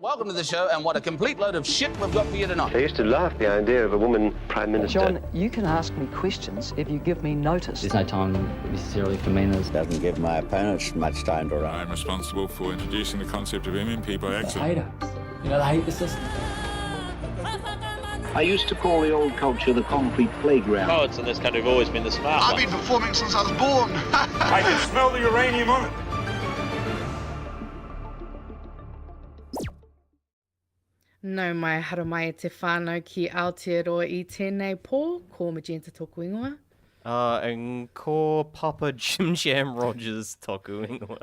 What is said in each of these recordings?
Welcome to the show, and what a complete load of shit we've got for you tonight. I used to laugh at the idea of a woman prime minister. John, you can ask me questions if you give me notice. There's no time necessarily for manners. Doesn't give my opponents much time to run. I'm responsible for introducing the concept of aiming people exit. Haters. You know, they hate the system. I used to call the old culture the concrete playground. Poets in this country have always been the smart ones. I've been performing since I was born. I can smell the uranium on it. No mai haramai te whānau ki Aotearoa I tēnei pō, ko Magenta tōku ingoa. And ko Papa Jim Jam Rogers tōku ingoa.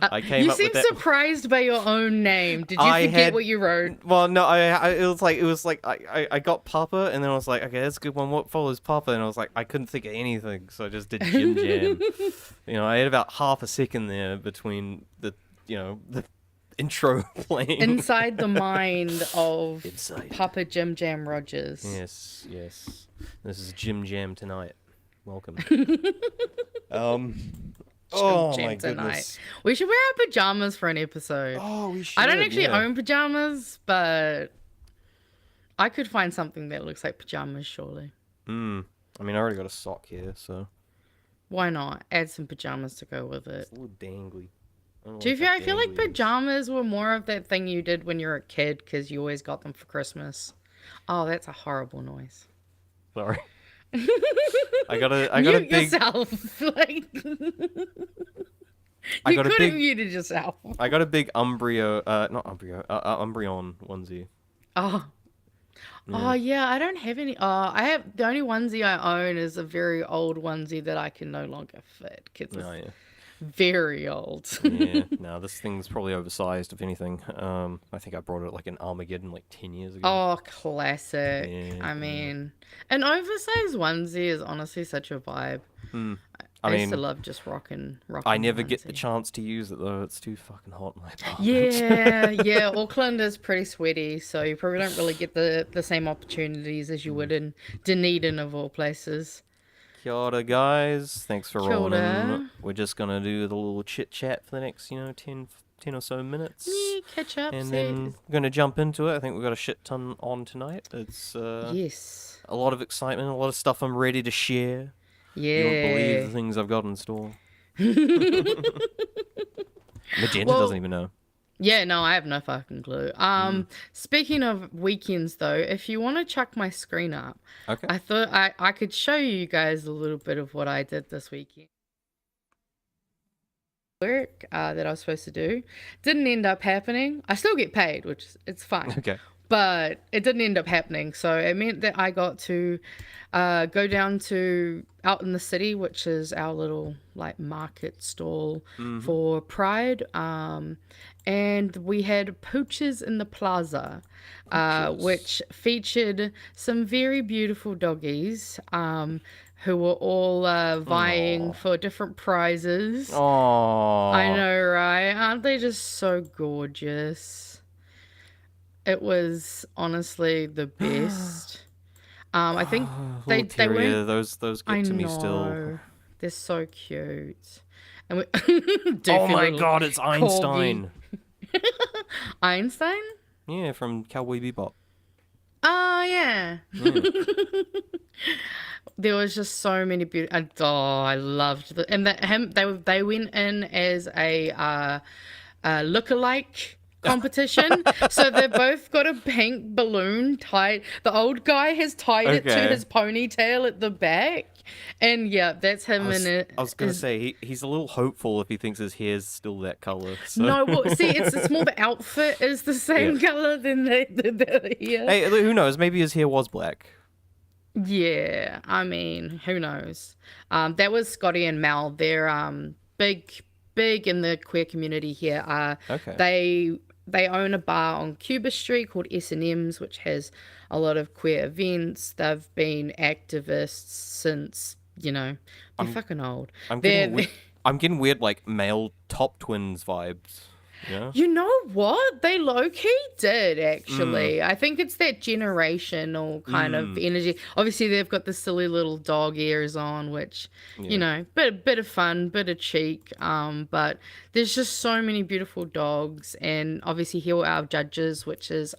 I came you up with that. seem surprised by your own name. Did you forget what you wrote? Well, no, it was like I got Papa, and then I was like, okay, that's a good one. What follows Papa? And I was like, I couldn't think of anything, so I just did Jim Jam. I had about half a second there between the intro playing. Inside the mind of Papa Jim Jam Rogers. Yes. This is Jim Jam tonight. Welcome. My goodness. We should wear our pajamas for an episode. Oh, we should. I don't actually own pajamas, but I could find something that looks like pajamas, surely. I mean, I already got a sock here, so. Why not? Add some pajamas to go with it. It's a little dangly. I feel like pajamas were more of that thing you did when you were a kid because you always got them for Christmas. Oh, that's a horrible noise. Sorry. I got a Mute big yourself. Like you could have muted yourself. I got a big Umbreon onesie. Oh. Yeah. Oh yeah, I don't have any. I have the only onesie I own is a very old onesie that I can no longer fit because it's very old. Yeah, no, this thing's probably oversized, if anything. I think I brought it like in Armageddon like 10 years ago. Oh, classic. Yeah, I mean, an oversized onesie is honestly such a vibe. I used to love just rocking. I never get the chance to use it though. It's too fucking hot in my apartment. Yeah. Auckland is pretty sweaty, so you probably don't really get the same opportunities as you would in Dunedin of all places. Kia ora, guys. Thanks for Kia ora. rolling. We're just going to do the little chit-chat for the next, 10 or so minutes. Yeah, catch up. And then we're going to jump into it. I think we've got a shit ton on tonight. It's yes, a lot of excitement, a lot of stuff I'm ready to share. Yeah. You won't believe the things I've got in store. Magenta doesn't even know. Yeah, no, I have no fucking clue. Speaking of weekends, though, if you want to chuck my screen up, okay. I thought I could show you guys a little bit of what I did this weekend. Work that I was supposed to do didn't end up happening. I still get paid, which it's fine. Okay. But it didn't end up happening, so it meant that I got to go down to out in the city, which is our little like market stall for Pride. And we had pooches in the plaza, which featured some very beautiful doggies who were all vying for different prizes. Aww. I know, right? Aren't they just so gorgeous? It was honestly the best. I think they were those get to me still. They're so cute. And we oh my god, it's Einstein. Einstein? Yeah, from Cowboy Bebop. Oh yeah. There was just so many beautiful. Oh, I loved it. And they went in as a look-alike competition. So they both got a pink balloon tied. The old guy has tied it to his ponytail at the back. And yeah, that's him I was going to say, he's a little hopeful if he thinks his hair's still that color. So. No, well, see, it's more the outfit is the same color than the hair. Hey, who knows? Maybe his hair was black. Yeah, I mean, who knows? That was Scotty and Mel. They're big in the queer community here. They own a bar on Cuba Street called S&M's, which has a lot of queer events. They've been activists since, they're fucking old. I'm getting weird, like, male top twins vibes. Yeah. You know what? They low-key did, actually. I think it's that generational kind of energy. Obviously, they've got the silly little dog ears on, which, you know, bit of fun, bit of cheek. But there's just so many beautiful dogs. And obviously, here are our judges, which is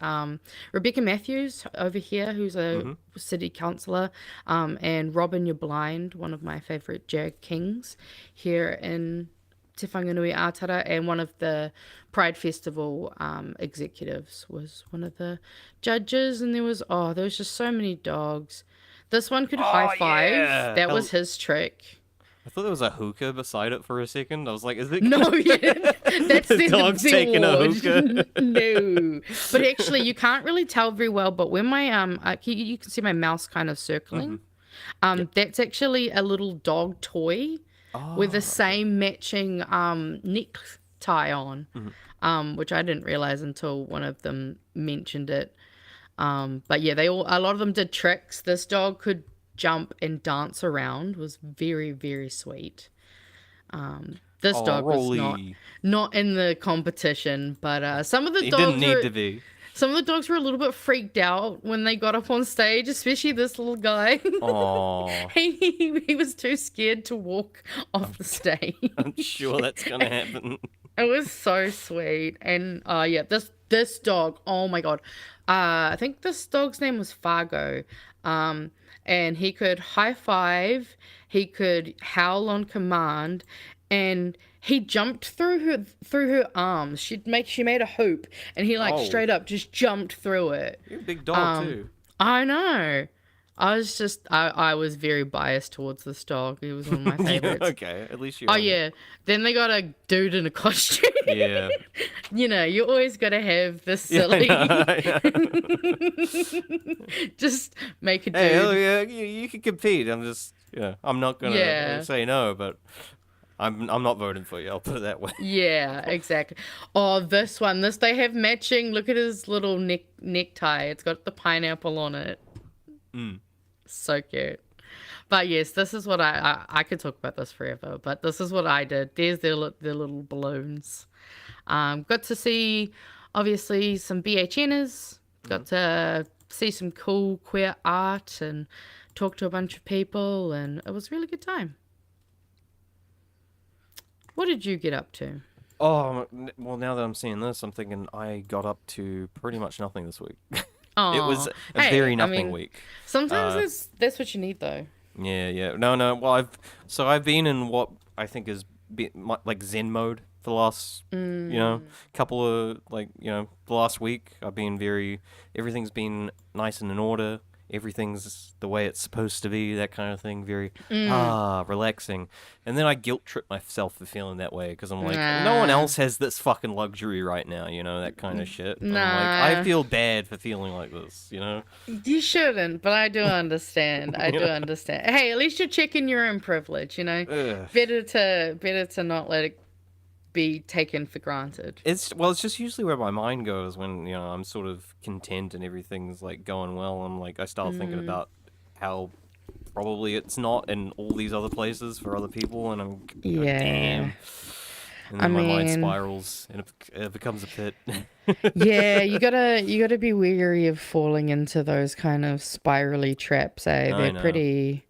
Rebecca Matthews over here, who's a city councillor, and Robin You're Blind, one of my favourite drag kings here in Te Whanganui Ātara, and one of the Pride Festival executives was one of the judges, and there was just so many dogs. This one could high five. Yeah. That was his trick. I thought there was a hookah beside it for a second. I was like, is it? No, yeah, that's the dog's taking a hookah. No, but actually, you can't really tell very well. But when my you can see my mouse kind of circling. That's actually a little dog toy. With the same matching necktie on, which I didn't realize until one of them mentioned it. But yeah, a lot of them did tricks. This dog could jump and dance around, was very, very sweet. This dog was not in the competition, but some of the dogs didn't need to be. Some of the dogs were a little bit freaked out when they got up on stage, especially this little guy. Aww. he was too scared to walk off the stage. I'm sure that's going to happen. It was so sweet. And yeah, this dog, oh my God. I think this dog's name was Fargo. And he could high five, he could howl on command, and he jumped through her arms. She made a hoop, and he straight up just jumped through it. You're a big dog too. I know. I was very biased towards this dog. He was one of my favorites. Okay, at least you. Oh yeah. Then they got a dude in a costume. Yeah. You know, you always got to have this silly. I know. Just make a dude. Hey, you can compete. I'm not gonna say no, but. I'm not voting for you. I'll put it that way. Yeah, exactly. Oh, this they have matching. Look at his little necktie. It's got the pineapple on it. So cute. But yes, this is what I could talk about this forever. But this is what I did. There's their little balloons. Got to see obviously some BHNers. Got to see some cool queer art and talk to a bunch of people, and it was a really good time. What did you get up to? Oh, well, now that I'm seeing this, I'm thinking I got up to pretty much nothing this week. Oh, it was a very nothing week. Sometimes that's what you need, though. Yeah. No. Well, I've been in what I think is like Zen mode for the last, couple of the last week. I've been everything's been nice and in order. Everything's the way it's supposed to be, that kind of thing. Very, relaxing. And then I guilt trip myself for feeling that way because I'm like, no one else has this fucking luxury right now, that kind of shit. And I'm like, I feel bad for feeling like this, You shouldn't, but I do understand. I do understand. Hey, at least you're checking your own privilege, Better to not let it be taken for granted. It's just usually where my mind goes when I'm sort of content and everything's like going well. I'm like I start thinking about how probably it's not in all these other places for other people, and I'm going, damn. And then my mind spirals and it becomes a pit. Yeah, you gotta be wary of falling into those kind of spirally traps. They're pretty.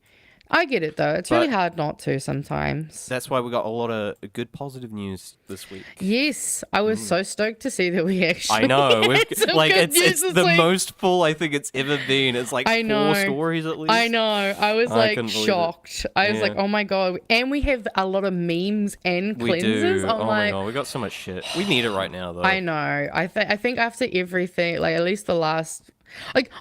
I get it though. It's really hard not to sometimes. That's why we got a lot of good positive news this week. Yes, I was so stoked to see that we actually. I know. It's the most full I think it's ever been. It's like 4 stories at least. I know. I was shocked. I was like, oh my God. And we have a lot of memes and cleansers. We do. My God, we got so much shit. We need it right now though. I know. I think after everything, at least the last.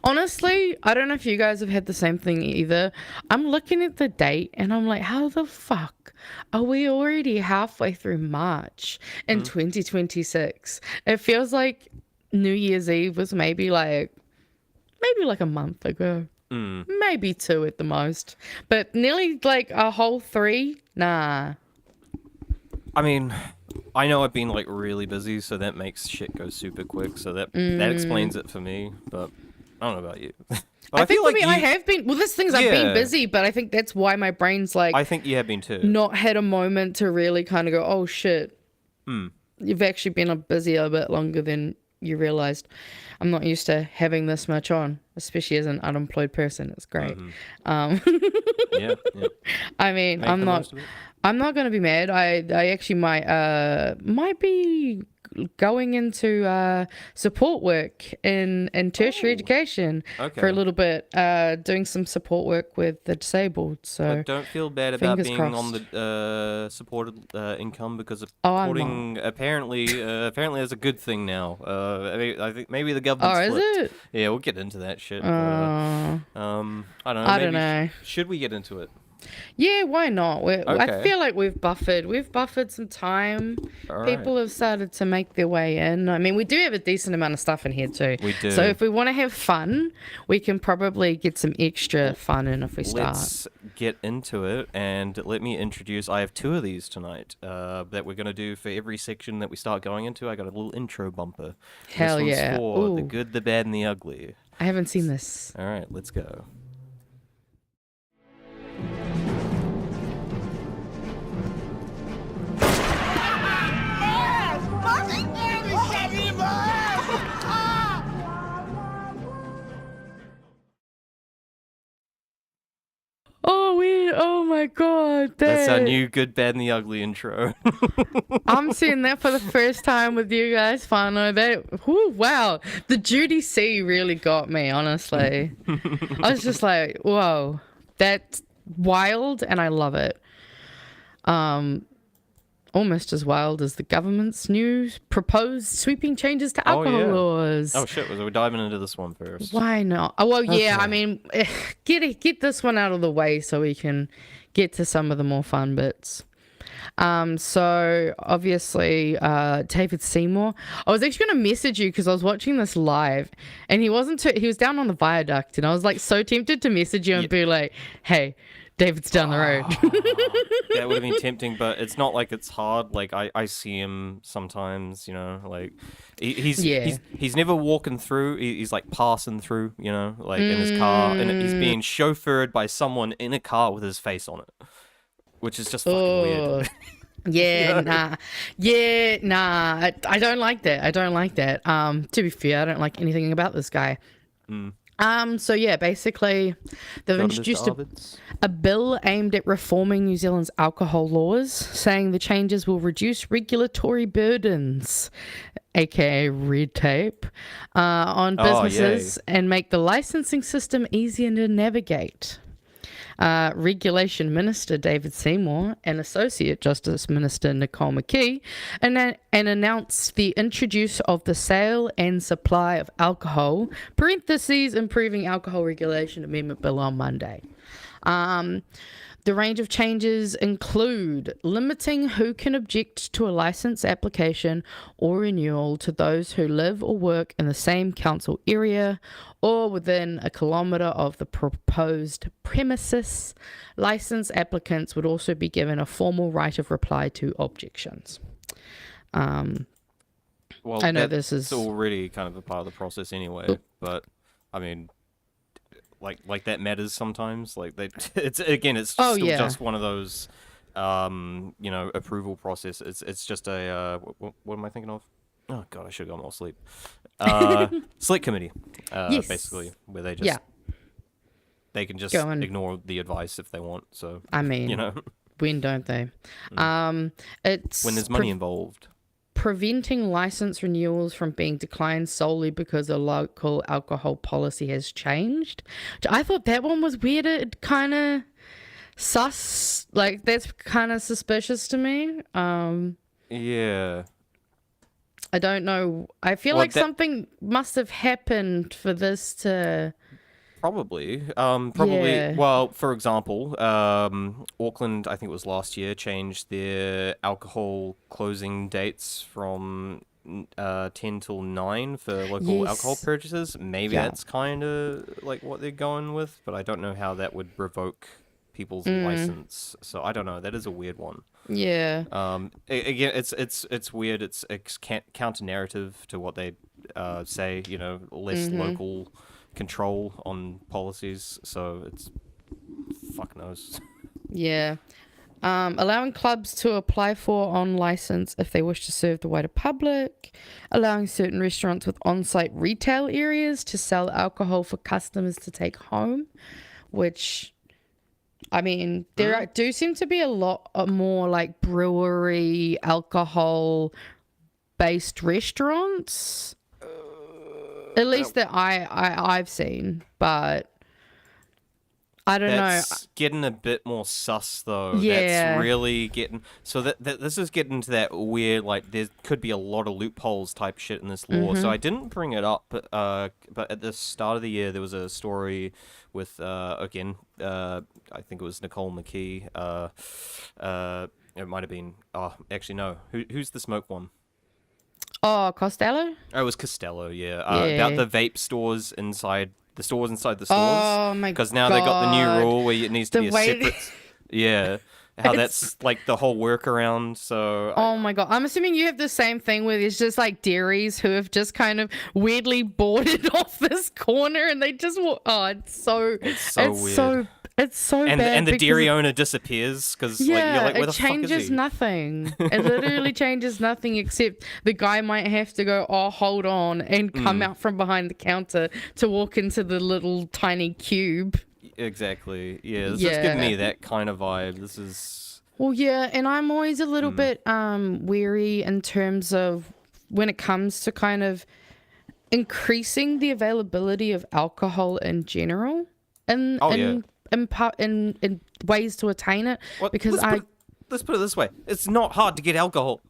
Honestly, I don't know if you guys have had the same thing either. I'm looking at the date and I'm like, how the fuck are we already halfway through March in 2026? It feels like New Year's Eve was maybe like a month ago. Maybe 2 at the most. But nearly a whole 3? Nah. I mean, I know I've been really busy, so that makes shit go super quick. So that explains it for me. But I don't know about you. I think for me, I have been. Well, I've been busy, but I think that's why my brain's I think you have been too. Not had a moment to really kind of go, oh shit. you've actually been busy a bit longer than you realized. I'm not used to having this much on, especially as an unemployed person. It's great. Yeah. I mean, Make I'm the not most of it. I'm not gonna be mad. I actually might be going into support work in tertiary education for okay. a little bit, doing some support work with the disabled. So But don't feel bad about fingers being crossed. on the supported income because I'm apparently there's a good thing now. I think maybe the government's is flipped. it? Yeah, we'll get into that shit. Uh, I don't know. I don't maybe know. Should we get into it? Yeah, why not? I Okay. feel like we've buffered some time. All right. People have started to make their way in. I mean, we do have a decent amount of stuff in here too. We do. So if we want to have fun, we can probably get some extra fun in if we start. Let's get into it, and let me introduce. I have 2 of these tonight that we're going to do for every section that we start going into. I got a little intro bumper. Hell this one's yeah. for the Ooh. good, the bad, and the ugly. I haven't seen this. All right, let's go. Oh my god. That's our new good, bad, and the ugly intro. I'm seeing that for the first time with you guys, Fano. Wow. The Judy C really got me, honestly. I was just like, whoa, that's wild, and I love it. Almost as wild as the government's new proposed sweeping changes to alcohol laws. Oh shit, we're diving into this one first. Why not? Oh, well, yeah, Okay. I mean, get this one out of the way so we can get to some of the more fun bits. So obviously, David Seymour. I was actually going to message you because I was watching this live, and he was down on the viaduct, and I was like so tempted to message you and be like, "Hey, David's down the road." That would have been tempting, but it's not like it's hard. Like I see him sometimes, you know, like he's never walking through. He's like passing through, you know, like in his car, and he's being chauffeured by someone in a car with his face on it, which is just fucking weird. Yeah, nah. I don't like that. To be fair, I don't like anything about this guy. So yeah, basically, they've introduced a bill aimed at reforming New Zealand's alcohol laws, saying the changes will reduce regulatory burdens, aka red tape, on businesses and make the licensing system easier to navigate. Regulation Minister David Seymour and Associate Justice Minister Nicole McKee and announced the introduce of the sale and supply of alcohol (improving alcohol regulation amendment bill) on Monday. The range of changes include limiting who can object to a license application or renewal to those who live or work in the same council area or within a kilometre of the proposed premises. License applicants would also be given a formal right of reply to objections. Well, I know this is already kind of a part of the process anyway, but I mean, like that matters sometimes. Like it's still just one of those, approval process. It's just a what am I thinking of? Oh god, I should have got more sleep. Select committee, Yes. basically, where they just they can just ignore the advice if they want. So I mean, when don't they? It's when there's money involved. Preventing license renewals from being declined solely because a local alcohol policy has changed. I thought that one was weird. It kind of sus. Like, that's kind of suspicious to me. Yeah. I don't know. I feel like something must have happened for this to... Probably. Yeah. Well, for example, Auckland, I think it was last year, changed their alcohol closing dates from 10 till 9 for local alcohol purchases. Maybe that's kind of like what they're going with, but I don't know how that would revoke people's license. So I don't know. That is a weird one. Yeah. Again, it's weird. It's counter narrative to what they say. Less local control on policies, so it's fuck knows. Yeah. Allowing clubs to apply for on license if they wish to serve the wider public. Allowing certain restaurants with on-site retail areas to sell alcohol for customers to take home, which, I mean, there do seem to be a lot more like brewery, alcohol-based restaurants. At least that I've seen, but I don't know. That's getting a bit more sus, though. Yeah. That's really getting... So that this is getting to that weird, like, there could be a lot of loopholes type shit in this law. So I didn't bring it up, but at the start of the year, there was a story with, again, I think it was Nicole McKee. It might have been... Oh, actually, no. Who's the smoke one? Oh, Costello? Oh, it was Costello, yeah. About the vape stores inside... The stores inside the stores. Oh my god! Because now they got the new rule where it needs to be a separate. Yeah, how that's like the whole workaround. So. Oh my god! I'm assuming you have the same thing where there's just like dairies who have just kind of weirdly boarded off this corner and they just it's so weird. It's so bad. And the dairy owner disappears because you're like, where the fuck is he? It changes nothing. It literally changes nothing except the guy might have to go, hold on, and come out from behind the counter to walk into the little tiny cube. Exactly. Yeah, this is giving me that kind of vibe. This is... Well, yeah, and I'm always a little bit weary in terms of when it comes to kind of increasing the availability of alcohol in general. In ways to attain it, because let's put it this way: it's not hard to get alcohol.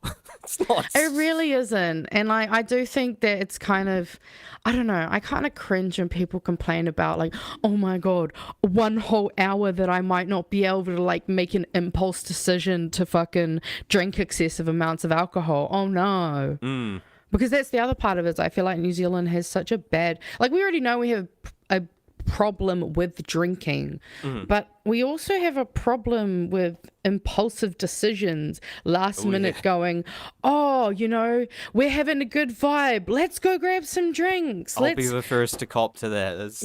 It's not. It really isn't, and I do think that it's kind of, I don't know, I kind of cringe when people complain about like, oh my god, 1 whole hour that I might not be able to like make an impulse decision to fucking drink excessive amounts of alcohol. Oh no. Because that's the other part of it. I feel like New Zealand has such a bad, like, we already know we have a problem with drinking, but we also have a problem with impulsive decisions, last minute going, we're having a good vibe, let's go grab some drinks. I'll be the first to cop to that. That's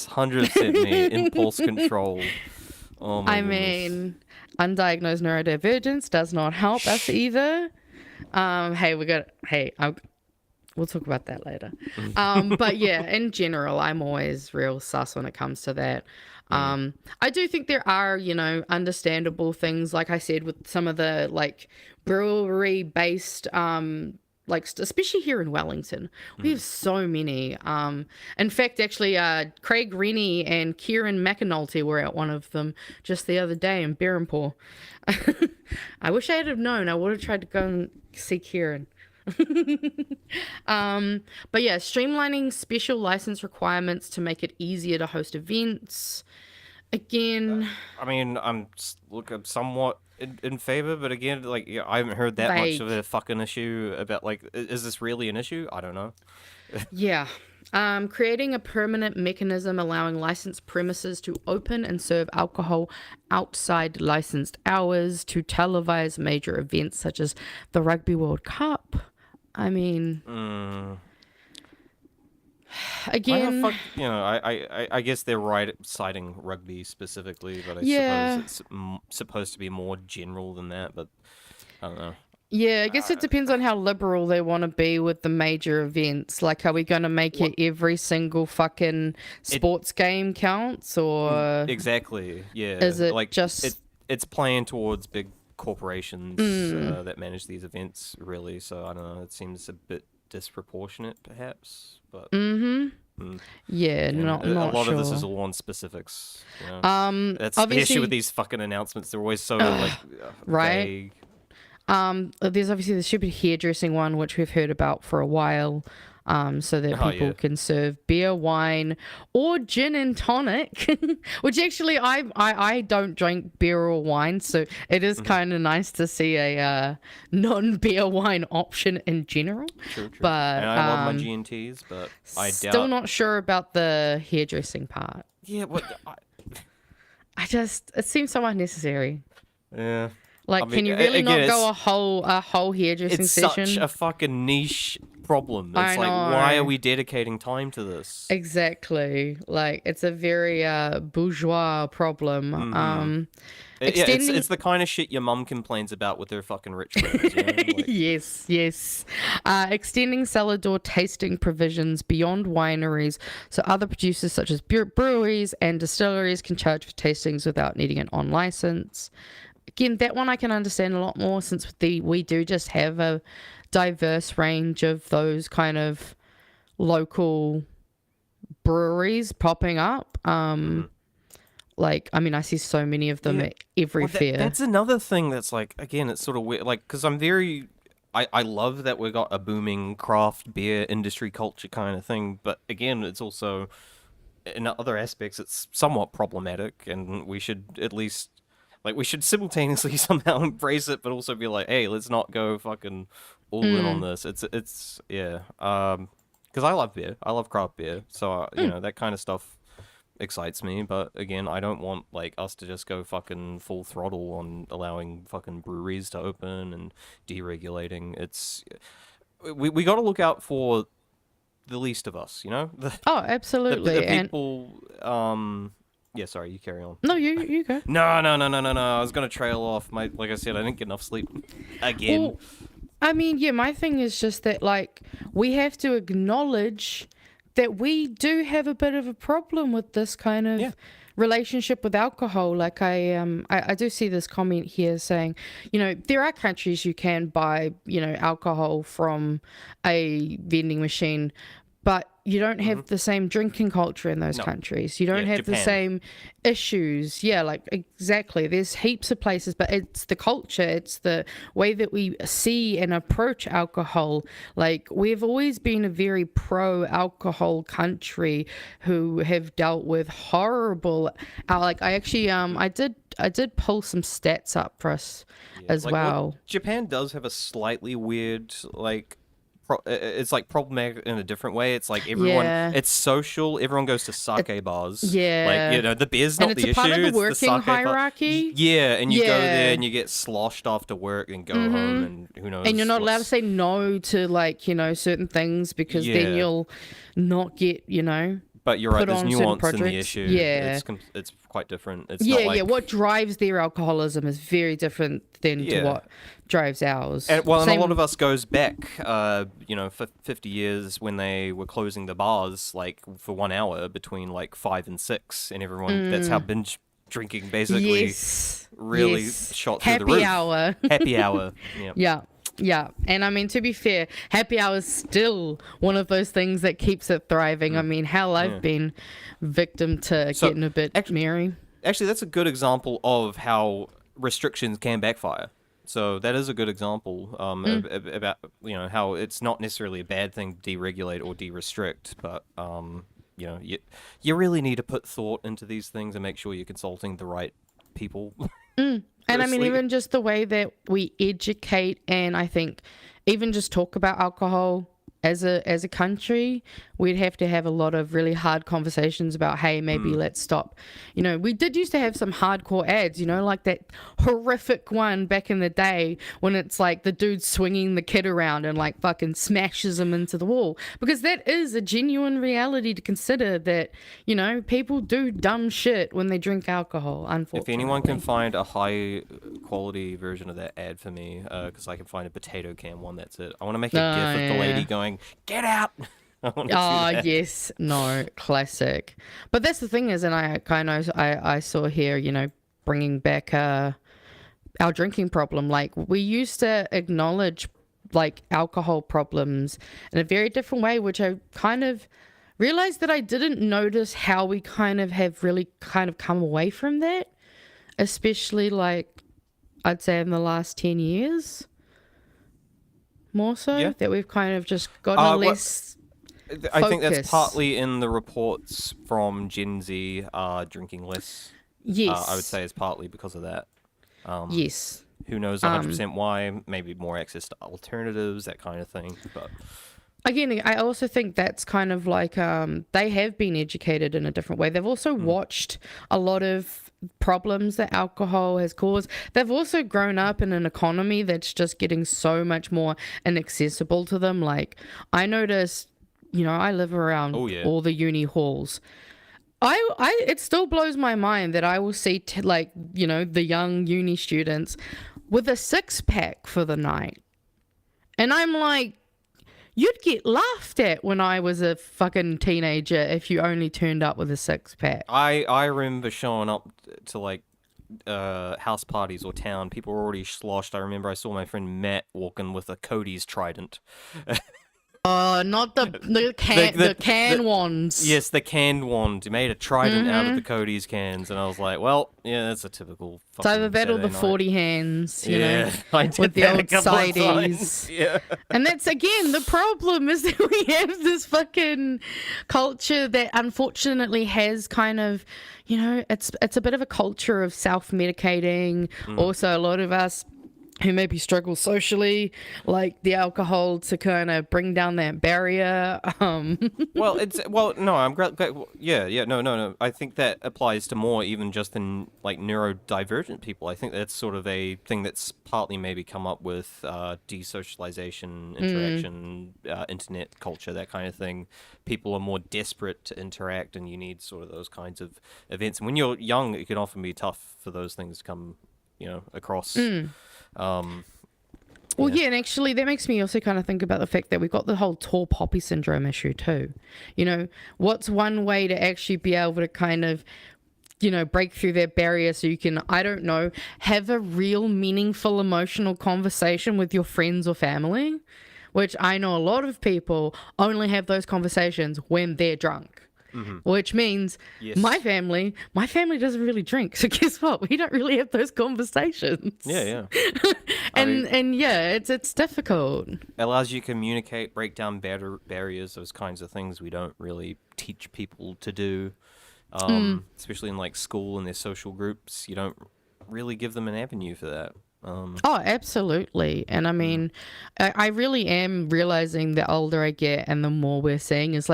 100% me. Impulse control. Oh my goodness. Mean, undiagnosed neurodivergence does not help us either. We'll talk about that later. But yeah, in general, I'm always real sus when it comes to that. I do think there are, understandable things, like I said, with some of the like brewery-based, especially here in Wellington, we have so many. In fact, actually, Craig Rennie and Kieran McAnulty were at one of them just the other day in Berrimpoor. I wish I had have known. I would have tried to go and see Kieran. But yeah, streamlining special license requirements to make it easier to host events. Again, I mean, I'm somewhat in favor, but again, like, I haven't heard that much of a fucking issue about, like, is this really an issue? I don't know. Yeah. Creating a permanent mechanism allowing licensed premises to open and serve alcohol outside licensed hours to televise major events such as the Rugby World Cup. I mean, again, I guess they're right citing rugby specifically, but I suppose it's supposed to be more general than that. But I don't know. Yeah, I guess it depends on how liberal they want to be with the major events. Like, are we going to make it every single fucking sports game counts, or exactly? Yeah, is it like just it's playing towards big corporations that manage these events, really. So I don't know. It seems a bit disproportionate, perhaps. But yeah, not a lot sure. of this is all on specifics. That's the issue with these fucking announcements. They're always so like right. vague. There's obviously the stupid hairdressing one, which we've heard about for a while, so that people can serve beer, wine, or gin and tonic, which actually I don't drink beer or wine, so it is kind of nice to see a non-beer wine option in general. True. But and I love my G&Ts, but I still not sure about the hairdressing part. Yeah, what? It seems so unnecessary. Yeah. Like, I mean, can you really not go a whole hairdressing session? It's such a fucking niche problem. It's I like, why know. are we dedicating time to this? Exactly. Like, it's a very bourgeois problem. Extending... It's the kind of shit your mum complains about with her fucking rich friends. You know? Like... Yes. Extending cellar door tasting provisions beyond wineries, so other producers such as breweries and distilleries can charge for tastings without needing an on license. Again, that one I can understand a lot more, since we do just have a diverse range of those kind of local breweries popping up. Like, I mean, I see so many of them at every fair. That's another thing that's like, again, it's sort of weird. Like, because I love that we got a booming craft beer industry culture kind of thing. But again, it's also, in other aspects, it's somewhat problematic. And we should at least, like, we should simultaneously somehow embrace it, but also be like, hey, let's not go fucking all in on this. It's yeah. Because I love beer. I love craft beer. So, you know, that kind of stuff excites me, but again, I don't want like us to just go fucking full throttle on allowing fucking breweries to open and deregulating. It's we got to look out for the least of us, you know. Oh, absolutely. The people. Yeah, sorry, you carry on. No, you go. No. I was gonna trail off. Like I said, I didn't get enough sleep again. Well, I mean, yeah, my thing is just that like we have to acknowledge that we do have a bit of a problem with this kind of relationship with alcohol. Like I do see this comment here saying, you know, there are countries you can buy, you know, alcohol from a vending machine, but you don't have the same drinking culture in those countries. You don't have the same issues. Yeah, like exactly. There's heaps of places, but it's the culture. It's the way that we see and approach alcohol. Like we've always been a very pro-alcohol country who have dealt with horrible. Like I actually I did pull some stats up for us as like, well. Japan does have a slightly weird like. It's like problematic in a different way. It's like everyone, it's social. Everyone goes to sake bars. Yeah, like you know, the beer's not the issue. And it's a part of the working sake hierarchy. Yeah, and you go there and you get sloshed after work and go home, and who knows. And you're not allowed to say no to like you know certain things because then you'll not get you know. But you're right. There's nuance in the issue. Yeah, it's quite different. It's yeah, not like... yeah. What drives their alcoholism is very different than to what drives ours. And, well, and a lot of us goes back, you know, for 50 years when they were closing the bars, like for 1 hour between like 5 and 6, and everyone. That's how binge drinking basically really shot through the roof. Happy hour. Happy hour. Yeah. Yeah, and I mean, to be fair, happy hour is still one of those things that keeps it thriving. I mean, hell, I've been victim to getting a bit merry. Actually, that's a good example of how restrictions can backfire. So that is a good example about, you know, how it's not necessarily a bad thing to deregulate or de-restrict, but, you know, you really need to put thought into these things and make sure you're consulting the right people. And I mean, even just the way that we educate and I think even just talk about alcohol as a country, we'd have to have a lot of really hard conversations about, hey, maybe let's stop. You know, we did used to have some hardcore ads, you know, like that horrific one back in the day when it's like the dude swinging the kid around and like fucking smashes him into the wall. Because that is a genuine reality to consider that, you know, people do dumb shit when they drink alcohol, unfortunately. If anyone can find a high quality version of that ad for me, because I can find a potato can one, that's it. I want to make a gif of the lady going, "Get out!" Oh yes, no, classic. But that's the thing is, and I saw here, you know, bringing back our drinking problem. Like we used to acknowledge like alcohol problems in a very different way, which I kind of realized that I didn't notice how we kind of have really kind of come away from that, especially like I'd say in the last 10 years. More so that we've kind of just gotten less I think that's partly in the reports from Gen Z drinking less. Yes. I would say it's partly because of that. Yes. Who knows 100% why? Maybe more access to alternatives, that kind of thing. But again, I also think that's kind of like they have been educated in a different way. They've also watched a lot of problems that alcohol has caused. They've also grown up in an economy that's just getting so much more inaccessible to them. Like, I noticed, I live around all the uni halls. It still blows my mind that I will see the young uni students with a 6-pack for the night. And I'm like, you'd get laughed at when I was a fucking teenager if you only turned up with a 6-pack. I remember showing up to house parties or town. People were already sloshed. I remember I saw my friend Matt walking with a Cody's Trident. Not the can ones. Yes, the canned wand. He made a trident out of the Cody's cans, and I was like, well, yeah, that's a typical fucking It's either that or the Saturday 40 hands, I did with the that old a couple of times. sideys. Yeah. And that's, again, the problem is that we have this fucking culture that unfortunately has kind of, it's a bit of a culture of self-medicating. Also, a lot of us who maybe struggle socially, like the alcohol to kind of bring down that barrier. No, I'm glad. No. I think that applies to more even just than neurodivergent people. I think that's sort of a thing that's partly maybe come up with desocialization, interaction, internet culture, that kind of thing. People are more desperate to interact, and you need sort of those kinds of events. And when you're young, it can often be tough for those things to come, across. And actually that makes me also kind of think about the fact that we've got the whole tall poppy syndrome issue too. What's one way to actually be able to kind of break through that barrier so you can, I don't know, have a real meaningful emotional conversation with your friends or family, which I know a lot of people only have those conversations when they're drunk. Which means my family doesn't really drink. So guess what? We don't really have those conversations. Yeah. It's difficult. It allows you to communicate, break down barriers, those kinds of things we don't really teach people to do. Especially in school and their social groups, you don't really give them an avenue for that. Absolutely. And I mean, I really am realizing the older I get and the more we're seeing is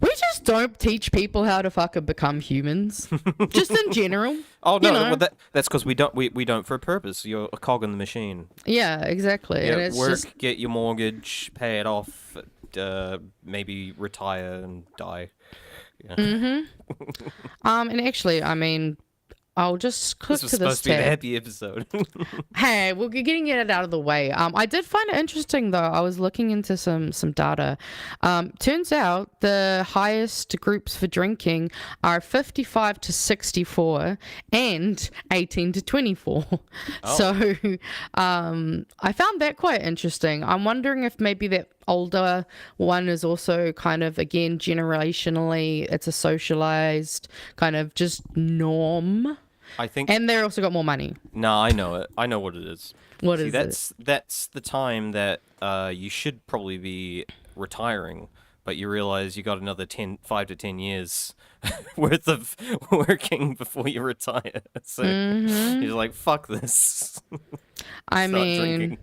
we just don't teach people how to fucking become humans, just in general. Oh no, well, that's because we don't for a purpose. You're a cog in the machine. Yeah, exactly. And it's work, get your mortgage, pay it off, maybe retire and die. Yeah. And actually, I mean, I'll just click to this tab. This was supposed to be the happy episode. Hey, we're getting it out of the way. I did find it interesting, though. I was looking into some data. Turns out the highest groups for drinking are 55 to 64 and 18 to 24. Oh. So I found that quite interesting. I'm wondering if maybe that older one is also kind of, again, generationally, it's a socialized kind of just norm. I think, and they're also got more money. No, I know it. I know what it is. That's the time that you should probably be retiring, but you realize you got another 5 to 10 years worth of working before you retire. So you're like, fuck this. I mean, drinking.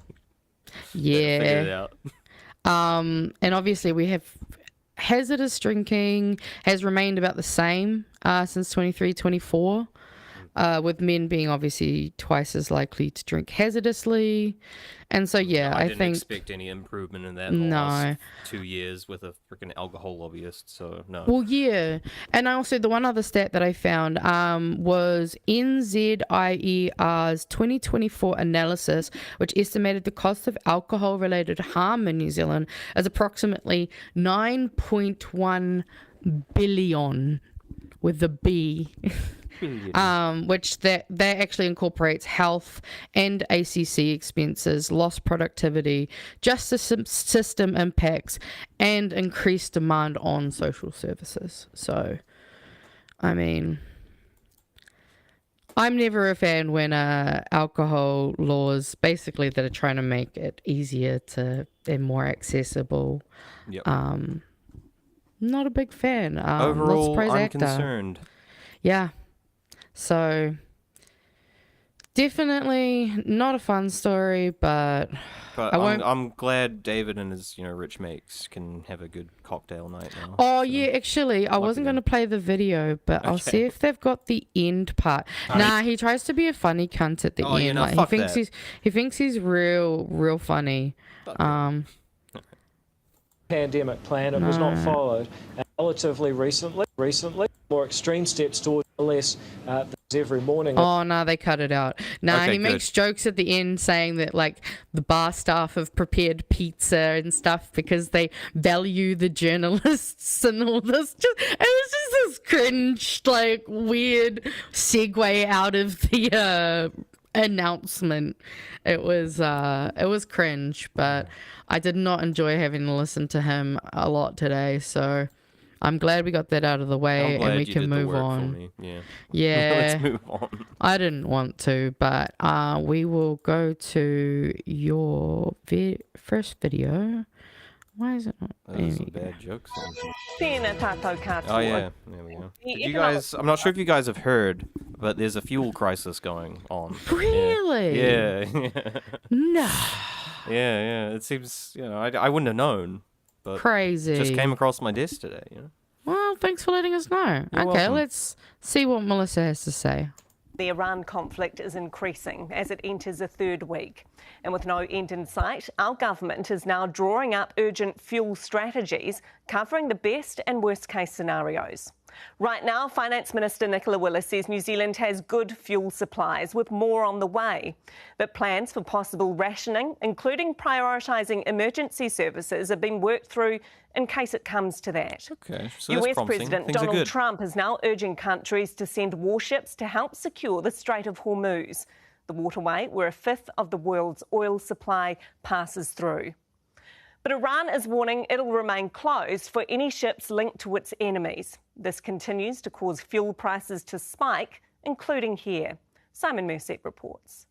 Yeah. Figure it out. And obviously we have hazardous drinking has remained about the same since 23-24. With men being obviously twice as likely to drink hazardously. And so, yeah, I think... didn't expect any improvement in that in the last 2 years with a freaking alcohol lobbyist, so no. Well, yeah. And I also, the one other stat that I found was NZIER's 2024 analysis, which estimated the cost of alcohol-related harm in New Zealand as approximately 9.1 billion with the B. Which that actually incorporates health and ACC expenses, lost productivity, justice system impacts, and increased demand on social services. So, I mean, I'm never a fan when alcohol laws, basically that are trying to make it easier and more accessible. Yep. Not a big fan. Overall, I'm concerned. Yeah. So Definitely not a fun story, but I won't. I'm glad David and his rich mates can have a good cocktail night now. Oh yeah, actually, I wasn't going to play the video, but I'll see if they've got the end part. Nah, he tries to be a funny cunt at the end. Yeah, no, like, fuck he thinks he's real funny. Pandemic plan, it was not followed. And relatively recently, more extreme steps towards less every morning. Oh no, they cut it out. Nah, he makes jokes at the end saying that like the bar staff have prepared pizza and stuff because they value the journalists and all this. It was just this cringe, like weird segue out of the announcement. It was cringe, but I did not enjoy having to listen to him a lot today, so I'm glad we got that out of the way and we can move on. Yeah. Let's move on. I didn't want to, but we will go to your first video. Why is it not? There's some bad jokes. Oh yeah, there we go. Did you guys? I'm not sure if you guys have heard, but there's a fuel crisis going on. Really? Yeah. No. Yeah. It seems I wouldn't have known, but crazy. Just came across my desk today. Well, thanks for letting us know. You're okay, welcome. let's see what Melissa has to say. The Iran conflict is increasing as it enters a third week. And with no end in sight, our government is now drawing up urgent fuel strategies covering the best and worst case scenarios. Right now, Finance Minister Nicola Willis says New Zealand has good fuel supplies with more on the way. But plans for possible rationing, including prioritising emergency services, are being worked through in case it comes to that. Okay, so that's US promising. President Things are Donald good. Trump is now urging countries to send warships to help secure the Strait of Hormuz, the waterway where a fifth of the world's oil supply passes through. But Iran is warning it'll remain closed for any ships linked to its enemies. This continues to cause fuel prices to spike, including here. Simon Merset reports.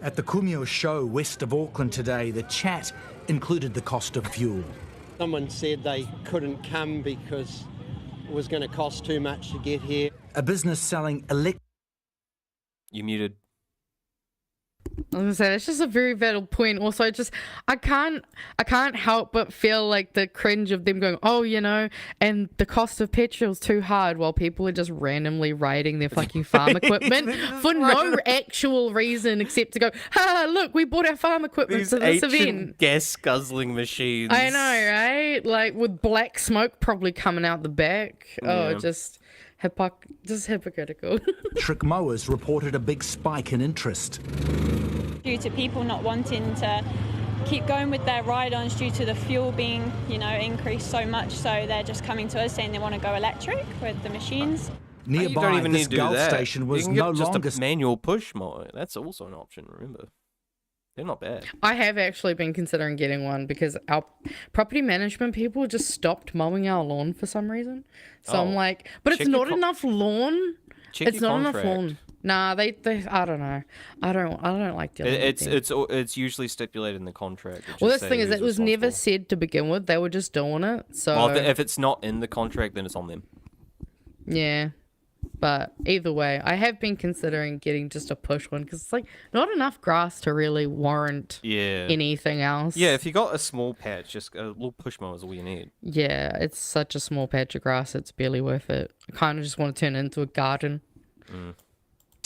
At the Kumio show west of Auckland today, the chat included the cost of fuel. Someone said they couldn't come because it was going to cost too much to get here. A business selling You muted. I was gonna say that's just a very valid point. Also, I can't help but feel like the cringe of them going, and the cost of petrol's too hard, while people are just randomly riding their fucking farm equipment for no actual reason except to go, look, we bought our farm equipment These to this ancient event. gas guzzling machines. I know, right? Like with black smoke probably coming out the back. Oh, Yeah. just hypocritical. Trick mowers reported a big spike in interest. Due to people not wanting to keep going with their ride-ons due to the fuel being, increased so much, so they're just coming to us saying they want to go electric with the machines. You Nearby, don't even this need to do Gulf that. station was you can no get just longer a manual push mower. That's also an option, remember. They're not bad. I have actually been considering getting one because our property management people just stopped mowing our lawn for some reason. So I'm like, but it's not enough lawn. It's not enough lawn. Nah, they I don't know. I don't like dealing with them. It's usually stipulated in the contract. Well, this thing is, it was never said to begin with. They were just doing it. So well, if it's not in the contract, then it's on them. Yeah. But either way, I have been considering getting just a push one because it's like not enough grass to really warrant anything else. Yeah, if you got a small patch, just a little push mower is all you need. Yeah, it's such a small patch of grass, it's barely worth it. I kind of just want to turn it into a garden.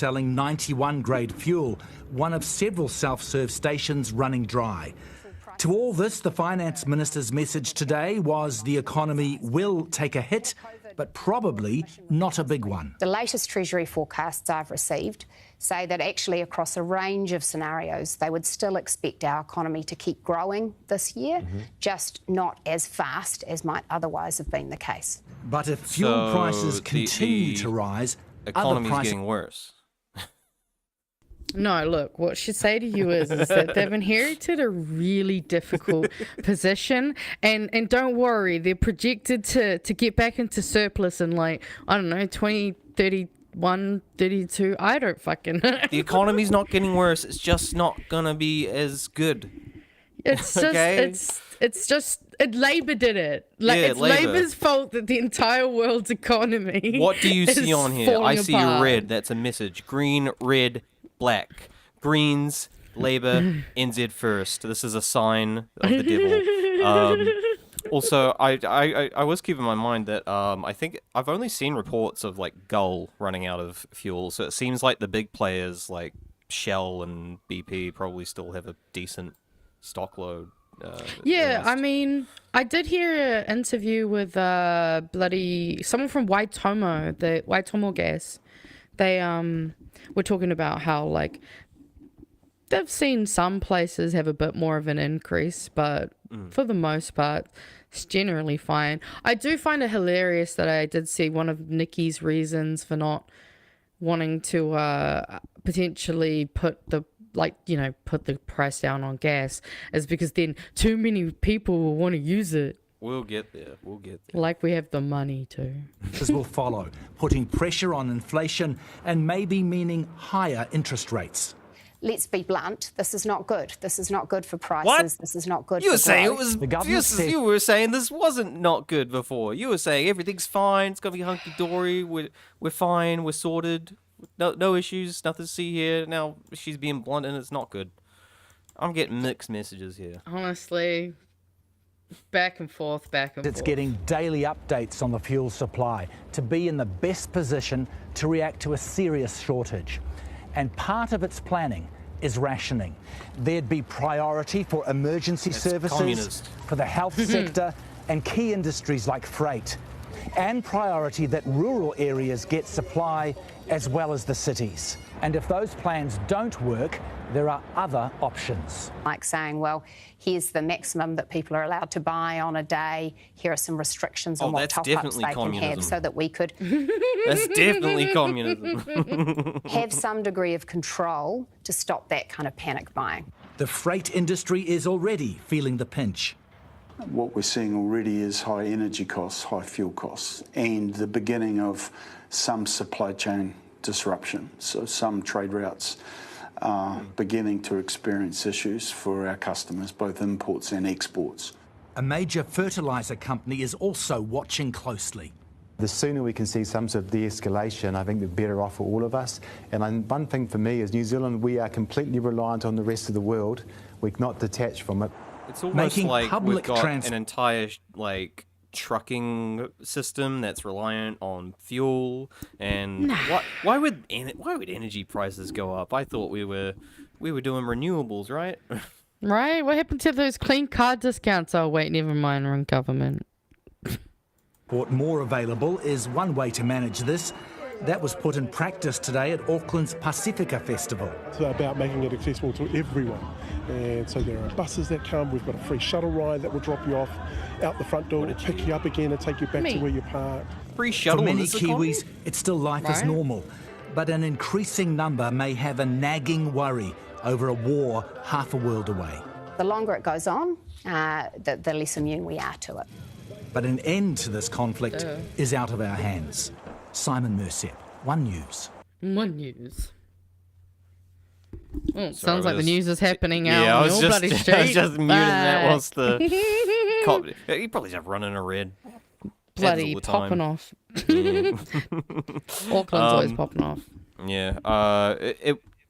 selling 91 grade fuel, one of several self-serve stations running dry. To all this, the Finance Minister's message today was the economy will take a hit, but probably not a big one. The latest Treasury forecasts I've received say that actually across a range of scenarios, they would still expect our economy to keep growing this year, just not as fast as might otherwise have been the case. But if fuel prices continue to rise, economy's getting worse. No, look, what she'd say to you is that they've inherited a really difficult position, and don't worry, they're projected to get back into surplus in, like, I don't know, 2031, 32. I don't fucking know. The economy's not getting worse, it's just not gonna be as good. It's just, okay? it's just, Labour did it. Like, Yeah, it's Labour. Labour's fault that the entire world's economy What do you see is on here? I falling see apart. red, that's a message. Green, red, black. Greens, Labour, NZ first. This is a sign of the devil. Also, I was keeping in my mind that I think I've only seen reports of like Gull running out of fuel, so it seems like the big players like Shell and BP probably still have a decent stock load. Yeah, I mean, I did hear an interview with someone from Waitomo, the Waitomo gas. They were talking about how like they've seen some places have a bit more of an increase, but for the most part, it's generally fine. I do find it hilarious that I did see one of Nikki's reasons for not wanting to potentially put the price down on gas is because then too many people will want to use it. We'll get there. Like we have the money to. This will follow, putting pressure on inflation and maybe meaning higher interest rates. Let's be blunt, this is not good. This is not good for prices. What? This is not good You for were saying growth. it was. You were saying this wasn't not good before. You were saying everything's fine. It's gonna be hunky dory. We're fine. We're sorted. No issues. Nothing to see here. Now she's being blunt, and it's not good. I'm getting mixed messages here. Honestly, back and forth. It's getting daily updates on the fuel supply to be in the best position to react to a serious shortage. And part of its planning is rationing. There'd be priority for emergency services, communist. for the health sector, and key industries like freight. And priority that rural areas get supply as well as the cities. And if those plans don't work, there are other options. Like saying, well, here's the maximum that people are allowed to buy on a day. Here are some restrictions on what top-ups they can have so that we could... That's definitely communism. have some degree of control to stop that kind of panic buying. The freight industry is already feeling the pinch. What we're seeing already is high energy costs, high fuel costs, and the beginning of some supply chain disruption. So some trade routes are beginning to experience issues for our customers, both imports and exports. A major fertiliser company is also watching closely. The sooner we can see some sort of de-escalation, I think the better off for all of us. And one thing for me is New Zealand, we are completely reliant on the rest of the world. We're not detached from it. It's almost like we've got an entire trucking system that's reliant on fuel, and why would energy prices go up? I thought we were doing renewables, right? Right? What happened to those clean car discounts? Oh wait, never mind, we're in government. What more available is one way to manage this. That was put in practice today at Auckland's Pacifica Festival. It's about making it accessible to everyone. And so there are buses that come. We've got a free shuttle ride that will drop you off out the front door, pick you up again and take you back to where you parked. Free shuttle. For many Kiwis, it's still life as normal. But an increasing number may have a nagging worry over a war half a world away. The longer it goes on, the less immune we are to it. But an end to this conflict is out of our hands. Simon Mersep, One News. One News. Oh, sounds like the news is happening out I on was your just, bloody street. I was just muting that whilst the cop. You probably just running a red. Bloody popping off. Auckland's always popping off. Yeah.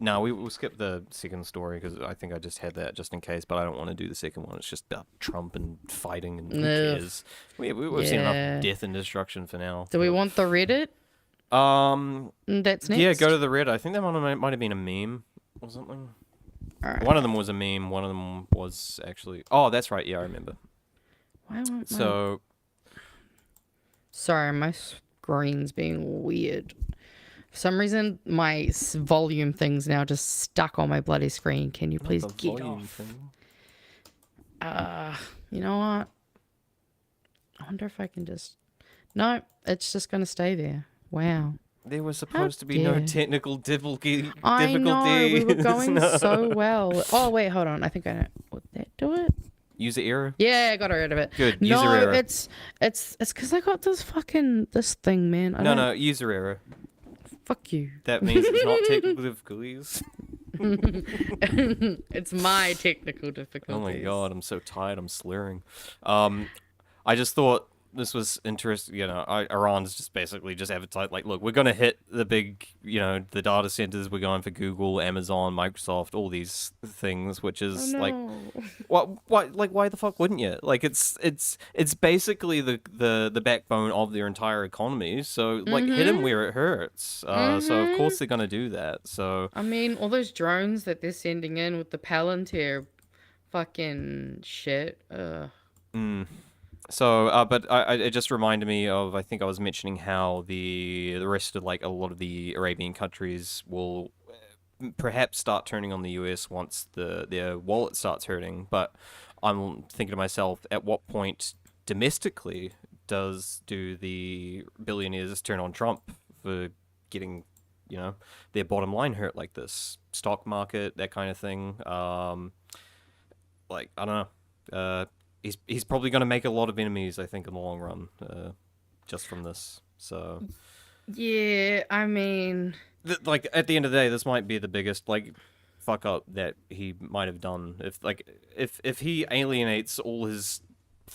No, we'll skip the second story because I think I just had that just in case, but I don't want to do the second one. It's just about Trump and fighting and who cares. We've seen enough death and destruction for now. Do we want the Reddit? That's next. Yeah, go to the Reddit. I think that one might have been a meme or something. Right. One of them was a meme. One of them was actually... Oh, that's right. Yeah, I remember. Why won't so... Sorry, my screen's being weird. For some reason, my volume thing's now just stuck on my bloody screen. Can you please get off? You know what? I wonder if I can just... No, it's just going to stay there. Wow. There was supposed to be no technical difficulty. I know, we were going so well. Oh, wait, hold on. I think I know. Would that do it? User error? Yeah, I got rid of it. Good, user error. No, it's because I got this thing, man. No, user error. Fuck you. That means it's not technical difficulties. It's my technical difficulties. Oh my god, I'm so tired. I'm slurring. I just thought this was interesting. Iran's just basically just advertised like, look, we're going to hit the big, the data centers. We're going for Google, Amazon, Microsoft, all these things, which is like, why the fuck wouldn't you? Like, it's basically the backbone of their entire economy. So like, hit them where it hurts. So of course they're going to do that. So I mean, all those drones that they're sending in with the Palantir fucking shit. So, but it just reminded me of, I think I was mentioning how the rest of like a lot of the Arabian countries will perhaps start turning on the US once their wallet starts hurting. But I'm thinking to myself, at what point domestically do the billionaires turn on Trump for getting, their bottom line hurt like this? Stock market, that kind of thing. Like, I don't know. He's probably going to make a lot of enemies, I think, in the long run, just from this. So, yeah, I mean, like at the end of the day, this might be the biggest like fuck up that he might have done. If he alienates all his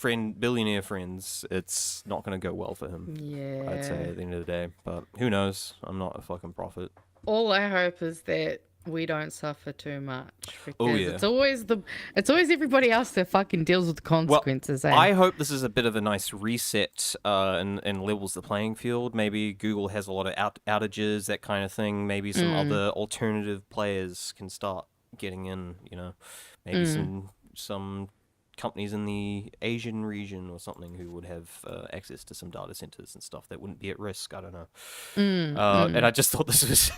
billionaire friends, it's not going to go well for him. Yeah, I'd say at the end of the day, but who knows? I'm not a fucking prophet. All I hope is that we don't suffer too much, because yeah. it's always everybody else that fucking deals with the consequences. Well, I hope this is a bit of a nice reset and levels the playing field. Maybe Google has a lot of outages, that kind of thing. Maybe some other alternative players can start getting in. Maybe some companies in the Asian region or something who would have access to some data centers and stuff that wouldn't be at risk. I don't know. And I just thought this was.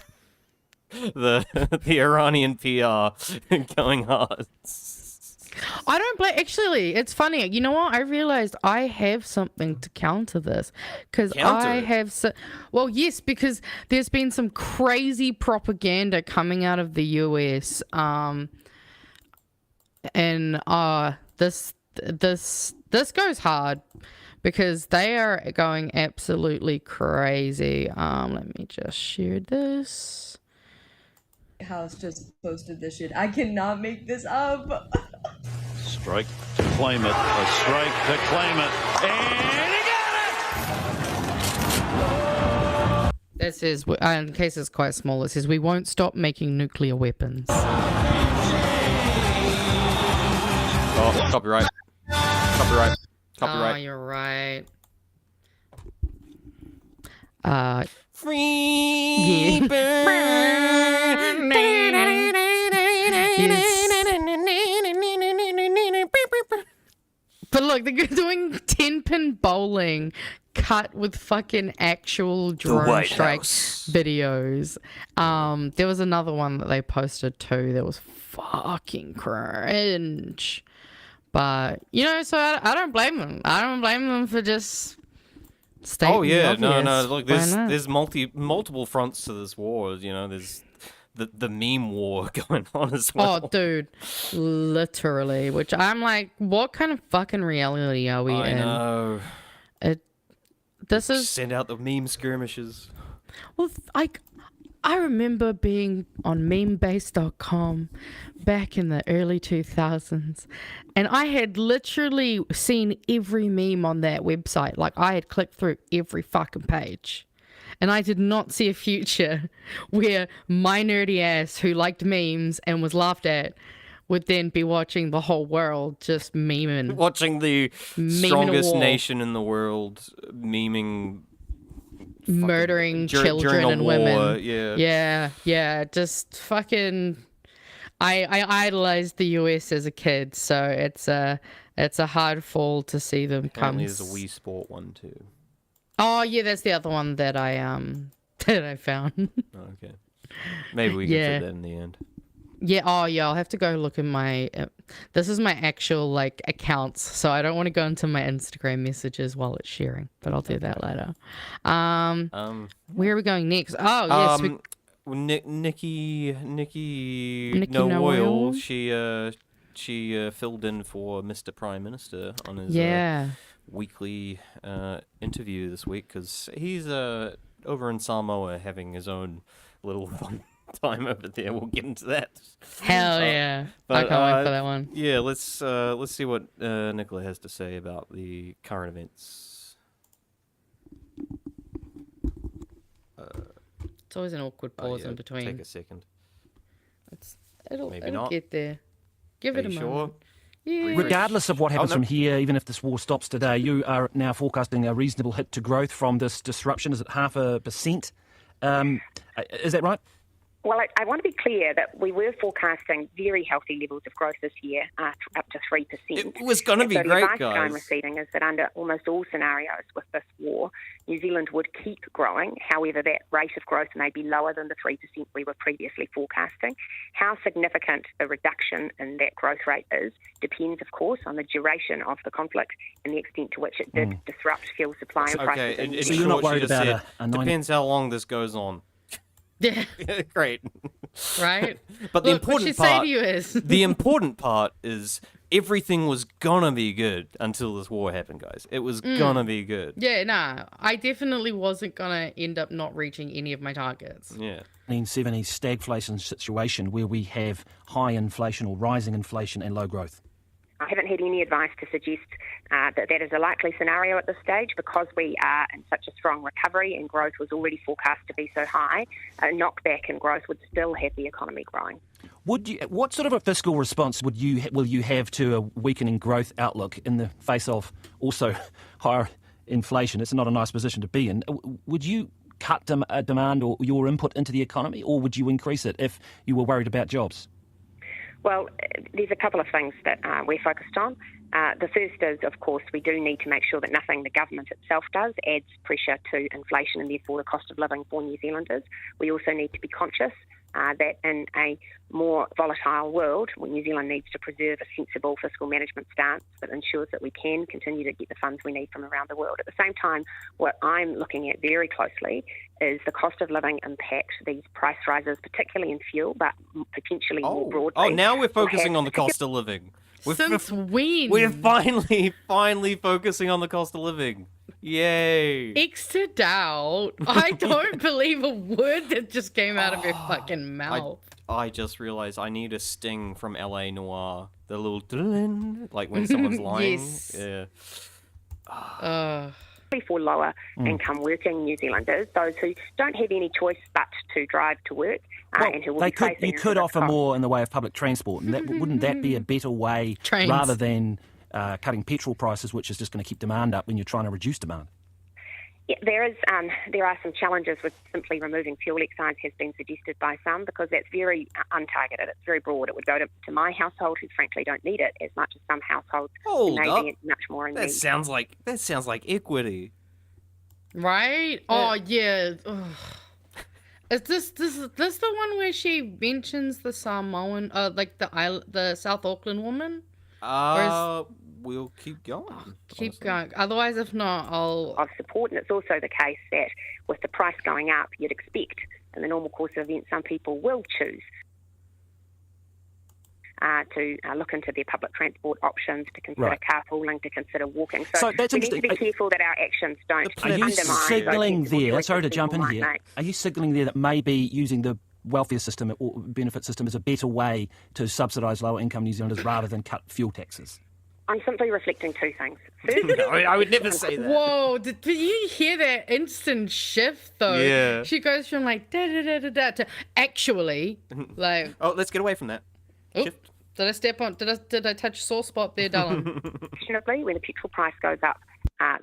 the Iranian PR going hard. I don't blame. Actually, it's funny. You know what? I realized I have something to counter this, because I have. Well, yes, because there's been some crazy propaganda coming out of the US, and this goes hard, because they are going absolutely crazy. Let me just share this. House just posted this shit. I cannot make this up. Strike to claim it. A strike to claim it. And he got it! This says, in case it's quite small, it says, we won't stop making nuclear weapons. Oh, copyright. Oh, you're right. Free bird. But look, they're doing 10-pin bowling cut with fucking actual drone strike videos. There was another one that they posted too that was fucking cringe. But, so I don't blame them. I don't blame them for just... Oh yeah, no. Look, there's multiple fronts to this war. There's the meme war going on as well. Oh, dude, literally. Which I'm like, what kind of fucking reality are we in? I know. Send out the meme skirmishes. Well, I remember being on memebase.com back in the early 2000s, and I had literally seen every meme on that website. Like, I had clicked through every fucking page, and I did not see a future where my nerdy ass who liked memes and was laughed at would then be watching the whole world just memeing. Watching the strongest nation in the world memeing... murdering children and women. Yeah, just fucking... I idolized the US as a kid, so it's a hard fall to see them Apparently there's a Wii Sport one too. Oh yeah, that's the other one that I found. Okay, maybe we can fit that in the end. Yeah, I'll have to go look in my... this is my actual, accounts, so I don't want to go into my Instagram messages while it's sharing, but I'll do that later. Where are we going next? Oh, yes. Nikki No Oil, she filled in for Mr. Prime Minister on his weekly interview this week, because he's over in Samoa having his own little fun time over there. We'll get into that. Hell yeah. I can't wait for that one. Yeah, let's see what Nicola has to say about the current events. It's always an awkward pause in between. Take a second. It'll not. get there. Give it a moment. Yeah. Regardless of what happens from here, even if this war stops today, you are now forecasting a reasonable hit to growth from this disruption. Is it 0.5%? Is that right? Well, I want to be clear that we were forecasting very healthy levels of growth this year, up to 3%. It was going to be so great, the advice guys. I'm receiving is that under almost all scenarios with this war, New Zealand would keep growing. However, that rate of growth may be lower than the 3% we were previously forecasting. How significant the reduction in that growth rate is depends, of course, on the duration of the conflict and the extent to which it did disrupt fuel supply and prices. Okay, So you're not worried about depends how long this goes on. Yeah. Great. Right? But the Look, what important she part, say to you is... the important part is everything was gonna be good until this war happened, guys. It was gonna be good. Yeah, nah. I definitely wasn't going to end up not reaching any of my targets. Yeah. 1970s stagflation situation where we have high inflation or rising inflation and low growth. I haven't had any advice to suggest that is a likely scenario at this stage because we are in such a strong recovery and growth was already forecast to be so high. A knockback in growth would still have the economy growing. What sort of a fiscal response will you have to a weakening growth outlook in the face of also higher inflation? It's not a nice position to be in. Would you cut demand or your input into the economy, or would you increase it if you were worried about jobs? Well, there's a couple of things that we're focused on. The first is, of course, we do need to make sure that nothing the government itself does adds pressure to inflation and therefore the cost of living for New Zealanders. We also need to be conscious that in a more volatile world, New Zealand needs to preserve a sensible fiscal management stance that ensures that we can continue to get the funds we need from around the world. At the same time, what I'm looking at very closely is the cost of living impact, these price rises, particularly in fuel, but potentially more broadly. Oh, now we're focusing on the cost of living. Since when? We're finally focusing on the cost of living. Yay. Extra doubt. I don't believe a word that just came out of your fucking mouth. I just realised I need a sting from LA Noir. The little like when someone's lying. Yes. Yeah. For lower income working New Zealanders, those who don't have any choice but to drive to work and who will be facing you could offer more in the way of public transport, and wouldn't that be a better way rather than cutting petrol prices, which is just going to keep demand up when you're trying to reduce demand? Yeah, there are some challenges with simply removing fuel excise, has been suggested by some, because that's very untargeted. It's very broad. It would go to my household, who frankly don't need it as much as some households who may be much more in need. That sounds like equity, right? Oh yeah. Ugh. Is this the one where she mentions the Samoan, like the South Auckland woman? We'll keep going. Keep going. Otherwise, if not, I'll... Of support, and it's also the case that with the price going up, you'd expect in the normal course of events some people will choose to look into their public transport options, to consider carpooling, to consider walking. So that's we need to be careful that our actions don't undermine. Are you signalling there, sorry to jump in people here, might make. are you signalling there that maybe using the welfare system or benefit system is a better way to subsidise lower income New Zealanders rather than cut fuel taxes? I'm simply reflecting two things. First, I would never say that. Whoa, did you hear that instant shift, though? Yeah. She goes from like da-da-da-da-da to actually, like... Oh, let's get away from that. Shift. Did I step on... Did I touch a sore spot there, darling? Unfortunately, when the petrol price goes up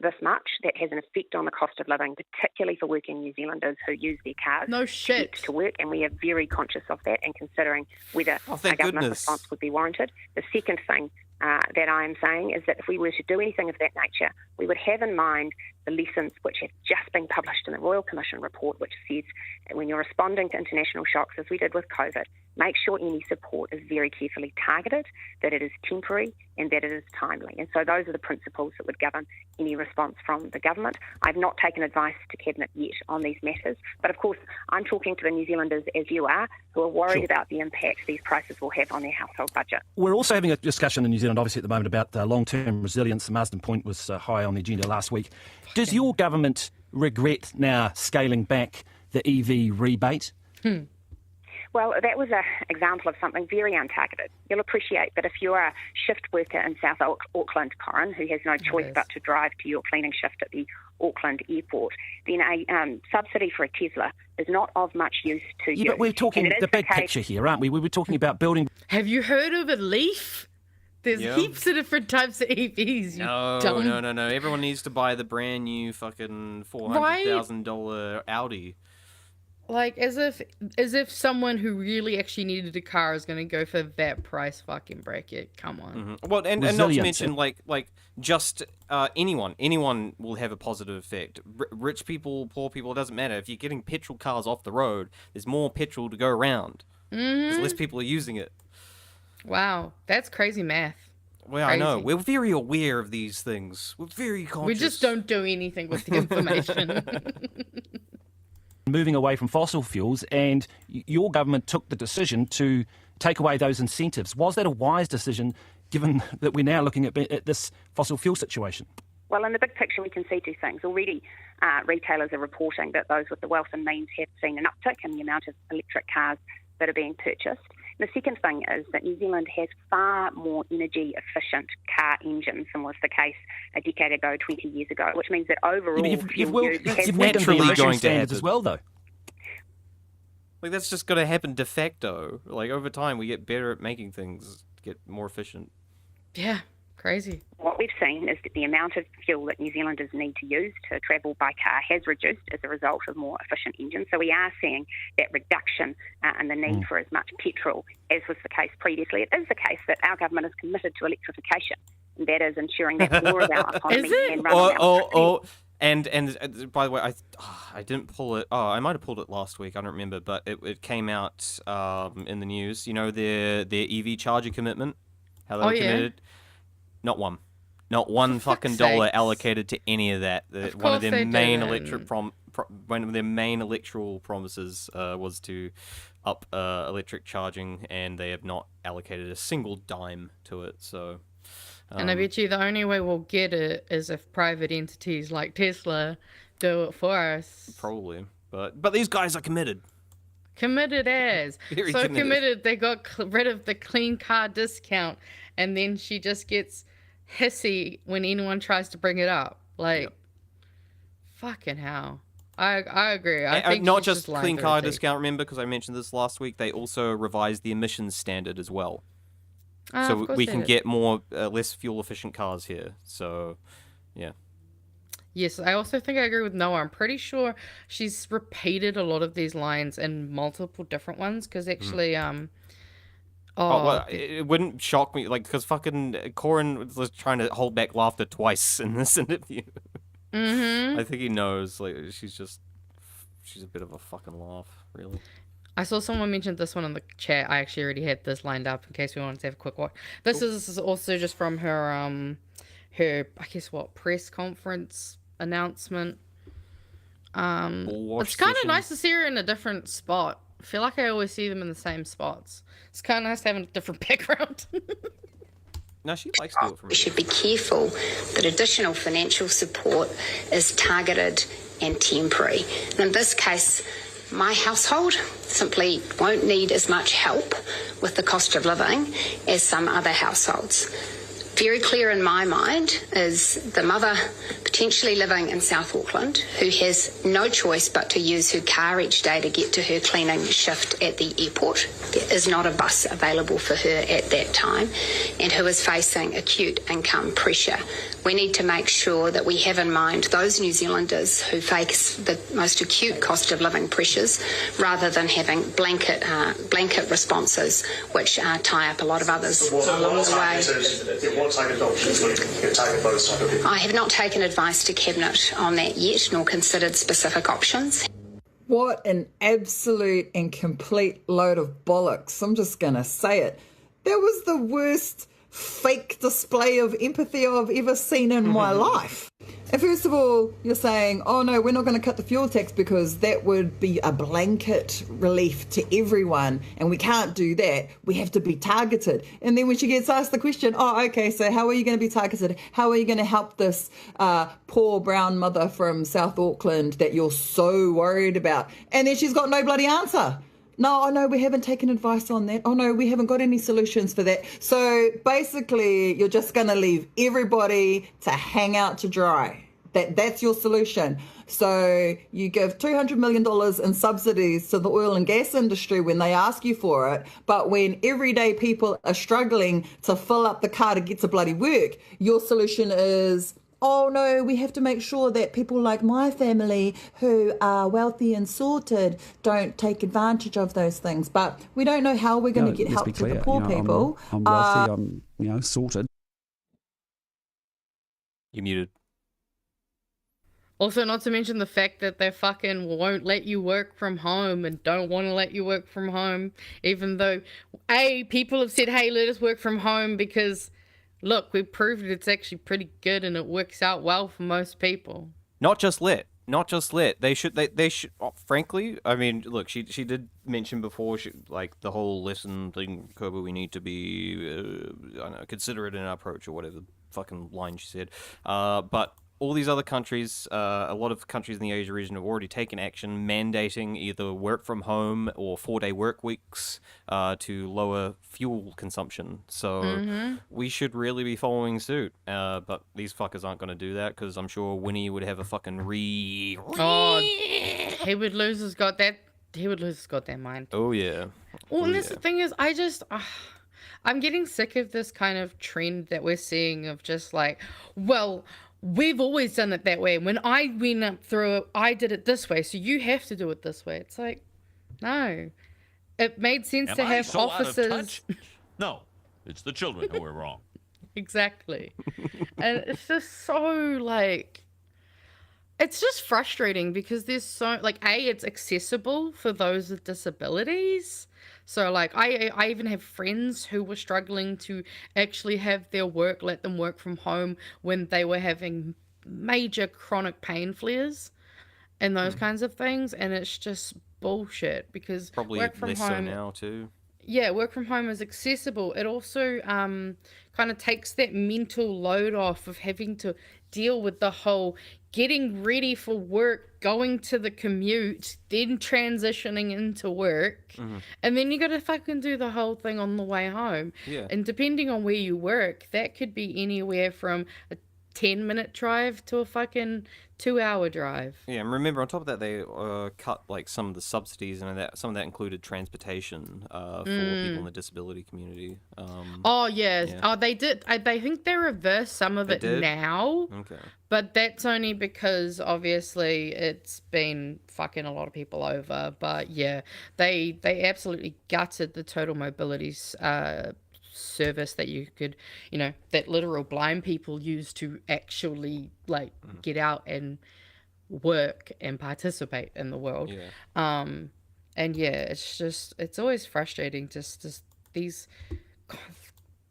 this much, that has an effect on the cost of living, particularly for working New Zealanders who use their cars to get to work, and we are very conscious of that and considering whether a government response would be warranted. The second thing that I am saying is that if we were to do anything of that nature, we would have in mind the lessons which have just been published in the Royal Commission report, which says that when you're responding to international shocks, as we did with COVID, make sure any support is very carefully targeted, that it is temporary and that it is timely. And so those are the principles that would govern any response from the government. I've not taken advice to Cabinet yet on these matters, but of course I'm talking to the New Zealanders, as you are, who are worried about the impact these prices will have on their household budget. We're also having a discussion in New Zealand, obviously, at the moment about long-term resilience. The Marsden Point was high on the agenda last week. Does your government regret now scaling back the EV rebate? Well, that was an example of something very untargeted. You'll appreciate that if you're a shift worker in South Auckland, Corin, who has no choice but to drive to your cleaning shift at the Auckland Airport, then a subsidy for a Tesla is not of much use to you. Yeah, but we're talking the big picture here, aren't we? We were talking about building... Have you heard of a Leaf? There's heaps of different types of EVs. No. Everyone needs to buy the brand new fucking $400,000 Audi. Like, as if someone who really actually needed a car is going to go for that price fucking bracket. Come on. Mm-hmm. Well, and not to mention, like just anyone will have a positive effect. Rich people, poor people, it doesn't matter. If you're getting petrol cars off the road, there's more petrol to go around. Because less people are using it. Wow, that's crazy math. Well, Crazy. I know. We're very aware of these things. We're very conscious. We just don't do anything with the information. Moving away from fossil fuels, and your government took the decision to take away those incentives. Was that a wise decision, given that we're now looking at this fossil fuel situation? Well, in the big picture, we can see two things. Already, retailers are reporting that those with the wealth and means have seen an uptick in the amount of electric cars that are being purchased. The second thing is that New Zealand has far more energy-efficient car engines than was the case a decade ago, 20 years ago, which means that overall fuel use has naturally going to happen as well, though. Like, that's just going to happen de facto. Like, over time, we get better at making things, get more efficient. Yeah, crazy. What we've seen is that the amount of fuel that New Zealanders need to use to travel by car has reduced as a result of more efficient engines. So we are seeing that reduction in the need for as much petrol as was the case previously. It is the case that our government is committed to electrification, and that is ensuring that more of our economy can run on electricity. And by the way, I didn't pull it. Oh, I might have pulled it last week. I don't remember, but it came out in the news. You know, their EV charger commitment, how they were committed. Not one fucking dollar allocated to any of that. One of their main electoral promises was to up electric charging, and they have not allocated a single dime to it. So, and I bet you the only way we'll get it is if private entities like Tesla do it for us. Probably, but these guys are committed. Committed as Very so committed. They got rid of the clean car discount, and then she just gets hissy when anyone tries to bring it up. Like, fucking hell. I agree. I think not just clean car discount. Remember, because I mentioned this last week, they also revised the emissions standard as well, so we can get more less fuel efficient cars here. So, yeah. Yes, I also think I agree with Noah. I'm pretty sure she's repeated a lot of these lines in multiple different ones, because actually, it wouldn't shock me, like, because fucking Corin was trying to hold back laughter twice in this interview. Mm-hmm. I think he knows, like, she's a bit of a fucking laugh, really. I saw someone mention this one in the chat. I actually already had this lined up in case we wanted to have a quick watch. This is also just from her, I guess, press conference announcement. It's kind of nice to see her in a different spot. I feel like I always see them in the same spots. It's kind of nice having a different background. No, she likes to do it from. We should be careful that additional financial support is targeted and temporary. And in this case, my household simply won't need as much help with the cost of living as some other households. Very clear in my mind is the mother potentially living in South Auckland who has no choice but to use her car each day to get to her cleaning shift at the airport. There is not a bus available for her at that time, and who is facing acute income pressure. We need to make sure that we have in mind those New Zealanders who face the most acute cost of living pressures, rather than having blanket responses which tie up a lot of others along the way. I have not taken advice to Cabinet on that yet, nor considered specific options. What an absolute and complete load of bollocks. I'm just going to say it. That was the worst fake display of empathy I've ever seen in my life. And first of all, you're saying, oh no, we're not going to cut the fuel tax because that would be a blanket relief to everyone, and we can't do that. We have to be targeted. And then when she gets asked the question, oh, okay, so how are you going to be targeted? How are you going to help this poor brown mother from South Auckland that you're so worried about? And then she's got no bloody answer. No, we haven't taken advice on that. Oh, no, we haven't got any solutions for that. So basically, you're just going to leave everybody to hang out to dry. That's your solution. So you give $200 million in subsidies to the oil and gas industry when they ask you for it, but when everyday people are struggling to fill up the car to get to bloody work, your solution is, oh no, we have to make sure that people like my family who are wealthy and sorted don't take advantage of those things. But we don't know how we're going to get help to the poor people. I'm wealthy, I'm sorted. You're muted. Also, not to mention the fact that they fucking won't let you work from home and don't want to let you work from home, even though, people have said, hey, let us work from home because, look, we've proved it's actually pretty good and it works out well for most people. Not just let. They should. Frankly, I mean, look, she did mention before, like the whole lesson thing, Kobe. We need to be, I don't know, considerate in our approach or whatever fucking line she said. But all these other countries, a lot of countries in the Asia region have already taken action mandating either work from home or 4-day work weeks to lower fuel consumption. So we should really be following suit. But these fuckers aren't going to do that because I'm sure Winnie would have a fucking Oh, he would lose his goddamn mind. Oh, yeah. Well, and the thing is, I'm getting sick of this kind of trend that we're seeing of just like, well, we've always done it that way. When I went up through it, I did it this way, so you have to do it this way. It's like, no. It made sense to have officers. No, it's the children who are wrong. Exactly. And it's just so, like, it's just frustrating because there's so, like, it's accessible for those with disabilities. So, like, I even have friends who were struggling to actually have their work, let them work from home when they were having major chronic pain flares and those kinds of things. And it's just bullshit because probably work from less home, so now too. Yeah, work from home is accessible. It also kind of takes that mental load off of having to deal with the whole getting ready for work, going to the commute, then transitioning into work, and then you got to fucking do the whole thing on the way home. Yeah. And depending on where you work, that could be anywhere from a 10-minute drive to a fucking 2-hour drive. Yeah, and remember, on top of that, they cut like some of the subsidies, and some of that included transportation for people in the disability community. Oh, yes. Yeah. Oh, they did. They think they reversed some of it now. Okay. But that's only because, obviously, it's been fucking a lot of people over. But, yeah, they absolutely gutted the total mobility service that you could, that literal blind people use to actually, like, get out and work and participate in the world. Yeah. And, yeah, it's always frustrating, just these...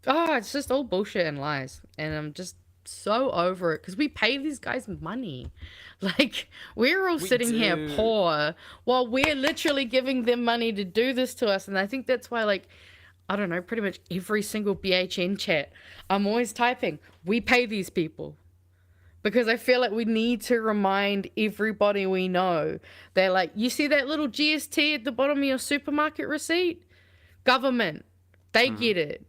it's just all bullshit and lies. And I'm just so over it because we pay these guys money. Like, we're all sitting here poor while we're literally giving them money to do this to us. And I think that's why, like, I don't know, pretty much every single BHN chat, I'm always typing, we pay these people. Because I feel like we need to remind everybody we know. They're like, you see that little GST at the bottom of your supermarket receipt? Government, they get it.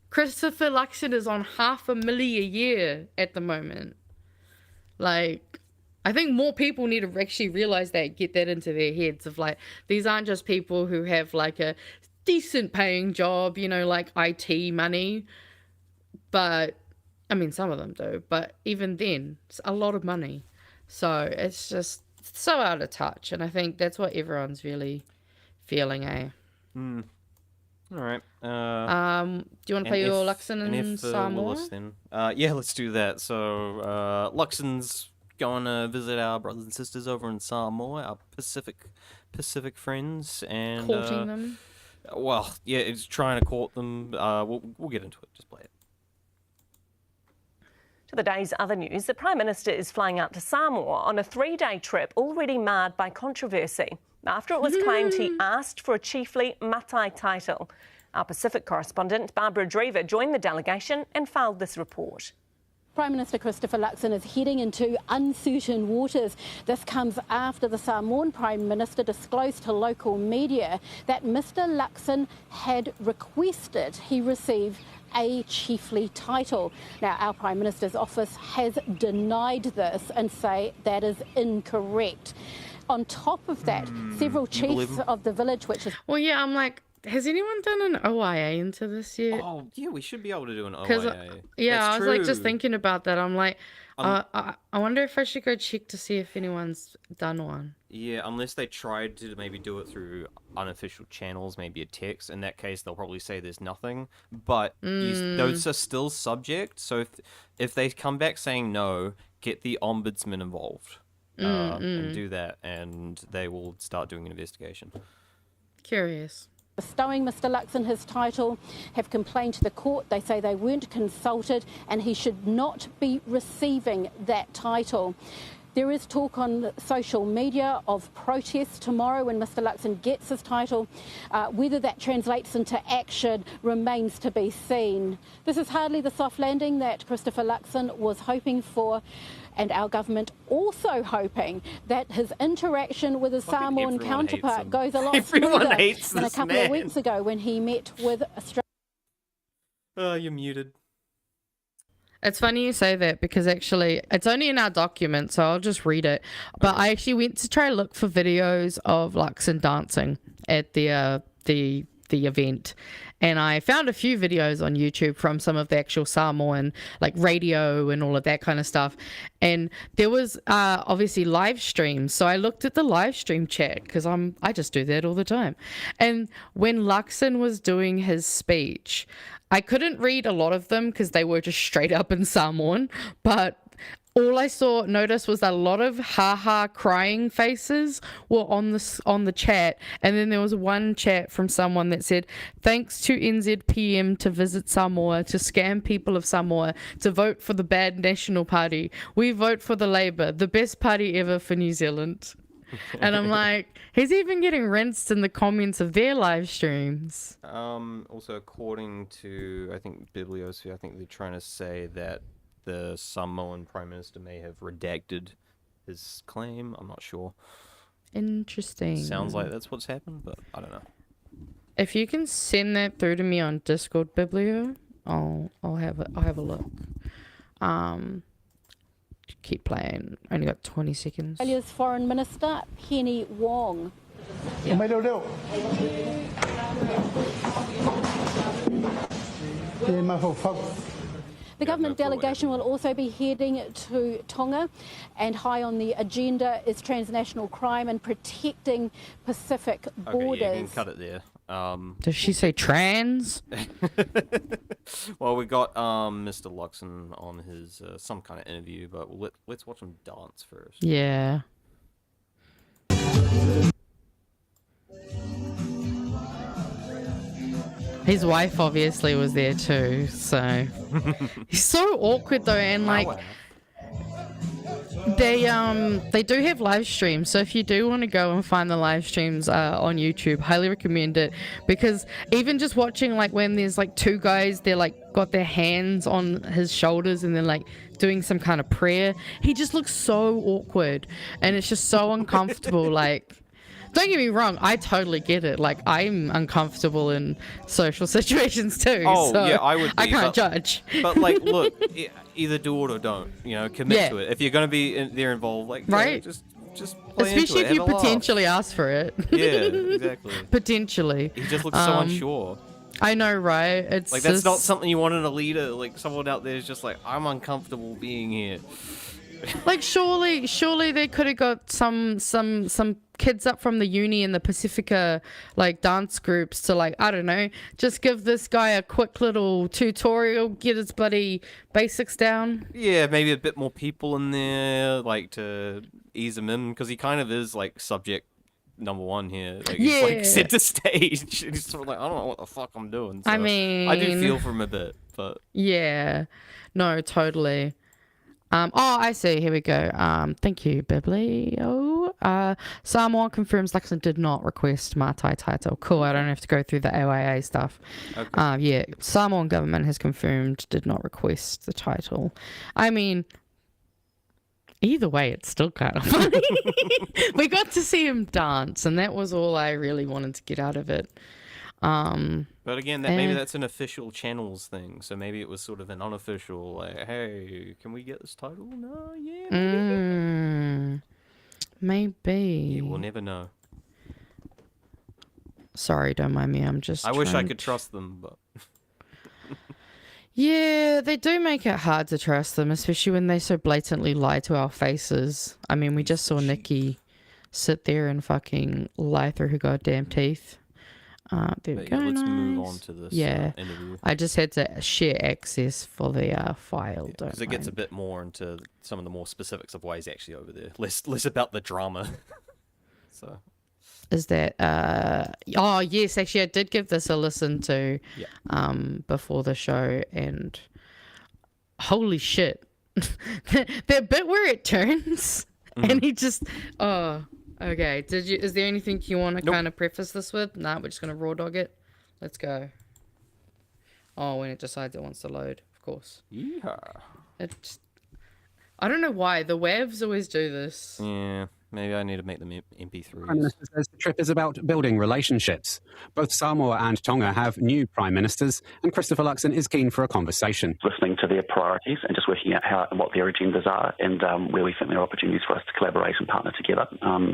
Christopher Luxon is on $500,000 a year at the moment. Like, I think more people need to actually realize that, get that into their heads of like, these aren't just people who have like a decent paying job, like IT money. But, I mean, some of them do. But even then, it's a lot of money. So it's just so out of touch. And I think that's what everyone's really feeling, All right. Do you want to play your Luxon and Samoa? Willis, then. Yeah, let's do that. So, Luxon's going to visit our brothers and sisters over in Samoa, our Pacific friends, and courting them. Well, yeah, it's trying to court them. We'll get into it. Just play it. To the day's other news, the Prime Minister is flying out to Samoa on a 3-day trip already marred by controversy after it was claimed he asked for a chiefly Matai title. Our Pacific correspondent, Barbara Drever, joined the delegation and filed this report. Prime Minister Christopher Luxon is heading into uncertain waters. This comes after the Samoan Prime Minister disclosed to local media that Mr Luxon had requested he receive a chiefly title. Now, our Prime Minister's office has denied this and say that is incorrect. On top of that, several chiefs of the village, which is... Well, yeah, I'm like, has anyone done an OIA into this yet? Oh, yeah, we should be able to do an Because, OIA. yeah, That's I was true. like just thinking about that. I'm like, I wonder if I should go check to see if anyone's done one. Yeah, unless they tried to maybe do it through unofficial channels, maybe a text. In that case, they'll probably say there's nothing. But those are still subject. So if they come back saying no, get the ombudsman involved and do that, and they will start doing an investigation. Curious. Bestowing Mr Luxon his title have complained to the court. They say they weren't consulted and he should not be receiving that title. There is talk on social media of protests tomorrow when Mr Luxon gets his title. Whether that translates into action remains to be seen. This is hardly the soft landing that Christopher Luxon was hoping for, and our government also hoping that his interaction with his Samoan counterpart goes a lot smoother than a couple of weeks ago when he met with Australia. Oh, you're muted. It's funny you say that because actually it's only in our document, so I'll just read it. But I actually went to try to look for videos of Luxon dancing at the event, and I found a few videos on YouTube from some of the actual Samoan like radio and all of that kind of stuff. And there was obviously live streams, so I looked at the live stream chat because I just do that all the time. And when Luxon was doing his speech, I couldn't read a lot of them because they were just straight up in Samoan, but all I noticed was that a lot of ha-ha crying faces were on the chat. And then there was one chat from someone that said, thanks to NZPM to visit Samoa, to scam people of Samoa, to vote for the bad National Party. We vote for the Labour, the best party ever for New Zealand. And I'm like, he's even getting rinsed in the comments of their live streams. Also, according to, I think, Bibliosphere, I think they're trying to say that the Samoan Prime Minister may have redacted his claim. I'm not sure. Interesting. Sounds like that's what's happened, but I don't know. If you can send that through to me on Discord, Biblio, I'll have a look. Keep playing. Only got 20 seconds. Australia's Foreign Minister, Penny Wong. The government delegation will also be heading to Tonga, and high on the agenda is transnational crime and protecting Pacific borders. Okay, you can cut it there. Does she say trans? Well, we got Mr. Luxon on his some kind of interview, but let's watch him dance first. Yeah. His wife obviously was there too, so he's so awkward though, and like they do have live streams, so if you do want to go and find the live streams on YouTube, highly recommend it, because even just watching like when there's like two guys, they're like got their hands on his shoulders and they're like doing some kind of prayer, he just looks so awkward and it's just so uncomfortable. Like, don't get me wrong, I totally get it. Like, I'm uncomfortable in social situations too. Oh, so yeah, I would be, I can't judge. But, like, look, either do it or don't. You know, commit to it. If you're going to be involved, like, right? Yeah, just play especially into it, if you potentially ask for it. Yeah, exactly. Potentially. He just looks so unsure. I know, right? It's like, that's not something you want in a leader. Like, someone out there is just like, I'm uncomfortable being here. Like, surely they could have got some kids up from the uni and the Pacifica like dance groups to, like, I don't know, just give this guy a quick little tutorial, get his bloody basics down. Yeah, maybe a bit more people in there, like, to ease him in, because he kind of is like subject number one here. Like, he's like center stage. He's sort of like, I don't know what the fuck I'm doing. So I mean, I do feel for him a bit, but yeah, no, totally. Oh, I see. Here we go. Thank you, Biblio. Samoa confirms Luxon did not request Mātai title. Cool, I don't have to go through the AIA stuff. Okay. Yeah, Samoan government has confirmed did not request the title. I mean, either way, it's still kind of funny. We got to see him dance, and that was all I really wanted to get out of it. But again, maybe that's an official channels thing. So maybe it was sort of an unofficial, like, hey, can we get this title? No, yeah, maybe. Yeah, we'll never know. Sorry, don't mind me. I'm just. I wish I could trust them, but. Yeah, they do make it hard to trust them, especially when they so blatantly lie to our faces. I mean, we just saw Nikki sit there and fucking lie through her goddamn teeth. There we go. Let's move on to this interview. I just had to share access for the file. Because it gets a bit more into some of the more specifics of why he's actually over there. Less about the drama. So. Is that oh yes, actually I did give this a listen to before the show, and holy shit. That bit where it turns and he just okay. Is there anything you want to kind of preface this with? Nah, we're just gonna raw dog it. Let's go. Oh, when it decides it wants to load, of course. Yeah. I don't know why the WAVs always do this. Yeah. Maybe I need to make them MP3s. Prime Minister says the trip is about building relationships. Both Samoa and Tonga have new prime ministers, and Christopher Luxon is keen for a conversation. Listening to their priorities and just working out how and what their agendas are, and where we think there are opportunities for us to collaborate and partner together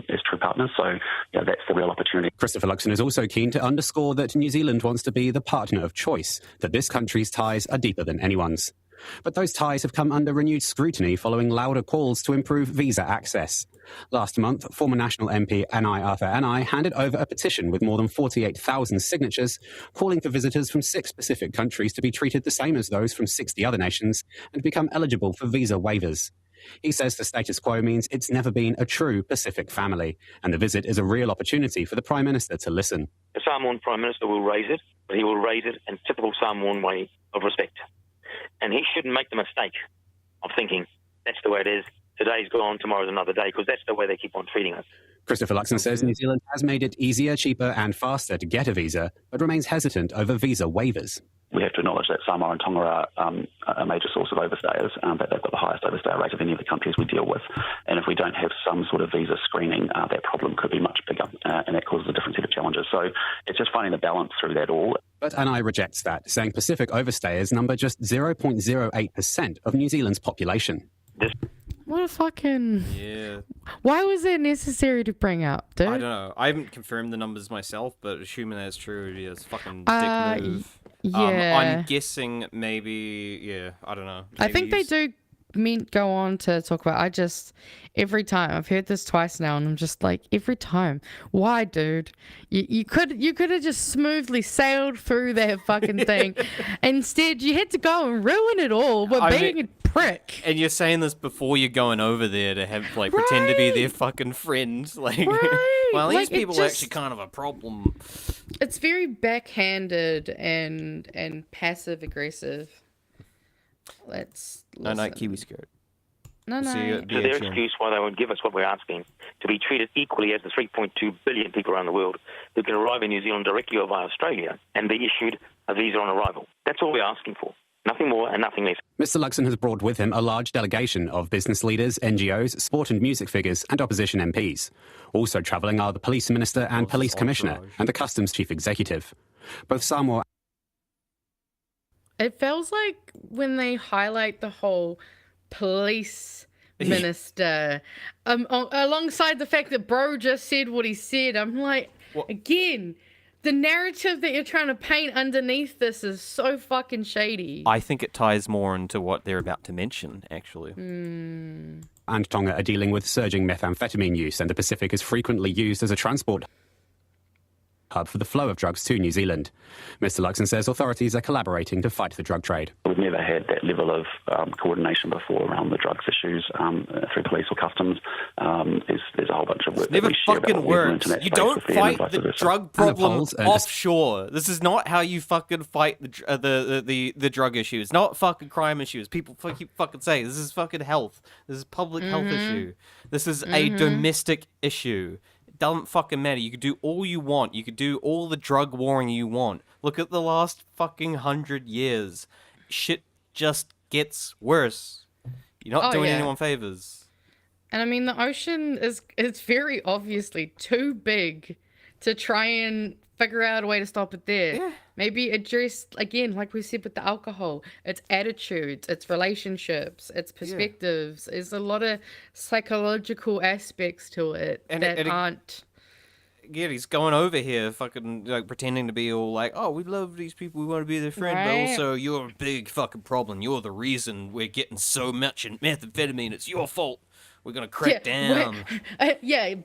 as true partners. So, that's the real opportunity. Christopher Luxon is also keen to underscore that New Zealand wants to be the partner of choice, that this country's ties are deeper than anyone's. But those ties have come under renewed scrutiny following louder calls to improve visa access. Last month, former National MP Anai Arthur Anai handed over a petition with more than 48,000 signatures calling for visitors from 6 Pacific countries to be treated the same as those from 60 other nations and become eligible for visa waivers. He says the status quo means it's never been a true Pacific family, and the visit is a real opportunity for the Prime Minister to listen. The Samoan Prime Minister will raise it, but he will raise it in typical Samoan way of respect. And he shouldn't make the mistake of thinking that's the way it is. Today's gone, tomorrow's another day, because that's the way they keep on treating us. Christopher Luxon says New Zealand has made it easier, cheaper and faster to get a visa, but remains hesitant over visa waivers. We have to acknowledge that Samoa and Tonga are a major source of overstayers, that they've got the highest overstay rate of any of the countries we deal with. And if we don't have some sort of visa screening, that problem could be much bigger, and that causes a different set of challenges. So it's just finding the balance through that all. But Anai rejects that, saying Pacific overstayers number just 0.08% of New Zealand's population. What a fucking... Yeah. Why was that necessary to bring up, dude? I don't know. I haven't confirmed the numbers myself, but assuming that's true, it is fucking dick move. Yeah. I'm guessing maybe, I don't know. I think they do go on to talk about, every time, I've heard this twice now, and I'm just like, every time, why, dude? You could have just smoothly sailed through that fucking thing. Instead, you had to go and ruin it all by being a prick. And you're saying this before you're going over there to have, pretend to be their fucking friend. Well, these people are actually kind of a problem. It's very backhanded and passive aggressive. Let's listen. No, Kiwi skirt. No. So their excuse why they won't give us what we're asking, to be treated equally as the 3.2 billion people around the world who can arrive in New Zealand directly or via Australia and be issued a visa on arrival. That's all we're asking for. Nothing more and nothing less. Mr. Luxon has brought with him a large delegation of business leaders, NGOs, sport and music figures and opposition MPs. Also travelling are the police minister and police commissioner and the customs chief executive. Both Samoa... It feels like when they highlight the whole police minister alongside the fact that bro just said what he said, I'm like, again, the narrative that you're trying to paint underneath this is so fucking shady. I think it ties more into what they're about to mention, actually. And Tonga are dealing with surging methamphetamine use, and the Pacific is frequently used as a transport hub for the flow of drugs to New Zealand. Mr Luxon says authorities are collaborating to fight the drug trade. We've never had that level of coordination before around the drugs issues through police or customs. There's a whole bunch of work that Never we share fucking about works. You don't fight the drug problem and offshore. This is not how you fucking fight the drug issue. It's not fucking crime issues. People keep fucking saying this is fucking health. This is public health issue. This is a domestic issue. It doesn't fucking matter. You could do all you want. You could do all the drug warring you want. Look at the last fucking 100 years. Shit just gets worse. You're not doing anyone favors. And I mean, the ocean it's very obviously too big to try and figure out a way to stop it there. Yeah. Maybe address, again, like we said with the alcohol, it's attitudes, it's relationships, it's perspectives. There's a lot of psychological aspects to it that aren't... Yeah, he's going over here fucking like pretending to be all like, oh, we love these people, we want to be their friend, but also you're a big fucking problem. You're the reason we're getting so much in methamphetamine. It's your fault. We're going to crack down.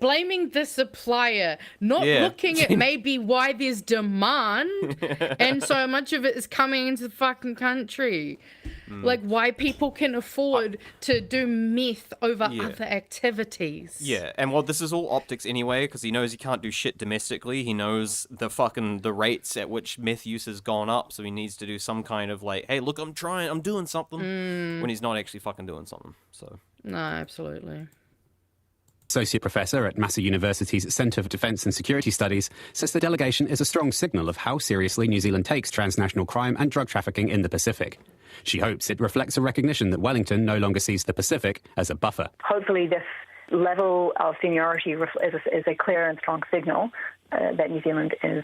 Blaming the supplier, not looking at maybe why there's demand and so much of it is coming into the fucking country. Like why people can afford to do meth over other activities. Yeah, and well, this is all optics anyway, because he knows he can't do shit domestically. He knows the rates at which meth use has gone up, so he needs to do some kind of like, hey, look, I'm doing something, when he's not actually fucking doing something, so... No, absolutely. Associate Professor at Massey University's Centre for Defence and Security Studies says the delegation is a strong signal of how seriously New Zealand takes transnational crime and drug trafficking in the Pacific. She hopes it reflects a recognition that Wellington no longer sees the Pacific as a buffer. Hopefully this level of seniority is a clear and strong signal that New Zealand is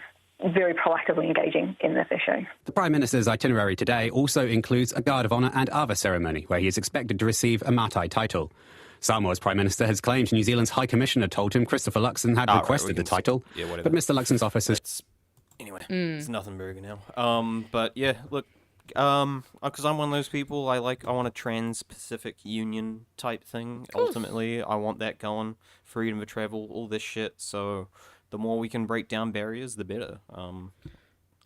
very proactively engaging in this issue. The Prime Minister's itinerary today also includes a Guard of Honour and Ava ceremony, where he is expected to receive a Matai title. Samoa's Prime Minister has claimed New Zealand's High Commissioner told him Christopher Luxon had requested the title, but Mr Luxon's office has... Anyway, it's nothing bigger now. But yeah, look, because I'm one of those people, I want a trans-Pacific Union type thing, ultimately. I want that going, freedom of travel, all this shit, so... The more we can break down barriers, the better.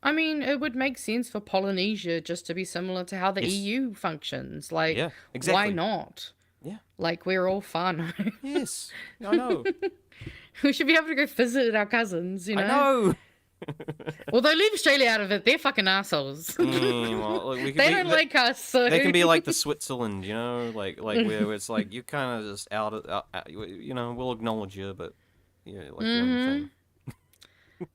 I mean, it would make sense for Polynesia just to be similar to how the EU functions. Like, why not? Yeah. Like, we're all fun. Yes, I know. We should be able to go visit our cousins, you know? I know. Although leave Australia out of it, they're fucking assholes. They don't like us, so... They can be like the Switzerland, you know? Like where it's like, you're kind of just out, you know, we'll acknowledge you, but... Yeah, like your own thing.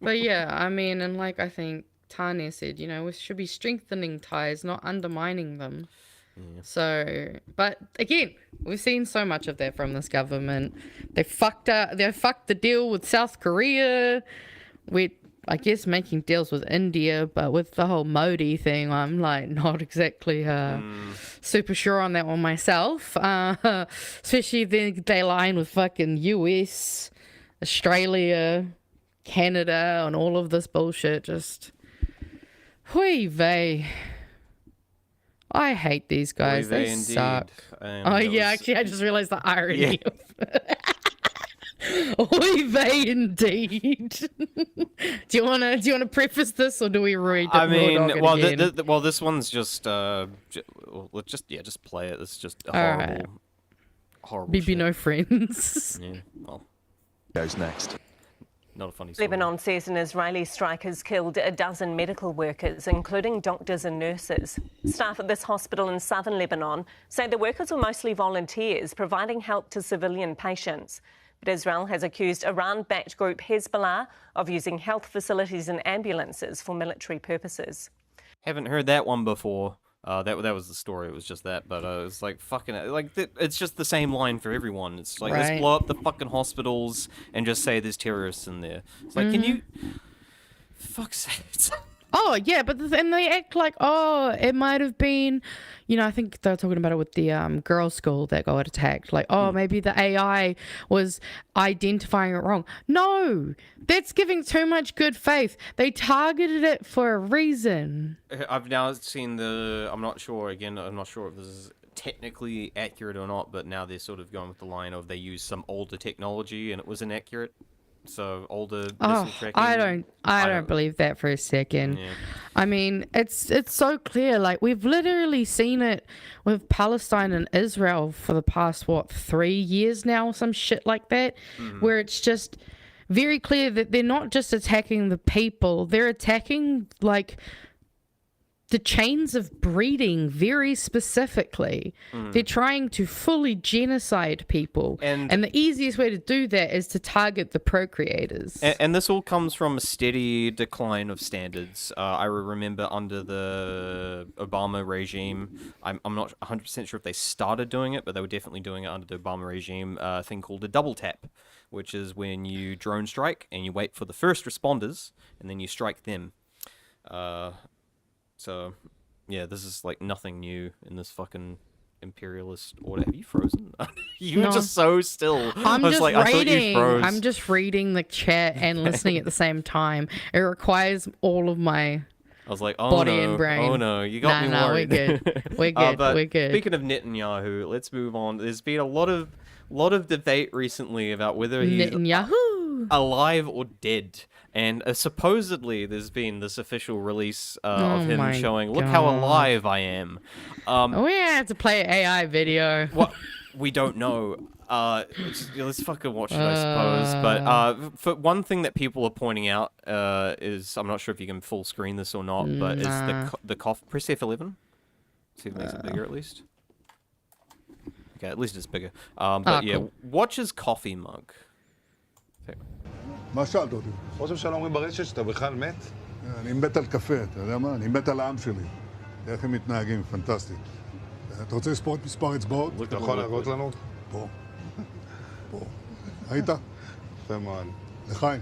But yeah, I mean, and like I think Tanya said, you know, we should be strengthening ties, not undermining them. Yeah. So, but again, we've seen so much of that from this government. They fucked the deal with South Korea. We're, I guess, making deals with India, but with the whole Modi thing, I'm like not exactly super sure on that one myself. Especially they line with fucking US, Australia, Canada, and all of this bullshit. Just, hui vey. I hate these guys. They suck. Oh yeah, actually, I just realized the irony. Oi vey, indeed. Do you wanna preface this, or do we read? I mean, well, this one's just just play it. It's just horrible. BB shit. No friends. Yeah. Well. Goes next. Not a funny story. Lebanon says an Israeli strike has killed a dozen medical workers, including doctors and nurses. Staff at this hospital in southern Lebanon say the workers were mostly volunteers, providing help to civilian patients. But Israel has accused Iran-backed group Hezbollah of using health facilities and ambulances for military purposes. Haven't heard that one before. That was the story. It was just that, but it's like fucking it's just the same line for everyone. It's like let's blow up the fucking hospitals and just say there's terrorists in there. It's like, can you? Fuck's sake. Oh yeah, but and they act like, oh, it might have been, you know, I think they were talking about it with the girls' school that got attacked. Like, oh, maybe the AI was identifying it wrong. No, that's giving too much good faith. They targeted it for a reason. I've now seen I'm not sure if this is technically accurate or not, but now they're sort of going with the line of they used some older technology and it was inaccurate. So older missile tracking. I don't believe that for a second. Yeah. I mean, it's so clear. Like, we've literally seen it with Palestine and Israel for the past 3 years now, some shit like that, where it's just very clear that they're not just attacking the people, they're attacking like the chains of breeding very specifically. They're trying to fully genocide people. And the easiest way to do that is to target the procreators. And this all comes from a steady decline of standards. I remember under the Obama regime, I'm not 100% sure if they started doing it, but they were definitely doing it under the Obama regime, a thing called a double tap, which is when you drone strike and you wait for the first responders and then you strike them. So, yeah, this is like nothing new in this fucking imperialist order. Have you frozen? You were just so still. I'm just reading the chat and listening at the same time. It requires all of my I was like, body and brain. Oh no, you got me worried. We're good. We're good. We're good. Speaking of Netanyahu, let's move on. There's been a lot of debate recently about whether he's alive or dead. And supposedly there's been this official release of him showing, look how alive I am. We have to play an AI video. Well, we don't know. Let's fucking watch it, I suppose. But for one thing that people are pointing out is, I'm not sure if you can full screen this or not, but is the cough. Press F11. See if it makes it bigger at least. Okay, at least it's bigger. But yeah, cool. Watch his coffee mug. מה שאלת אותי? חושב שלא אומרים ברשת שאתה בכלל מת? אני מת על קפה, אתה יודע מה? אני מת על העם שלי. איך הם מתנהגים, פנטסטי. אתה רוצה לספור את מספר אצבעות? אתה יכול להראות לנו? פה. פה. היית? יפה מאוד. לחיים.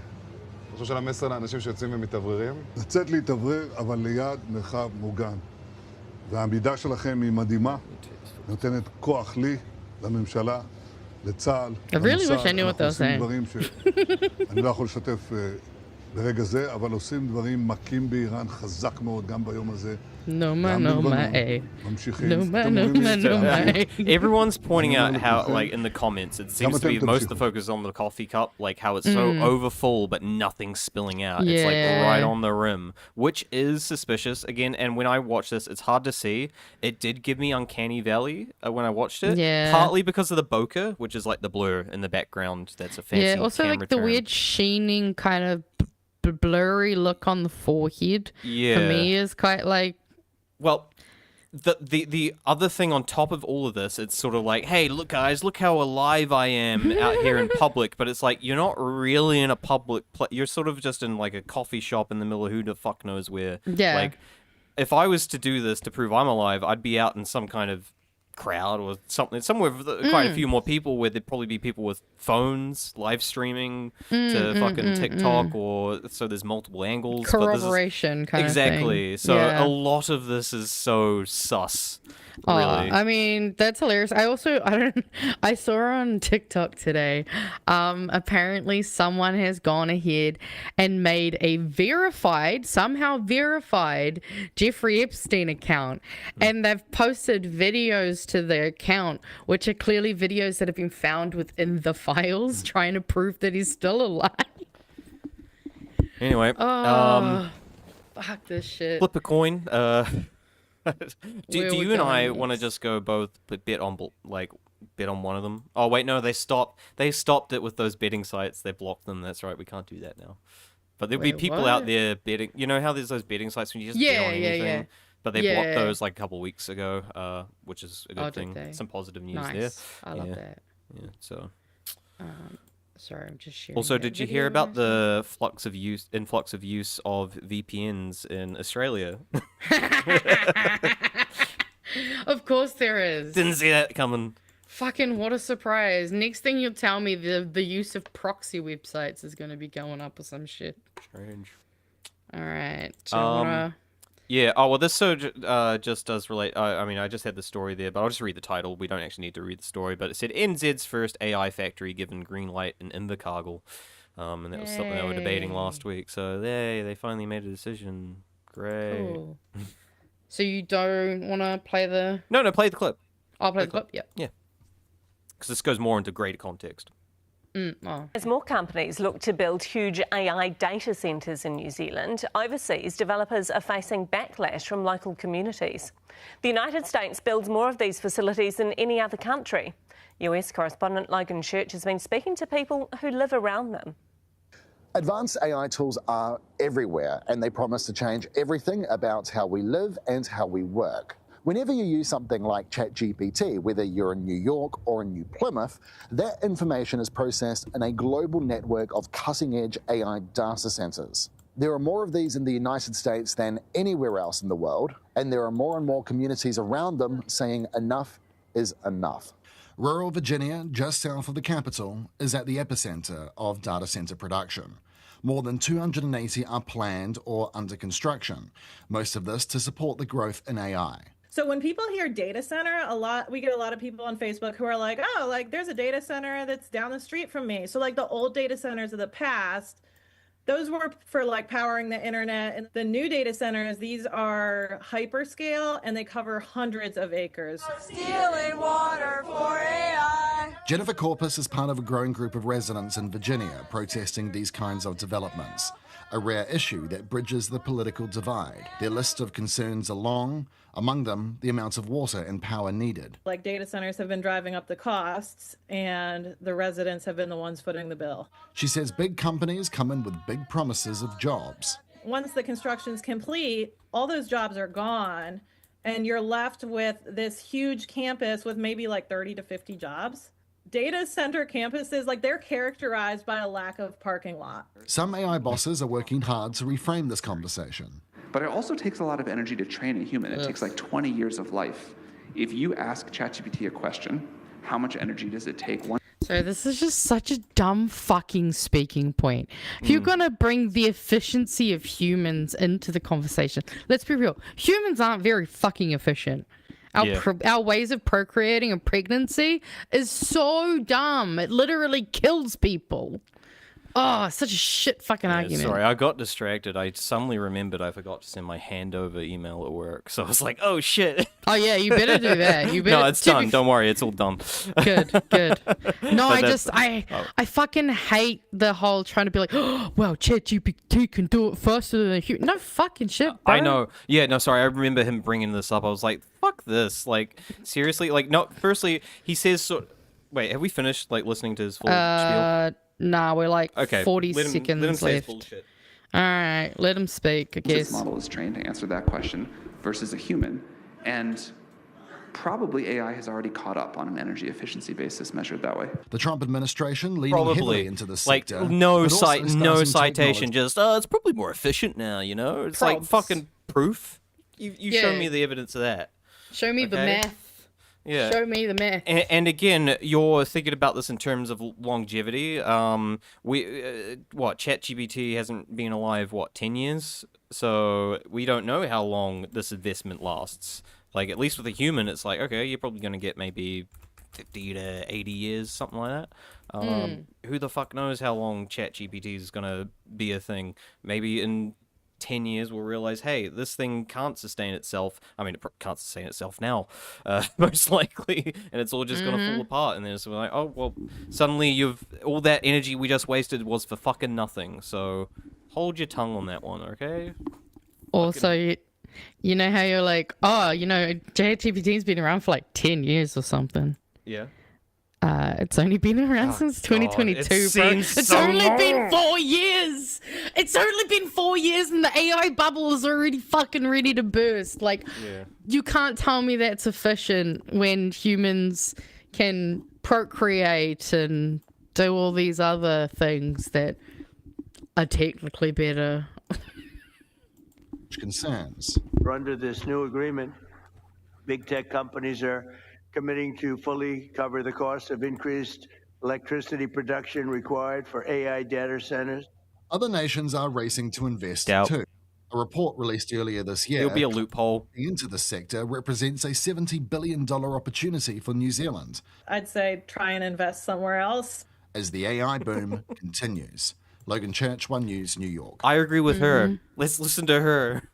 חושב של המסר לאנשים שיוצאים ומתאווררים? לצאת להתאוורר, אבל ליד מרחב מוגן. והעמידה שלכם היא מדהימה, נותנת כוח לי, לממשלה, לצה"ל, למוסד, אנחנו עושים דברים שאני לא יכול לשתף ברגע זה, אבל עושים דברים מכים באיראן חזק מאוד גם ביום הזה. Everyone's pointing out how, like, in the comments, it seems to be most of the focus on the coffee cup, like how it's so overfull but nothing's spilling out. It's like right on the rim, which is suspicious again. And when I watch this, it's hard to see. It did give me Uncanny Valley when I watched it, partly because of the bokeh, which is like the blur in the background. That's a fancy also like the weird sheening kind of blurry look on the forehead. For me is quite like. Well, the other thing on top of all of this, it's sort of like, hey, look guys, look how alive I am out here in public. But it's like, you're not really in a public place. You're sort of just in like a coffee shop in the middle of who the fuck knows where. Yeah. Like, if I was to do this to prove I'm alive, I'd be out in some kind of crowd or something, somewhere with quite a few more people, where there'd probably be people with phones live streaming to fucking TikTok, or so there's multiple angles. Corroboration kind of thing. Exactly. So a lot of this is so sus. Really. I mean, that's hilarious. I saw on TikTok today, apparently someone has gone ahead and made a somehow verified Jeffrey Epstein account, and they've posted videos to their account, which are clearly videos that have been found within the files, trying to prove that he's still alive. Anyway, fuck this shit. Flip a coin. Do you and I want to just go both bet on one of them? Oh wait, no, they stopped it with those betting sites. They blocked them. That's right, we can't do that now. But there'll be people out there betting. You know how there's those betting sites when you just bet on anything? Yeah. But they blocked those like a couple of weeks ago, which is a good thing. Some positive news there. I love that. Yeah, so. Sorry, I'm just sharing. Also, did you hear about the influx of use of VPNs in Australia? Of course there is. Didn't see that coming. Fucking what a surprise. Next thing you'll tell me, the use of proxy websites is going to be going up or some shit. Strange. All right. So yeah. Oh, well, this just does relate. I mean, I just had the story there, but I'll just read the title. We don't actually need to read the story, but it said NZ's first AI factory given green light in Invercargill. And that was something they were debating last week. So they finally made a decision. Great. Cool. So you don't want to play the... No, play the clip. I'll play the clip, yeah. Yeah. Because this goes more into greater context. As more companies look to build huge AI data centres in New Zealand, overseas developers are facing backlash from local communities. The United States builds more of these facilities than any other country. US correspondent Logan Church has been speaking to people who live around them. Advanced AI tools are everywhere, and they promise to change everything about how we live and how we work. Whenever you use something like ChatGPT, whether you're in New York or in New Plymouth, that information is processed in a global network of cutting-edge AI data centres. There are more of these in the United States than anywhere else in the world, and there are more and more communities around them saying enough is enough. Rural Virginia, just south of the capital, is at the epicenter of data center production. More than 280 are planned or under construction, most of this to support the growth in AI. So when people hear data center, we get a lot of people on Facebook who are like, oh, like there's a data center that's down the street from me. So like the old data centers of the past, those were for like powering the internet. And the new data centers, these are hyperscale and they cover hundreds of acres. Stealing water for AI. Jennifer Corpus is part of a growing group of residents in Virginia protesting these kinds of developments, a rare issue that bridges the political divide. Their list of concerns are long, among them the amount of water and power needed. Like data centers have been driving up the costs and the residents have been the ones footing the bill. She says big companies come in with big promises of jobs. Once the construction's complete, all those jobs are gone and you're left with this huge campus with maybe like 30 to 50 jobs. Data center campuses, like they're characterized by a lack of parking lot. Some AI bosses are working hard to reframe this conversation. But it also takes a lot of energy to train a human. It takes like 20 years of life. If you ask ChatGPT a question, how much energy does it take? So this is just such a dumb fucking speaking point. If you're going to bring the efficiency of humans into the conversation, let's be real. Humans aren't very fucking efficient. Our ways of procreating and pregnancy is so dumb. It literally kills people. Oh, such a shit fucking argument. Sorry, I got distracted. I suddenly remembered I forgot to send my handover email at work. So I was like, oh shit. Oh yeah, you better do that. You better. No, it's done. Don't worry, it's all done. Good. No, I fucking hate the whole trying to be like, oh, well, ChatGPT can do it faster than a human. No fucking shit, bro. I know. Yeah, no, sorry. I remember him bringing this up. I was like, fuck this. Like, seriously? Like, no, firstly, he says, wait, have we finished, like, listening to his full spiel? Nah, we're like 40 let seconds him left. say his bullshit. All right, let him speak, I guess. This model is trained to answer that question versus a human. And probably AI has already caught up on an energy efficiency basis measured that way. The Trump administration leaning heavily into the sector. Like, no citation, just, it's probably more efficient now, you know? It's like fucking proof. You show me the evidence of that. Show me the math. Yeah. Show me the math. And again, you're thinking about this in terms of longevity. ChatGPT hasn't been alive, 10 years? So we don't know how long this investment lasts. Like, at least with a human, it's like, okay, you're probably going to get maybe 50 to 80 years, something like that. Who the fuck knows how long ChatGPT is going to be a thing? Maybe in 10 years we'll realize, hey, this thing can't sustain itself. I mean, it can't sustain itself now, most likely, and it's all just gonna fall apart. And then it's like, oh well, suddenly all that energy we just wasted was for fucking nothing. So hold your tongue on that one, okay? Also, you know how you're like, oh, you know, ChatGPT's been around for like 10 years or something. Yeah. It's only been around since 2022, bro. It's only been 4 years. It's only been 4 years and the AI bubble is already fucking ready to burst. Like, you can't tell me that's efficient when humans can procreate and do all these other things that are technically better. Concerns. Under this new agreement, big tech companies are committing to fully cover the cost of increased electricity production required for AI data centers. Other nations are racing to invest too. A report released earlier this year There'll be a loophole into the sector represents a $70 billion opportunity for New Zealand. I'd say try and invest somewhere else. As the AI boom continues. Logan Church, One News, New York. I agree with her. Let's listen to her.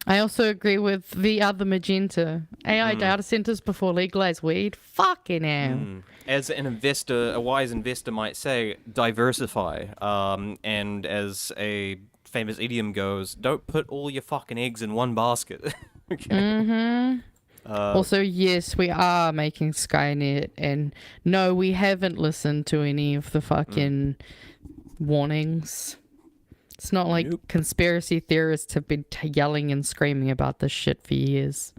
I also agree with the other Magenta. AI data centers before legalized weed. Fucking hell. As an investor, a wise investor might say, diversify. And as a famous idiom goes, don't put all your fucking eggs in one basket. Okay. Also, yes, we are making Skynet, and no, we haven't listened to any of the fucking warnings. It's not like conspiracy theorists have been yelling and screaming about this shit for years.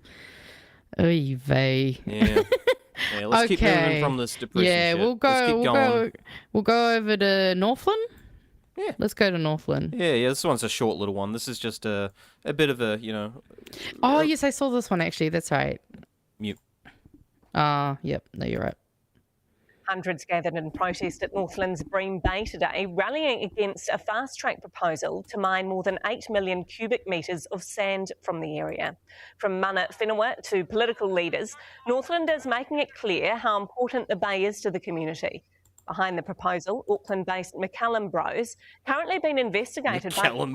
Oy vey. Yeah. Yeah, let's keep moving from this depressing shit. We'll go over to Northland. Yeah. Let's go to Northland. Yeah, this one's a short little one. This is just a bit of a, Oh, yes, I saw this one, actually. That's right. Mute. Yep. No, you're right. Hundreds gathered in protest at Northland's Bream Bay today, rallying against a fast-track proposal to mine more than 8 million cubic metres of sand from the area. From mana whenua to political leaders, Northland is making it clear how important the bay is to the community. Behind the proposal, Auckland-based McCallum Bros, currently being investigated for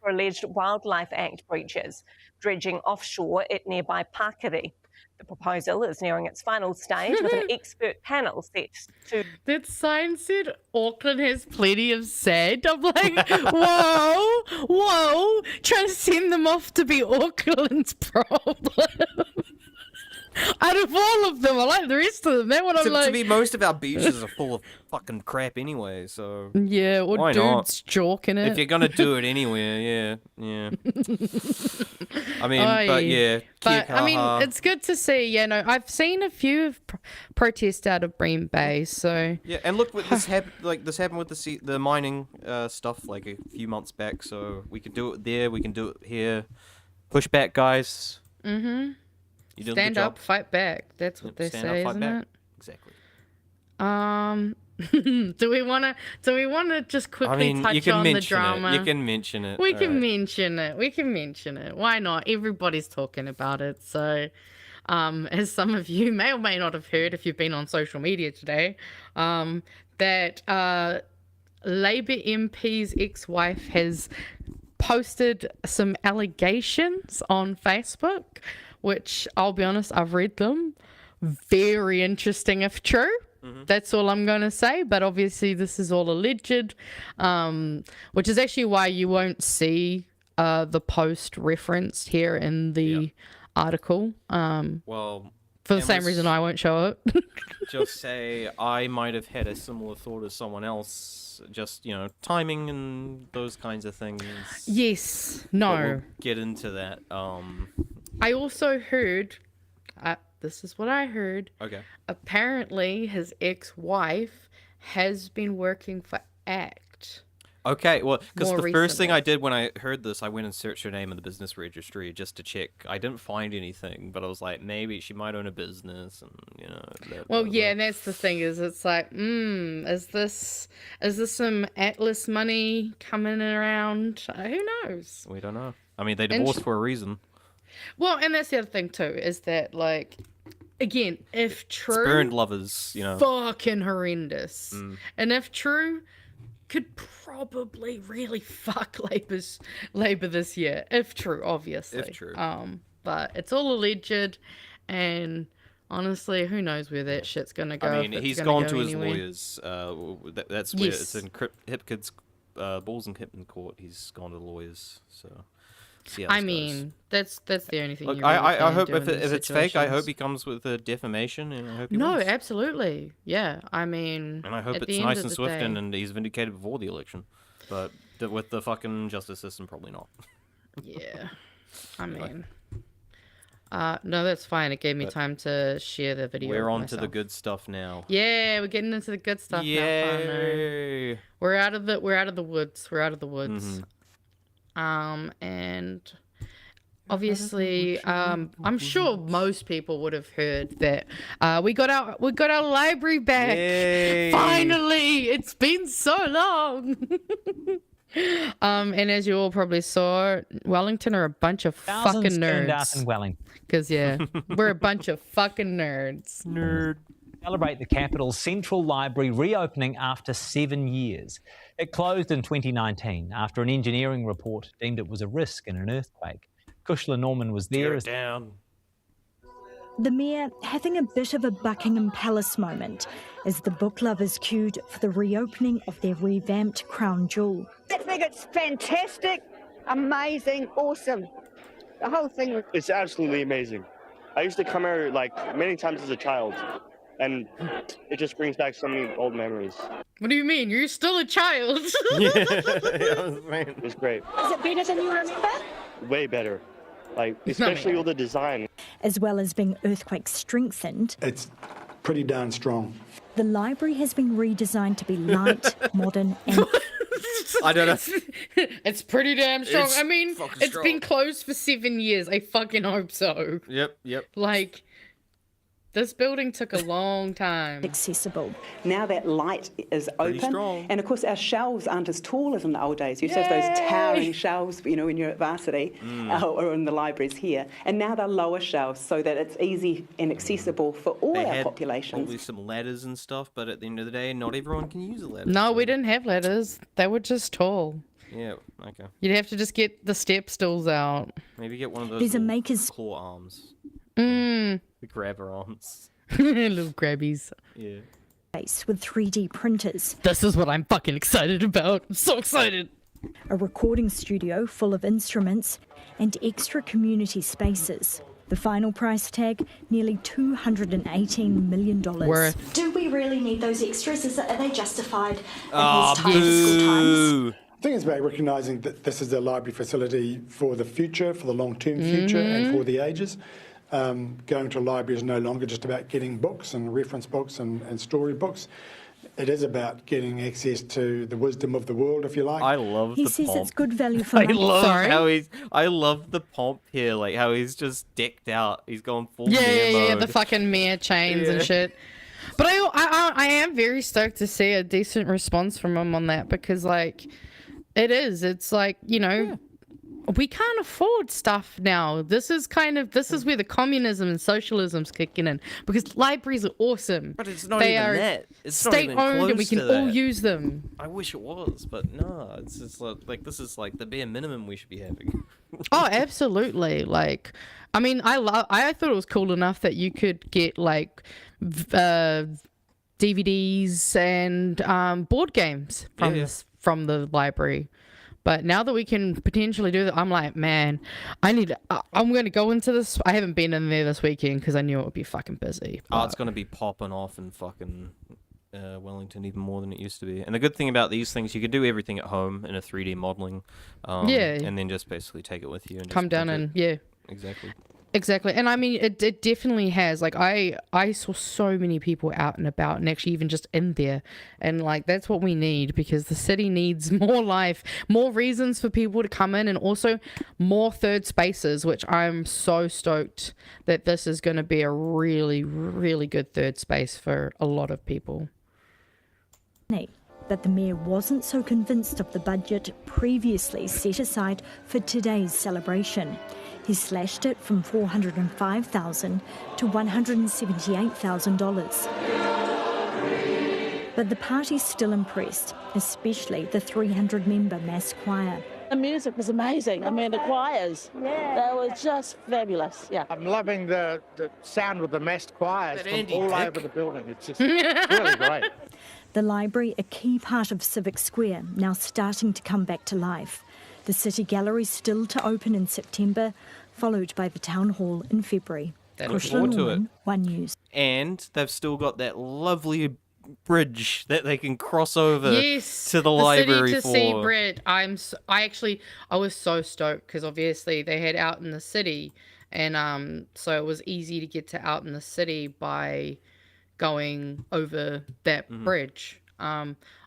alleged Wildlife Act breaches, dredging offshore at nearby Pakiri. The proposal is nearing its final stage with an expert panel set to... That sign said Auckland has plenty of sand. I'm like, whoa, trying to send them off to be Auckland's problem. Out of all of them, I like the rest of them. That one I'm like... To be most of our beaches are full of fucking crap anyway, so... Yeah, or why dudes joking it. If you're going to do it anywhere, yeah. I mean, but yeah. But, I mean, it's good to see, I've seen a few protests out of Bream Bay, so... Yeah, and look, this happened with the mining stuff like a few months back, so we could do it there, we can do it here. Push back, guys. Mm-hmm. Stand up, fight back. That's what they say, isn't it? Exactly. Do we want to just quickly touch on the drama? You can mention it. We can mention it. Why not? Everybody's talking about it. So, as some of you may or may not have heard if you've been on social media today, that Labour MP's ex-wife has posted some allegations on Facebook, which I'll be honest, I've read them. Very interesting if true. Mm-hmm. That's all I'm going to say. But obviously this is all alleged, which is actually why you won't see the post referenced here in the article. Well, for the same reason I won't show it. Just say I might have had a similar thought as someone else. Just, timing and those kinds of things. Yes. No. We'll get into that. I also heard, this is what I heard. Okay. Apparently, his ex-wife has been working for ACT. Okay, well, because the first thing I did when I heard this, I went and searched her name in the business registry just to check. I didn't find anything, but I was like, maybe she might own a business, and yeah, and that's the thing is, it's like, is this some Atlas money coming around? Who knows? We don't know. I mean, they divorced for a reason. Well, and that's the other thing too, is that again, if true, spurned lovers, fucking horrendous, and if true, could probably really fuck Labour this year, if true, obviously. If true. But it's all alleged, and honestly, who knows where that shit's gonna go? I mean, he's gone to his lawyers. That's where it's in Hipkid's Balls and Hipman Court. He's gone to the lawyers, so. I mean, that's the only thing. Look, you really I hope if it's it's fake, I hope he comes with a defamation, and I hope he wins. Absolutely, yeah. I mean, and I hope it's nice and swift, and he's vindicated before the election. But with the fucking justice system, probably not. Yeah, I mean, no, that's fine. It gave me time to share the video. We're on to the good stuff now. Yeah, we're getting into the good stuff now. Yay! We're out of the woods. We're out of the woods. Mm-hmm. And obviously, I'm sure most people would have heard that we got our library back. Yay. Finally, it's been so long. And as you all probably saw, Wellington are a bunch of fucking nerds. In Wellington. Because we're a bunch of fucking nerds. celebrate the capital's Central Library reopening after 7 years. It closed in 2019 after an engineering report deemed it was a risk in an earthquake. Kushla Norman was there. Tear it down. The Mayor having a bit of a Buckingham Palace moment as the book lovers queued for the reopening of their revamped crown jewel. I think it's fantastic, amazing, awesome. The whole thing was... It's absolutely amazing. I used to come here like many times as a child, and it just brings back so many old memories. What do you mean? You're still a child. It's great. Is it better than you remember? Way better. Like, especially all the design. As well as being earthquake strengthened, it's pretty darn strong. The library has been redesigned to be light, modern and... I don't know. It's pretty damn strong. It's I mean, fucking it's strong. been closed for 7 years. I fucking hope so. Yep. Like, this building took a long time. Accessible. Now that light is Pretty open, strong. and of course our shelves aren't as tall as in the old days. You used to have those towering shelves, you know, when you're at varsity or in the libraries here, and now they're lower shelves so that it's easy and accessible for all They our had populations. probably some ladders and stuff, but at the end of the day, not everyone can use a ladder. No, we didn't have ladders. They were just tall. Yeah, okay. You'd have to just get the step stools out. Maybe get one of those There's a little maker's- claw arms. The grabber arms. little grabbies. Yeah. Space with 3D printers. This is what I'm fucking excited about. I'm so excited. A recording studio full of instruments and extra community spaces. The final price tag, nearly $218 million. Worth. Do we really need those extras? Are they justified in Oh, these difficult times? I think it's about recognising that this is a library facility for the future, for the long-term future, and for the ages. Going to a library is no longer just about getting books and reference books and story books. It is about getting access to the wisdom of the world, if you like. I love He the says pomp. it's good value for I money. love Sorry? how I love the pomp here, like how he's just decked out. He's gone full Yeah, mayor the mode. fucking mayor chains and Yeah. shit. But I am very stoked to see a decent response from him on that because, like, it's like, you know, we can't afford stuff now. This is where the communism and socialism's kicking in because libraries are awesome. But it's not they even are that. It's not state even owned and we close can to all that. use them. I wish it was, but no, it's just like this is like the bare minimum we should be having. Oh, absolutely. Like, I mean, I thought it was cool enough that you could get like DVDs and board games from the library. But now that we can potentially do that, I'm like, man, I'm going to go into this. I haven't been in there this weekend because I knew it would be fucking busy. Oh, it's gonna be popping off in fucking Wellington even more than it used to be. And the good thing about these things, you can do everything at home in a 3D modeling. Yeah. And then just basically take it with you and Come just down print and, it. yeah. Exactly. Exactly. And I mean, it definitely has. Like, I saw so many people out and about and actually even just in there. And, like, that's what we need because the city needs more life, more reasons for people to come in, and also more third spaces, which I'm so stoked that this is going to be a really, really good third space for a lot of people. But the mayor wasn't so convinced of the budget previously set aside for today's celebration. He slashed it from $405,000 to $178,000. But the party's still impressed, especially the 300-member mass choir. The music was amazing. I mean, the choirs, they were just fabulous. Yeah. I'm loving the sound with the massed choirs from Andy all Dick. over the building. It's just really great. The library, a key part of Civic Square, now starting to come back to life. The City Gallery still to open in September, followed by the Town Hall in February. Look Kushla forward to Norman, it. One News. And they've still got that lovely bridge that they can cross over Yes, to the library city to for. see Brett. I was so stoked because obviously they had out in the city, and so it was easy to get to out in the city by going over that bridge.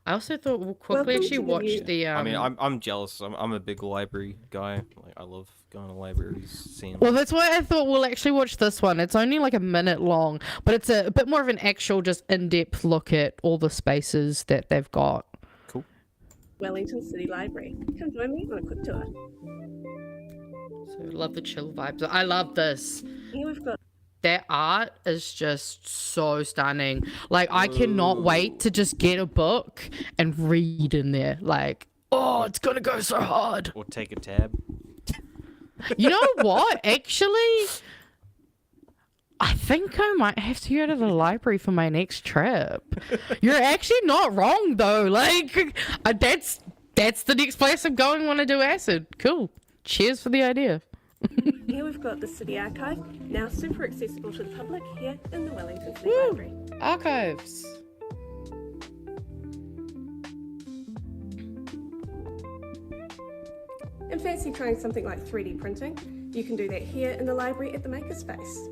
I also thought we'll quickly actually watch the. I mean, I'm jealous. I'm a big library guy. Like, I love going to libraries, seeing. Well, that's why I thought we'll actually watch this one. It's only like a minute long, but it's a bit more of an actual, just in-depth look at all the spaces that they've got. Cool. Wellington City Library. Come join me on a quick tour. So love the chill vibes. I love this. Here we've got Their art is just so stunning. Like, I cannot wait to just get a book and read in there. Like, oh, it's gonna go so hard. Or take a tab. You know what? Actually, I think I might have to go to the library for my next trip. You're actually not wrong, though. Like, that's the next place I'm going when I do acid. Cool. Cheers for the idea. Here we've got the City Archive, now super accessible to the public here in the Wellington City Library. Archives. And fancy trying something like 3D printing? You can do that here in the library at the Makerspace.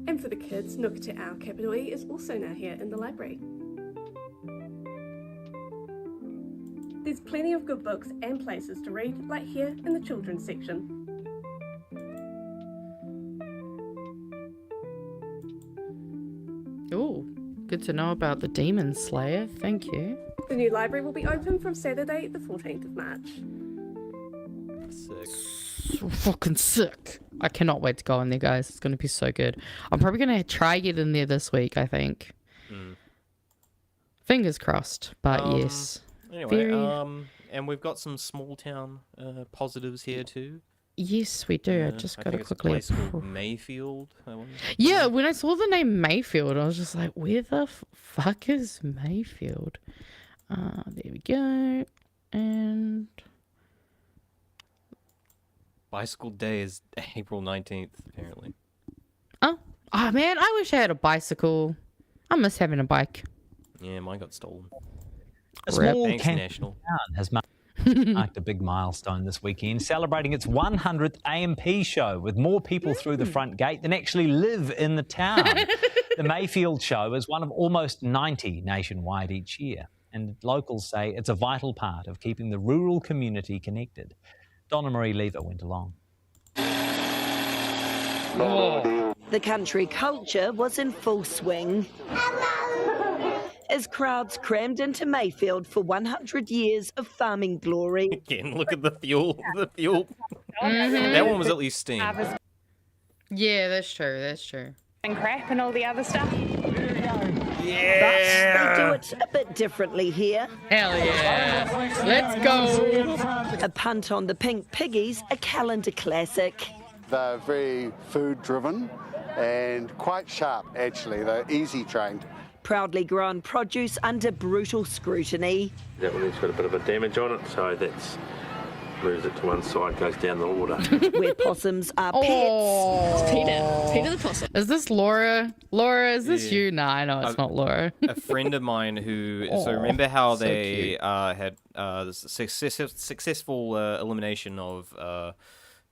And for the kids, Nuka Te Ao Capital E is also now here in the library. There's plenty of good books and places to read, like here in the children's section. Oh, good to know about the Demon Slayer. Thank you. The new library will be open from Saturday, the 14th of March. Sick. So fucking sick. I cannot wait to go in there, guys. It's going to be so good. I'm probably going to try get in there this week, I think. Fingers crossed, but yes. Anyway, and we've got some small town positives here too. Yes, we do. I just got to quickly... It's a place called Mayfield. Yeah, when I saw the name Mayfield, I was just like, where the fuck is Mayfield? There we go. And... Bicycle Day is April 19th, apparently. Oh man, I wish I had a bicycle. I miss having a bike. Yeah, mine got stolen. A small Thanks, town National. has marked a big milestone this weekend, celebrating its 100th AMP show with more people through the front gate than actually live in the town. The Mayfield show is one of almost 90 nationwide each year, and locals say it's a vital part of keeping the rural community connected. Donna Marie Lever went along. The country culture was in full swing as crowds crammed into Mayfield for 100 years of farming glory. Again, look at the fuel. That one was at least steam. Yeah, that's true. That's true. And crap and all the other stuff. Yeah. But they do it a bit differently here. Hell yeah. Let's go. A punt on the Pink Piggies, a calendar classic. They're very food driven and quite sharp, actually. They're easy trained. Proudly grown produce under brutal scrutiny. That one's got a bit of a damage on it, so that's moves it to one side, goes down the order. Where possums are pets. Peter the possum. Is this Laura? Laura, is this you? No, I know it's not Laura. A friend of mine who... So remember how they had successful elimination of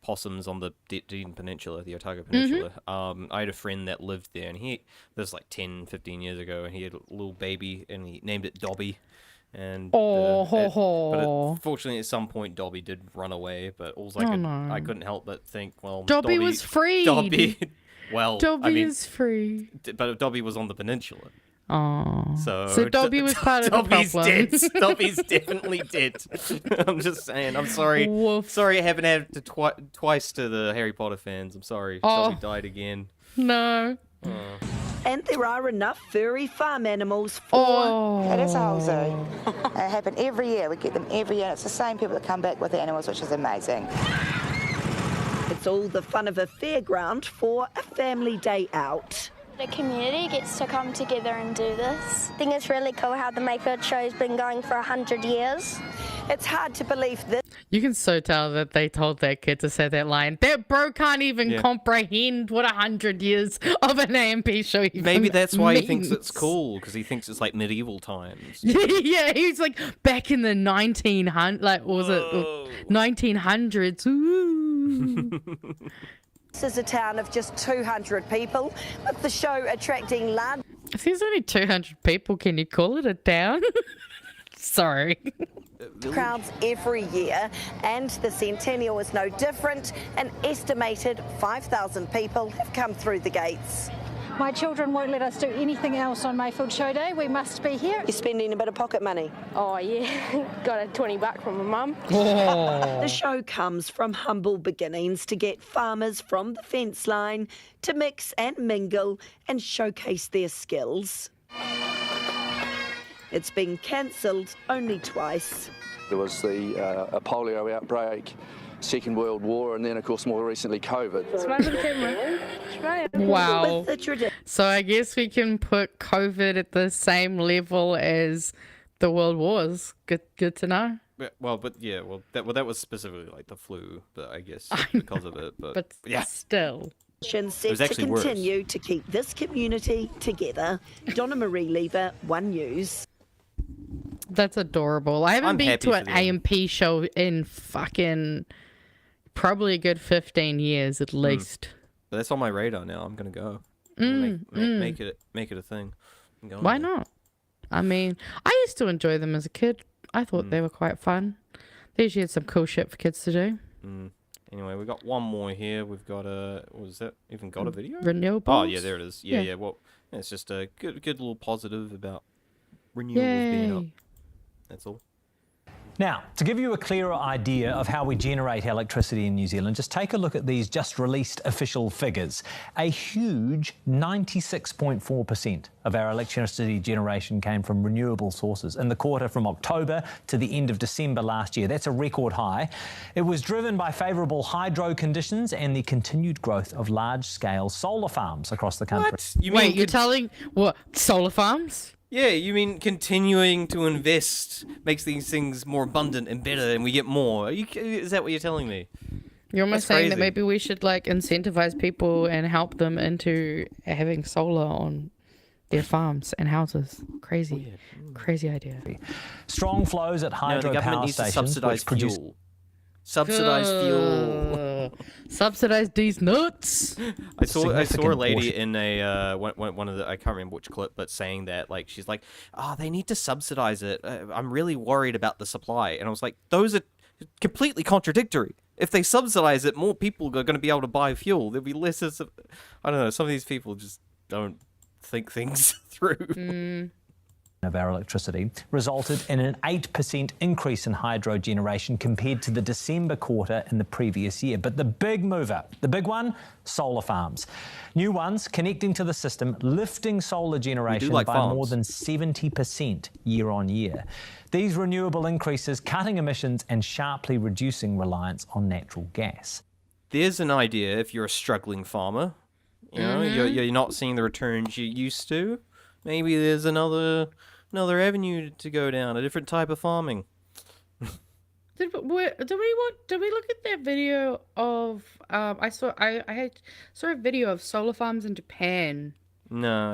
possums on the Dean Peninsula, the Otago Peninsula. I had a friend that lived there, and this was like 10, 15 years ago, and he had a little baby, and he named it Dobby. And but fortunately, at some point, Dobby did run away. But also, I couldn't help but think, well, Dobby was free. Dobby is free. But Dobby was on the peninsula. Oh, so Dobby was part of Dobby's the problem. dead. Dobby's definitely dead. I'm just saying. I'm sorry. Woof. Sorry, I haven't had to twice to the Harry Potter fans. I'm sorry. Dobby died again. No. And there are enough furry farm animals for... It is a whole zoo. It happens every year. We get them every year. It's the same people that come back with the animals, which is amazing. It's all the fun of a fairground for a family day out. The community gets to come together and do this. I think it's really cool how the Mayfield show's been going for 100 years. It's hard to believe this. You can so tell that they told that kid to say that line. That bro can't even comprehend what 100 years of an AMP show even Maybe that's why means. he thinks it's cool, because he thinks it's like medieval times. Yeah, he's like back in the 1900s, like, what was it? 1900s. Ooh. This is a town of just 200 people, with the show attracting large... If there's only 200 people, can you call it a town? Sorry. Crowds every year, and the Centennial is no different. An estimated 5,000 people have come through the gates. My children won't let us do anything else on Mayfield Show Day. We must be here. You're spending a bit of pocket money. Oh, yeah. Got a $20 from my mum. The show comes from humble beginnings to get farmers from the fence line to mix and mingle and showcase their skills. It's been cancelled only twice. There was the a polio outbreak, Second World War, and then, of course, more recently, COVID. Smile for the camera. Smile. Wow. With the So I guess we can put COVID at the same level as the World Wars. Good to know. That was specifically like the flu, but I guess because of it. But yeah, still. Set to continue to keep this community together. Donna Marie Lever, One News. That's adorable. I haven't been to an AMP show in fucking probably a good 15 years at least. But that's on my radar now. I'm gonna go. Make it a thing. Why not? I mean, I used to enjoy them as a kid. I thought they were quite fun. They usually had some cool shit for kids to do. Anyway, we got one more here. We've got was that even got a video? Renewables? Oh yeah, there it is. Yeah. Well, it's just a good little positive about renewables being up. That's all. Now, to give you a clearer idea of how we generate electricity in New Zealand, just take a look at these just released official figures. A huge 96.4% of our electricity generation came from renewable sources in the quarter from October to the end of December last year. That's a record high. It was driven by favourable hydro conditions and the continued growth of large-scale solar farms across the country. What? You're telling what? Solar farms? Yeah, you mean continuing to invest makes these things more abundant and better and we get more. Is that what you're telling me? You're almost saying that maybe we should like incentivize people and help them into having solar on their farms and houses. Crazy idea. Strong flows at hydro the government power needs stations to subsidize produce fuel. Subsidized fuel. Subsidize these nuts. I saw a lady in a one of the, I can't remember which clip, but saying that like she's like, they need to subsidize it. I'm really worried about the supply, and I was like, those are completely contradictory. If they subsidize it, more people are going to be able to buy fuel. There'll be less. I don't know. Some of these people just don't think things through. Of our electricity resulted in an 8% increase in hydro generation compared to the December quarter in the previous year. But the big mover, the big one, solar farms. New ones connecting to the system, lifting solar generation by more than 70% year on year. These renewable increases cutting emissions and sharply reducing reliance on natural gas. There's an idea if you're a struggling farmer, you know, you're not seeing the returns you used to. Maybe there's another avenue to go down, a different type of farming. Did we look at that video of I saw a video of solar farms in Japan. No.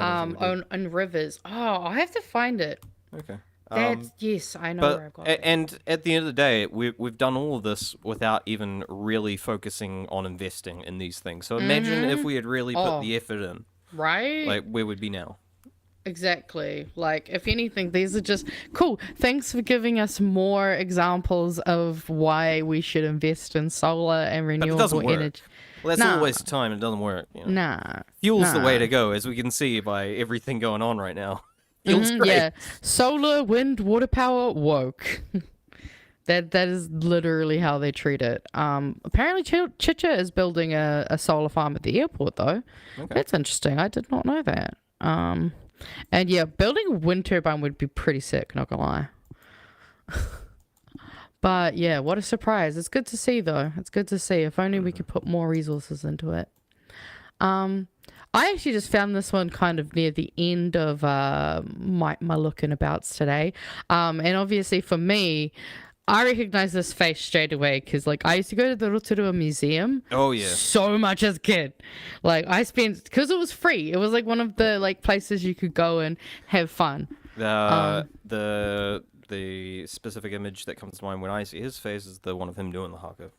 On rivers. Oh, I have to find it. Okay. Yes, I know where I've got it. And at the end of the day, we've done all of this without even really focusing on investing in these things. So imagine if we had really put the effort in. Right? Like where would we be now? Exactly. Like, if anything, these are just cool. Thanks for giving us more examples of why we should invest in solar and renewable energy. Well, that's all a waste of time and it doesn't work. You know? Fuel's the way to go, as we can see by everything going on right now. Fuel's great. Yeah. Solar, wind, water power, woke. That is literally how they treat it. Apparently Chicha is building a solar farm at the airport, though. Okay. That's interesting. I did not know that. And yeah, building a wind turbine would be pretty sick, not gonna lie. But yeah, what a surprise. It's good to see, though. It's good to see. If only we could put more resources into it. I actually just found this one kind of near the end of my look and abouts today. And obviously for me, I recognize this face straight away because, like, I used to go to the Rotorua Museum. Oh, yeah. So much as a kid. Like, I spent, because it was free. It was, like, one of the, like, places you could go and have fun. The specific image that comes to mind when I see his face is the one of him doing the haka.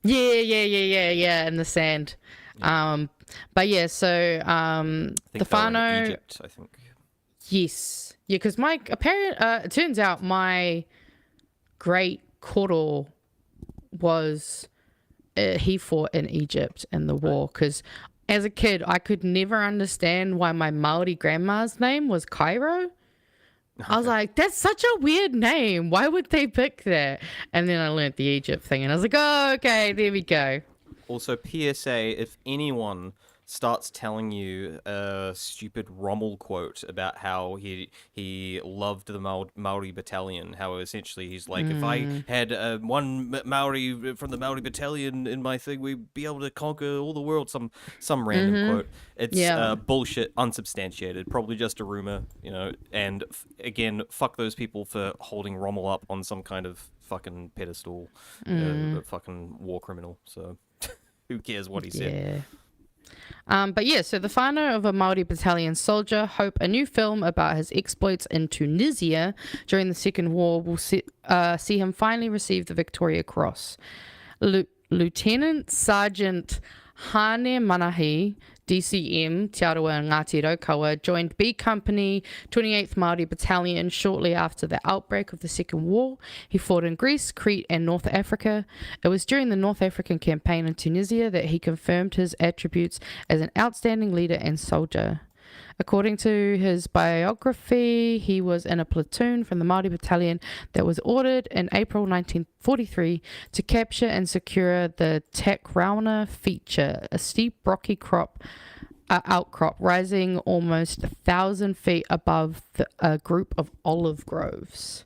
Yeah, in the sand. Yeah. But yeah, so, the whānau... Egypt, I think. Yes. Yeah, because it turns out my great koro was he fought in Egypt in the war because as a kid, I could never understand why my Maori grandma's name was Cairo. I was like, that's such a weird name. Why would they pick that? And then I learnt the Egypt thing, and I was like, oh, okay, there we go. Also, PSA, if anyone starts telling you a stupid Rommel quote about how he loved the Maori battalion, how essentially he's like, if I had one Maori from the Maori battalion in my thing, we'd be able to conquer all the world. Some random quote. It's bullshit, unsubstantiated, probably just a rumor, you know. And again, fuck those people for holding Rommel up on some kind of fucking pedestal, a fucking war criminal. So who cares what he said? But yeah, so the whānau of a Māori battalion soldier hope a new film about his exploits in Tunisia during the Second War will see him finally receive the Victoria Cross. Lieutenant Sergeant Hane Manahi, DCM, Te Aroha and Ngāti Raukawa, joined B Company 28th Māori Battalion shortly after the outbreak of the Second War. He fought in Greece, Crete and North Africa. It was during the North African campaign in Tunisia that he confirmed his attributes as an outstanding leader and soldier. According to his biography, he was in a platoon from the Māori Battalion that was ordered in April 1943 to capture and secure the Takrauna feature, a steep rocky outcrop rising almost 1,000 feet above a group of olive groves.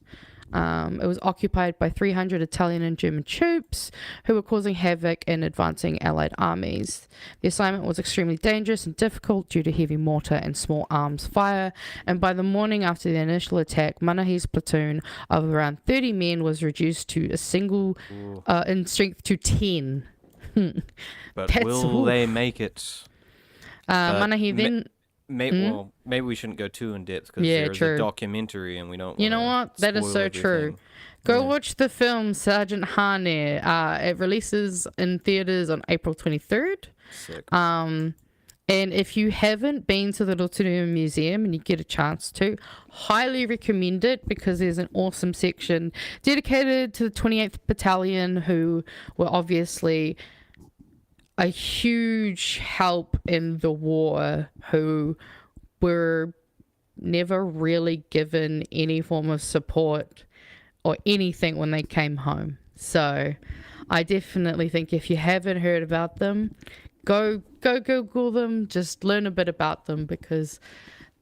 It was occupied by 300 Italian and German troops who were causing havoc in advancing Allied armies. The assignment was extremely dangerous and difficult due to heavy mortar and small arms fire, and by the morning after the initial attack, Manahi's platoon of around 30 men was reduced to a single in strength to 10. But will they make it? Manahi then... Well, maybe we shouldn't go too in depth because there's a documentary and we don't. You know what? That is so true. Go watch the film Sergeant Hane. It releases in theaters on April 23rd. Sick. And if you haven't been to the Rotorua Museum and you get a chance to, highly recommend it because there's an awesome section dedicated to the 28th Battalion, who were obviously a huge help in the war, who were never really given any form of support or anything when they came home. So I definitely think if you haven't heard about them, go Google them, just learn a bit about them because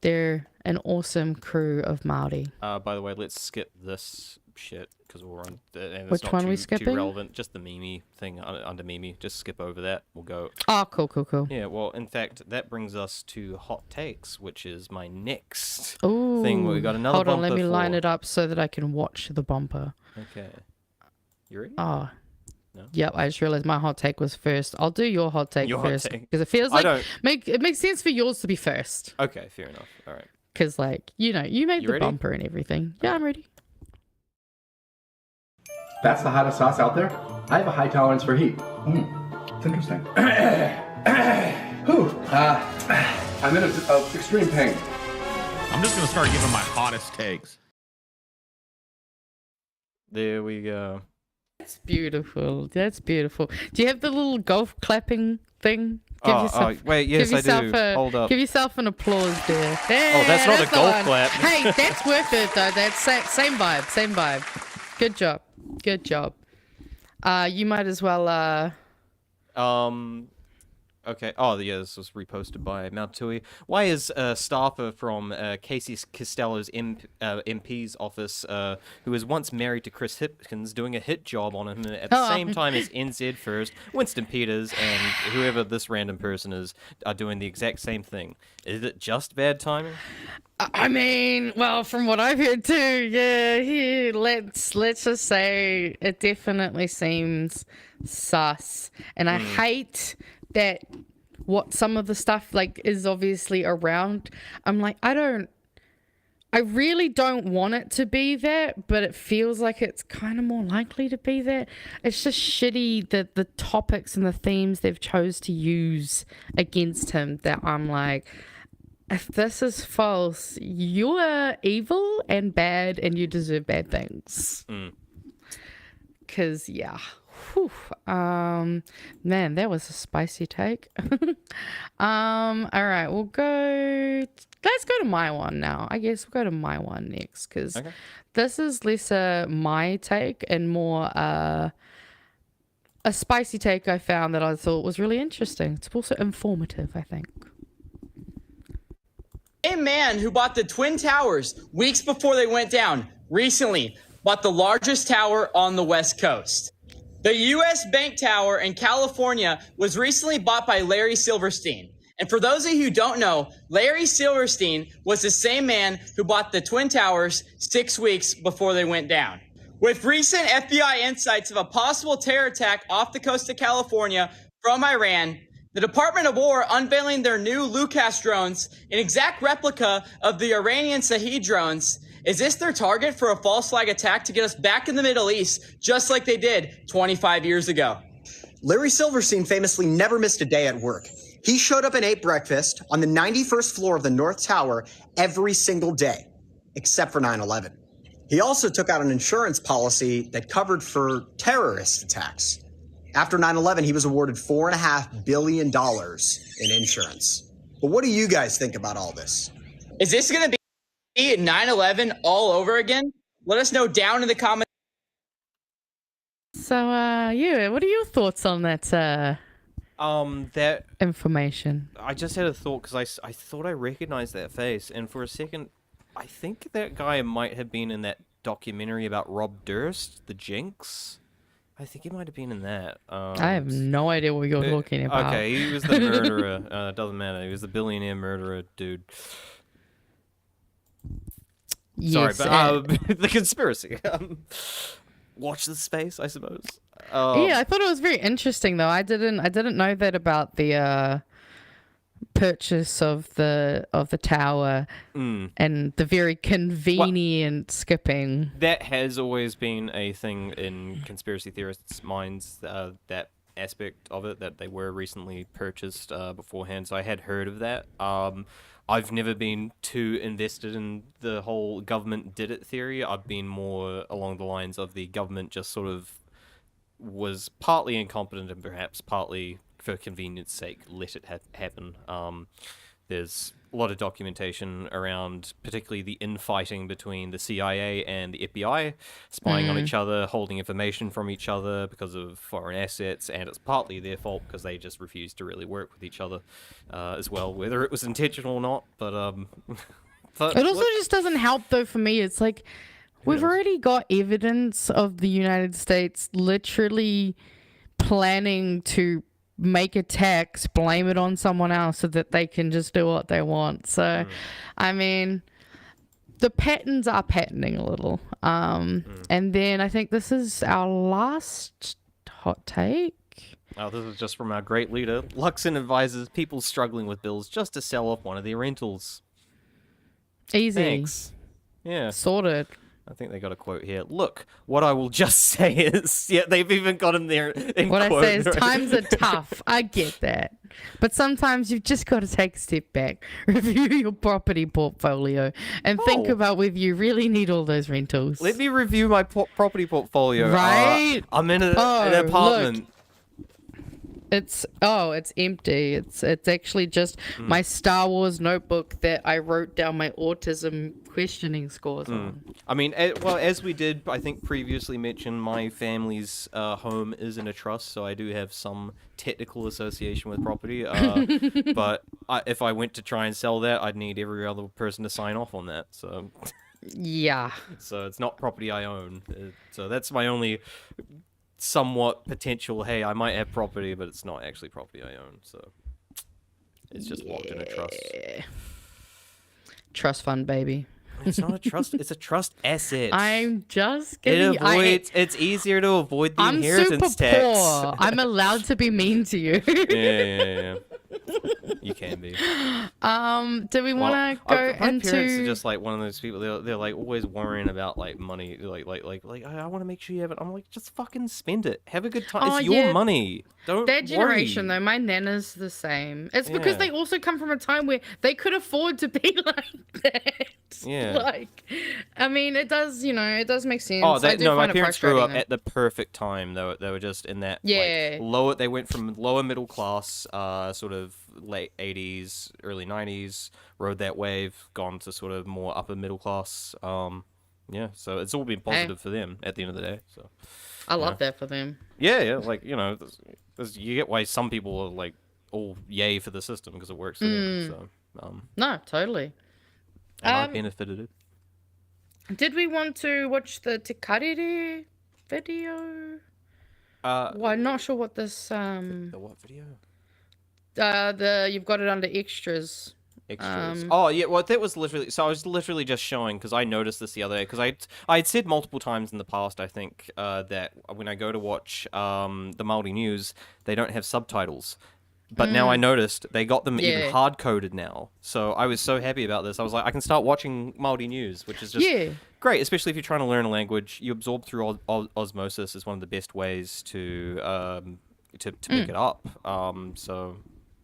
they're an awesome crew of Māori. By the way, let's skip this shit because we're on. And Which it's not one too, are we skipping? Too relevant. Just the Mimi thing under Mimi. Just skip over that. We'll go. Oh, cool. Yeah. Well, in fact, that brings us to hot takes, which is my next Ooh, thing. We got another. Hold on, let me bumper line it up so that I can watch the bumper. Okay. You ready? Oh. No? Yep, I just realized my hot take was first. I'll do your hot take first because it feels I like don't... it makes sense for yours to be first. Okay, fair enough. All right. Because you made the ready? bumper and everything. Yeah, I'm ready. That's the hottest sauce out there. I have a high tolerance for heat. It's interesting. Whew. I'm in extreme pain. I'm just gonna start giving my hottest takes. There we go. That's beautiful. That's beautiful. Do you have the little golf clapping thing? Wait, yes, I do. Hold up. Give yourself an applause there. Oh, that's not a golf clap. Hey, that's worth it though. That's same vibe. Good job. You might as well. Okay. Oh, yeah. This was reposted by Mount Tui. Why is a staffer from Casey Costello's MP's office, who was once married to Chris Hipkins, doing a hit job on him at the same time as NZ First, Winston Peters, and whoever this random person is, are doing the exact same thing? Is it just bad timing? I mean, well, from what I've heard too, yeah. Let's just say it definitely seems sus, and I hate that what some of the stuff is obviously around. I'm like, I really don't want it to be that, but it feels like it's kind of more likely to be that. It's just shitty that the topics and the themes they've chose to use against him, that I'm like, if this is false, you are evil and bad and you deserve bad things. Because, yeah. Whew. Man, that was a spicy take. All right, we'll go. Let's go to my one now. I guess we'll go to my one next because this is less my take and more a spicy take I found that I thought was really interesting. It's also informative, I think. A man who bought the Twin Towers weeks before they went down recently bought the largest tower on the West Coast. The U.S. Bank Tower in California was recently bought by Larry Silverstein. And for those of you who don't know, Larry Silverstein was the same man who bought the Twin Towers 6 weeks before they went down. With recent FBI insights of a possible terror attack off the coast of California from Iran, the Department of War unveiling their new Lucas drones, an exact replica of the Iranian Shahed drones. Is this their target for a false flag attack to get us back in the Middle East, just like they did 25 years ago? Larry Silverstein famously never missed a day at work. He showed up and ate breakfast on the 91st floor of the North Tower every single day, except for 9/11. He also took out an insurance policy that covered for terrorist attacks. After 9/11, he was awarded $4.5 billion in insurance. But what do you guys think about all this? Is this going to be 9/11 all over again? Let us know down in the comments. So, yeah, what are your thoughts on that? That information. I just had a thought because I thought I recognized that face, and for a second, I think that guy might have been in that documentary about Rob Durst, The Jinx. I think he might have been in that. I have no idea what you're talking about. Okay, he was the murderer. Doesn't matter. He was the billionaire murderer dude. Yes, sorry, but the conspiracy. Watch the space, I suppose. Yeah, I thought it was very interesting though. I didn't know that about the purchase of the tower and the very convenient skipping. That has always been a thing in conspiracy theorists' minds, that aspect of it, that they were recently purchased beforehand. So I had heard of that. I've never been too invested in the whole government did it theory. I've been more along the lines of the government just sort of was partly incompetent and perhaps partly for convenience sake let it happen. There's a lot of documentation around particularly the infighting between the CIA and the FBI, spying on each other, holding information from each other because of foreign assets, and it's partly their fault because they just refused to really work with each other as well, whether it was intentional or not. But it also just doesn't help though for me. It's like we've already got evidence of the United States literally planning to make attacks, blame it on someone else so that they can just do what they want. So, I mean, the patterns are patterning a little. And then I think this is our last hot take. Oh, this is just from our great leader. Luxon advises people struggling with bills just to sell off one of their rentals. Easy. Thanks. Yeah. Sorted. I think they got a quote here. Look, what I will just say is, yeah, they've even got him there in what quote. I say is times are tough. I get that. But sometimes you've just got to take a step back, review your property portfolio, and think about whether you really need all those rentals. Let me review my property portfolio. Right? I'm in an apartment. Look. It's empty. It's actually just my Star Wars notebook that I wrote down my autism questioning scores on. I mean, well, as we did, I think previously mention, my family's home is in a trust, so I do have some technical association with property. But if I went to try and sell that, I'd need every other person to sign off on that. So yeah. So it's not property I own. So that's my only somewhat potential, hey, I might have property, but it's not actually property I own, so it's just locked in a trust. Trust fund, baby. It's not a trust, it's a trust asset. I'm just kidding. It's easier to avoid the I'm inheritance super tax. Poor. I'm allowed to be mean to you. Yeah. You can be. Do we want to go my into? parents are just like one of those people. They're like always worrying about like money. Like I want to make sure you have it. I'm like, just fucking spend it. Have a good time. It's your money. Don't That generation worry. though, my nana's the same. It's because they also come from a time where they could afford to be like that. Yeah. Like, I mean, it does, it does make sense. Oh, I do my find it parents grew up frustrating, at the perfect time. They were just in that Yeah. lower. They went from lower middle class, sort of late 80s, early 90s, rode that wave, gone to sort of more upper middle class. Yeah, so it's all been positive for them at the end of the day. So I love that for them. Yeah, like you get why some people are like all yay for the system because it works for them. So No, totally. and I benefited it. Did we want to watch the Te Karere video? Well, I'm not sure what this The what video? You've got it under extras. Extras. Oh yeah, well that was literally. So I was literally just showing because I noticed this the other day because I'd said multiple times in the past I think that when I go to watch the Māori news they don't have subtitles. But now I noticed they got them even hard-coded now. So I was so happy about this. I was like, I can start watching Māori news, which is just great, especially if you're trying to learn a language. You absorb through osmosis is one of the best ways to pick it up. So,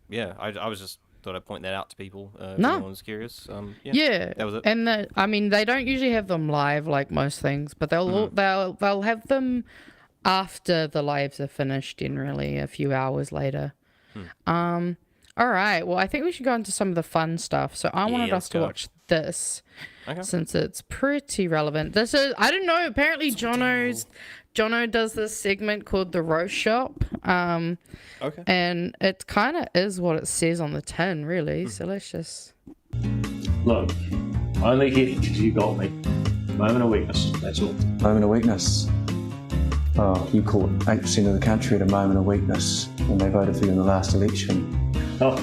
yeah, I was just thought I'd point that out to people if anyone was curious. Yeah, that was it. And I mean, they don't usually have them live like most things, but they'll have them after the lives are finished, generally a few hours later. All right. Well, I think we should go into some of the fun stuff. So I wanted us to watch this since it's pretty relevant. This is, I don't know, apparently Jono does this segment called the Roast Shop. And it kind of is what it says on the tin, really. So let's just... Look, only here because you got me. Moment of weakness, that's all. Moment of weakness? Oh, you caught 8% of the country at a moment of weakness when they voted for you in the last election. Oh,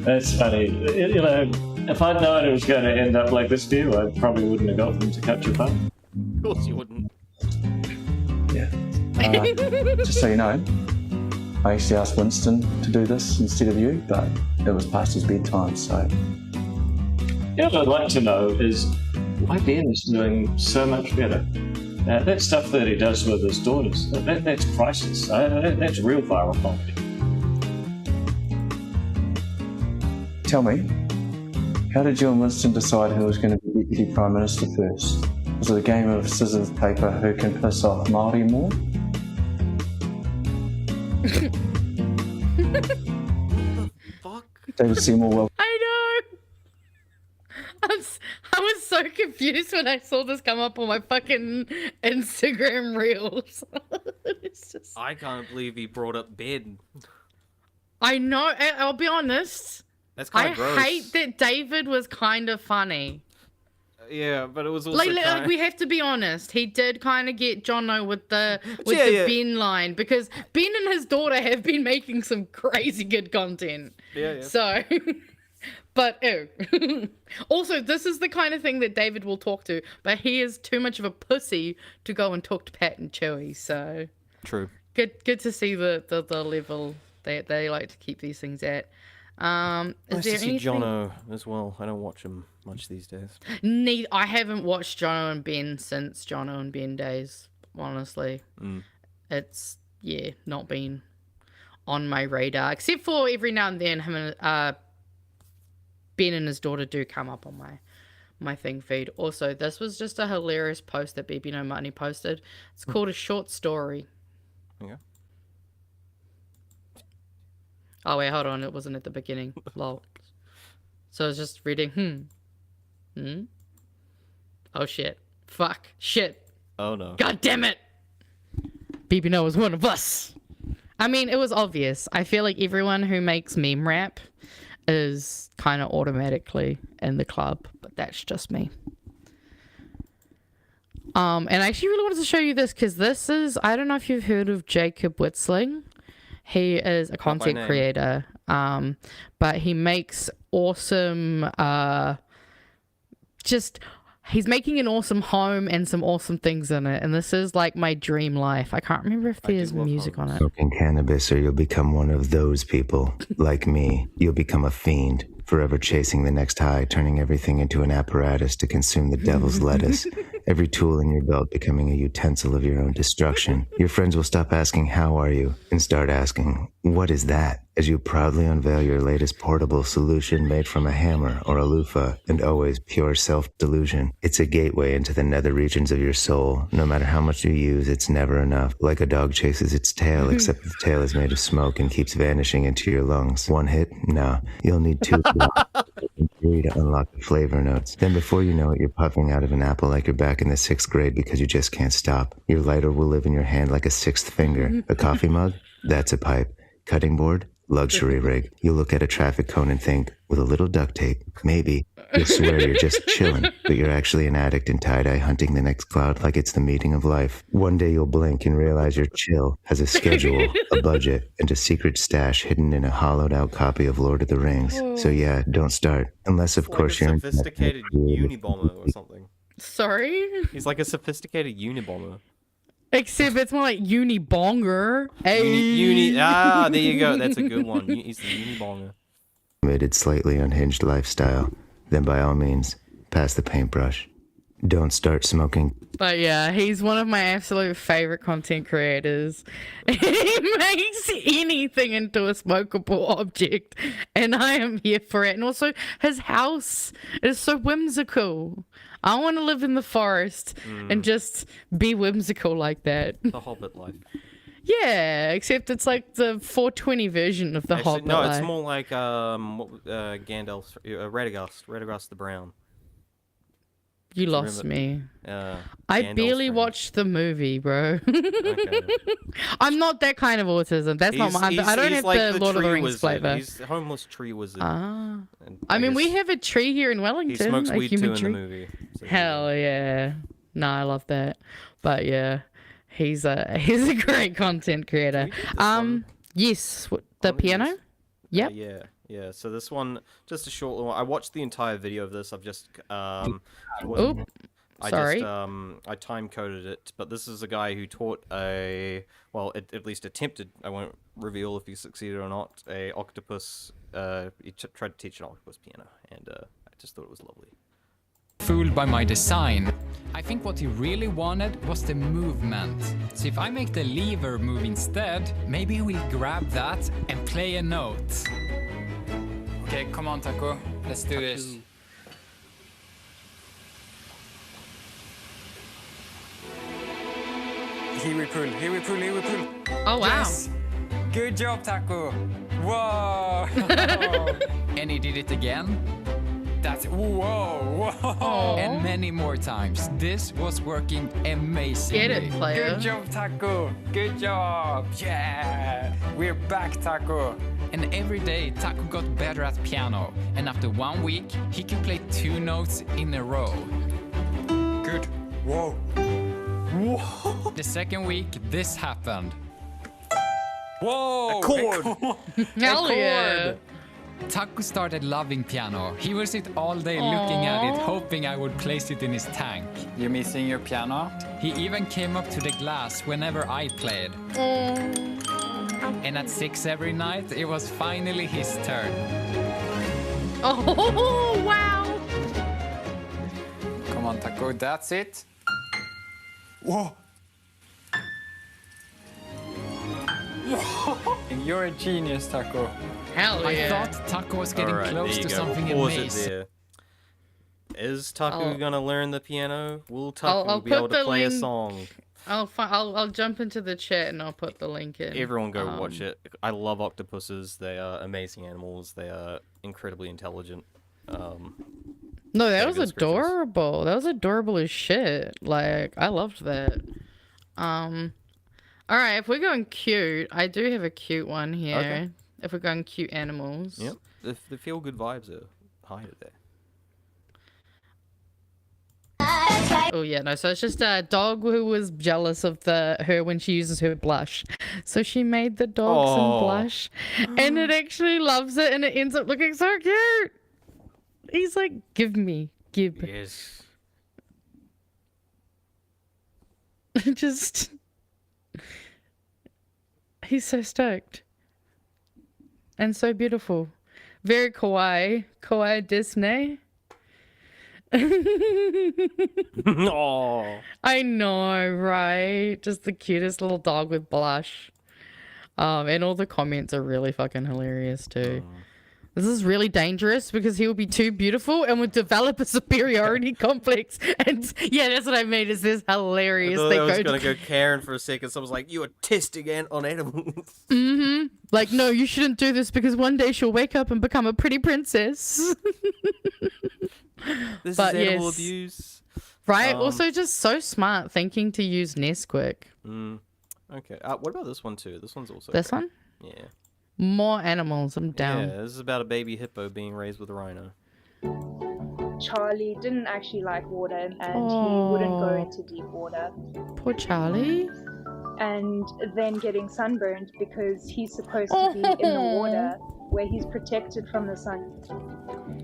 that's funny. If I'd known it was going to end up like this for you, I probably wouldn't have got them to cut your bum. Of course you wouldn't. Yeah. Just so you know, I actually asked Winston to do this instead of you, but it was past his bedtime, so... Yeah, what I'd like to know is why Ben is doing so much better. That stuff that he does with his daughters, that's priceless. That's real viral comedy. Tell me, how did you and Winston decide who was going to be Deputy Prime Minister first? Was it a game of scissors, paper, who can piss off Māori more? David Seymour, well... I know! I was so confused when I saw this come up on my fucking Instagram reels. It's just... I can't believe he brought up Ben. I know. I'll be honest. That's kind of gross. I hate that David was kind of funny. Yeah, but it was also like we have to be honest. He did kind of get Jono with the Ben line because Ben and his daughter have been making some crazy good content. Yeah. So, but ew. Also, this is the kind of thing that David will talk to, but he is too much of a pussy to go and talk to Pat and Chewie. So true. Good to see the level they like to keep these things at. Nice Is there to see anything... Jono as well. I don't watch him much these days. I haven't watched Jono and Ben since Jono and Ben days, honestly. It's, not been on my radar. Except for every now and then him and Ben and his daughter do come up on my thing feed. Also, this was just a hilarious post that BB No Money posted. It's called A Short Story. Yeah. Oh wait, hold on, it wasn't at the beginning. Lol. So I was just reading, Oh shit. Fuck. Shit. Oh no. God damn it! BB No was one of us. I mean, it was obvious. I feel like everyone who makes meme rap is kind of automatically in the club, but that's just me. And I actually really wanted to show you this because this is, I don't know if you've heard of Jacob Witzling. He is a content creator, but he makes awesome, he's making an awesome home and some awesome things in it. And this is like my dream life. I can't remember if there's music on it. Smoking cannabis or you'll become one of those people, like me. You'll become a fiend, forever chasing the next high, turning everything into an apparatus to consume the devil's lettuce. Every tool in your belt becoming a utensil of your own destruction. Your friends will stop asking, how are you? And start asking, what is that? as you proudly unveil your latest portable solution made from a hammer or a loofah, and always pure self-delusion. It's a gateway into the nether regions of your soul. No matter how much you use, it's never enough. Like a dog chases its tail, except the tail is made of smoke and keeps vanishing into your lungs. One hit? No. You'll need 2 and 3 to unlock the flavor notes. Then before you know it, you're puffing out of an apple like you're back in the 6th grade because you just can't stop. Your lighter will live in your hand like a 6th finger. A coffee mug? That's a pipe. Cutting board? Luxury rig. You'll look at a traffic cone and think, with a little duct tape, maybe. You'll swear you're just chilling, but you're actually an addict in tie-dye hunting the next cloud like it's the meeting of life. One day you'll blink and realize your chill has a schedule, a budget, and a secret stash hidden in a hollowed-out copy of Lord of the Rings. So yeah, don't start. Unless, of course, you're... a sophisticated Unibomber or something. Sorry? He's like a sophisticated Unibomber. Except it's more like Unibonger. Hey. There you go. That's a good one. He's the Unibonger. ...committed, slightly unhinged lifestyle, then by all means, pass the paintbrush. Don't start smoking. But yeah, he's one of my absolute favorite content creators. He makes anything into a smokable object, and I am here for it. And also, his house is so whimsical. I want to live in the forest and just be whimsical like that. The Hobbit life. Yeah, except it's like the 420 version of the Hobbit No, life. it's more like Gandalf's Radagast the Brown. You lost me. I Gandalf's barely friend. watched the movie, bro. Okay. I'm not that kind of autism. That's not my... I don't have like the Lord of the tree Rings wizard. flavor. He's the homeless tree wizard. Ah. And I mean, we guess have a tree here in Wellington. he smokes a weed human too tree. in the movie. So Hell yeah. No, I love that. But yeah, he's a great content creator. Yes, the piano? Yep. Yeah. So this one, just a short one. I watched the entire video of this. I've just Sorry. I time coded it, but this is a guy who taught at least attempted, I won't reveal if he succeeded or not, a octopus, he tried to teach an octopus piano, and I just thought it was lovely. Fooled by my design. I think what he really wanted was the movement. So if I make the lever move instead, maybe we'll grab that and play a note. Okay, come on, Taco. Let's do this. Here we pull. Oh, wow. Yes. Good job, Taco. Whoa. And he did it again. That's whoa. And many more times. This was working amazingly. Get it, player. Good job, Taco. Good job. Yeah. We're back, Taco. And every day, Taco got better at piano. And after 1 week, he could play 2 notes in a row. Good. Whoa. Whoa. The second week, this happened. Whoa! A chord! Hell yeah! Taco started loving piano. He would sit all day looking at it, hoping I would place it in his tank. You're missing your piano? He even came up to the glass whenever I played. And at 6 every night, it was finally his turn. Oh, wow! Come on, Taco, that's it. Whoa! You're a genius, Taco. Hell yeah. I thought Taco was getting close to something We'll pause amazing. it there. Is Taco gonna learn the piano? Will Taco I'll be able put to the play a link- song? I'll jump into the chat and I'll put the link in. Everyone go watch it. I love octopuses. They are amazing animals. They are incredibly intelligent. No, that was adorable. That was adorable as shit. Like, I loved that. All right, if we're going cute, I do have a cute one here. Okay. If we're going cute animals. Yep. The feel good vibes are high today. Oh yeah, no. So it's just a dog who was jealous of her when she uses her blush. So she made the dog some blush, and it actually loves it, and it ends up looking so cute. He's like, give. Yes. Just, he's so stoked, and so beautiful, very kawaii Disney. Oh, I know, right? Just the cutest little dog with blush. And all the comments are really fucking hilarious too. This is really dangerous because he will be too beautiful and would develop a superiority complex. And yeah, that's what I mean. Is this hilarious? I was gonna go Karen for a second. Someone's like, "You are testing on animals." Like, no, you shouldn't do this because one day she'll wake up and become a pretty princess. This is animal abuse. Right? Also, just so smart thinking to use Nesquik. Okay. What about this one too? This one's also This great. one? Yeah. More animals. I'm down. Yeah, this is about a baby hippo being raised with a rhino. Charlie didn't actually like water and he wouldn't go into deep water. Poor Charlie. And then getting sunburned because he's supposed to be in the water where he's protected from the sun.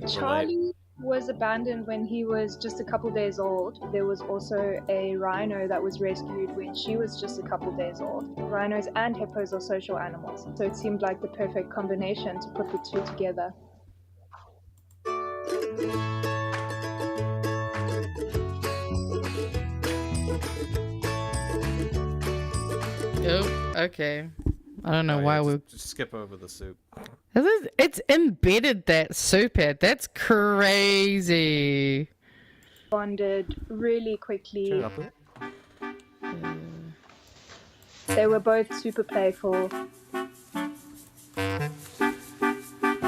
Charlie was abandoned when he was just a couple days old. There was also a rhino that was rescued when she was just a couple days old. Rhinos and hippos are social animals, so it seemed like the perfect combination to put the two together. Oh, okay. I don't know why we just skip over the soup. It's embedded that soup head. That's crazy. Bonded really quickly. They were both super playful.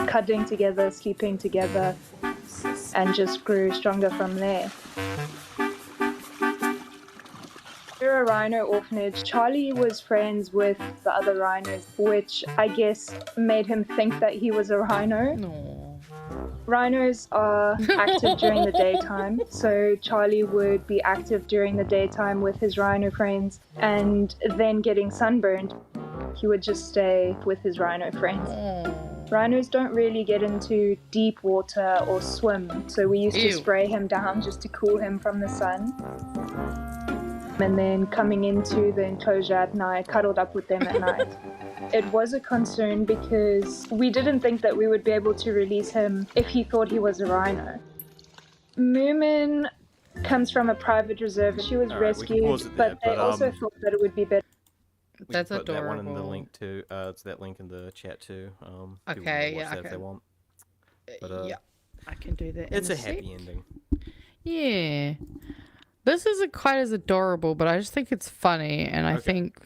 Cuddling together, sleeping together, and just grew stronger from there. Through a rhino orphanage, Charlie was friends with the other rhinos, which I guess made him think that he was a rhino. Rhinos are active during the daytime, so Charlie would be active during the daytime with his rhino friends, and then getting sunburned, he would just stay with his rhino friends. Rhinos don't really get into deep water or swim, so we used to spray him down just to cool him from the sun. And then coming into the enclosure at night, cuddled up with them at night. It was a concern because we didn't think that we would be able to release him if he thought he was a rhino. Moomin comes from a private reserve. She was rescued, but they also thought that it would be better. That's put that one in the adorable. link too. It's that link in the chat too. People Okay, can watch yeah, that okay. if they want. But, yeah, I can do that. It's in a happy ending. Yeah. This isn't quite as adorable, but I just think it's funny, and I think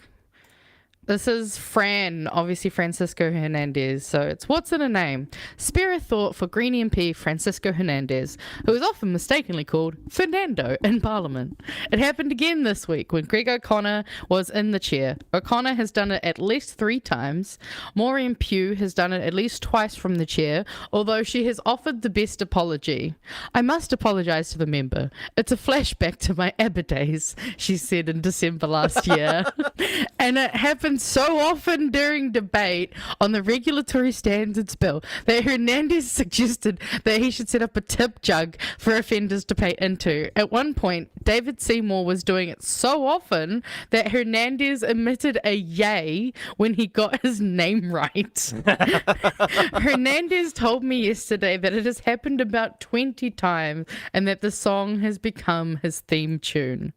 this is Fran, obviously Francisco Hernandez, so it's what's in a name? Spare a thought for Green MP Francisco Hernandez, who is often mistakenly called Fernando in Parliament. It happened again this week when Greg O'Connor was in the chair. O'Connor has done it at least 3 times. Maureen Pugh has done it at least twice from the chair, although she has offered the best apology. I must apologise to the member. It's a flashback to my ABBA days, she said in December last year. And it happened so often during debate on the Regulatory Standards Bill that Hernandez suggested that he should set up a tip jug for offenders to pay into. At one point, David Seymour was doing it so often that Hernandez emitted a yay when he got his name right. Hernandez told me yesterday that it has happened about 20 times and that the song has become his theme tune.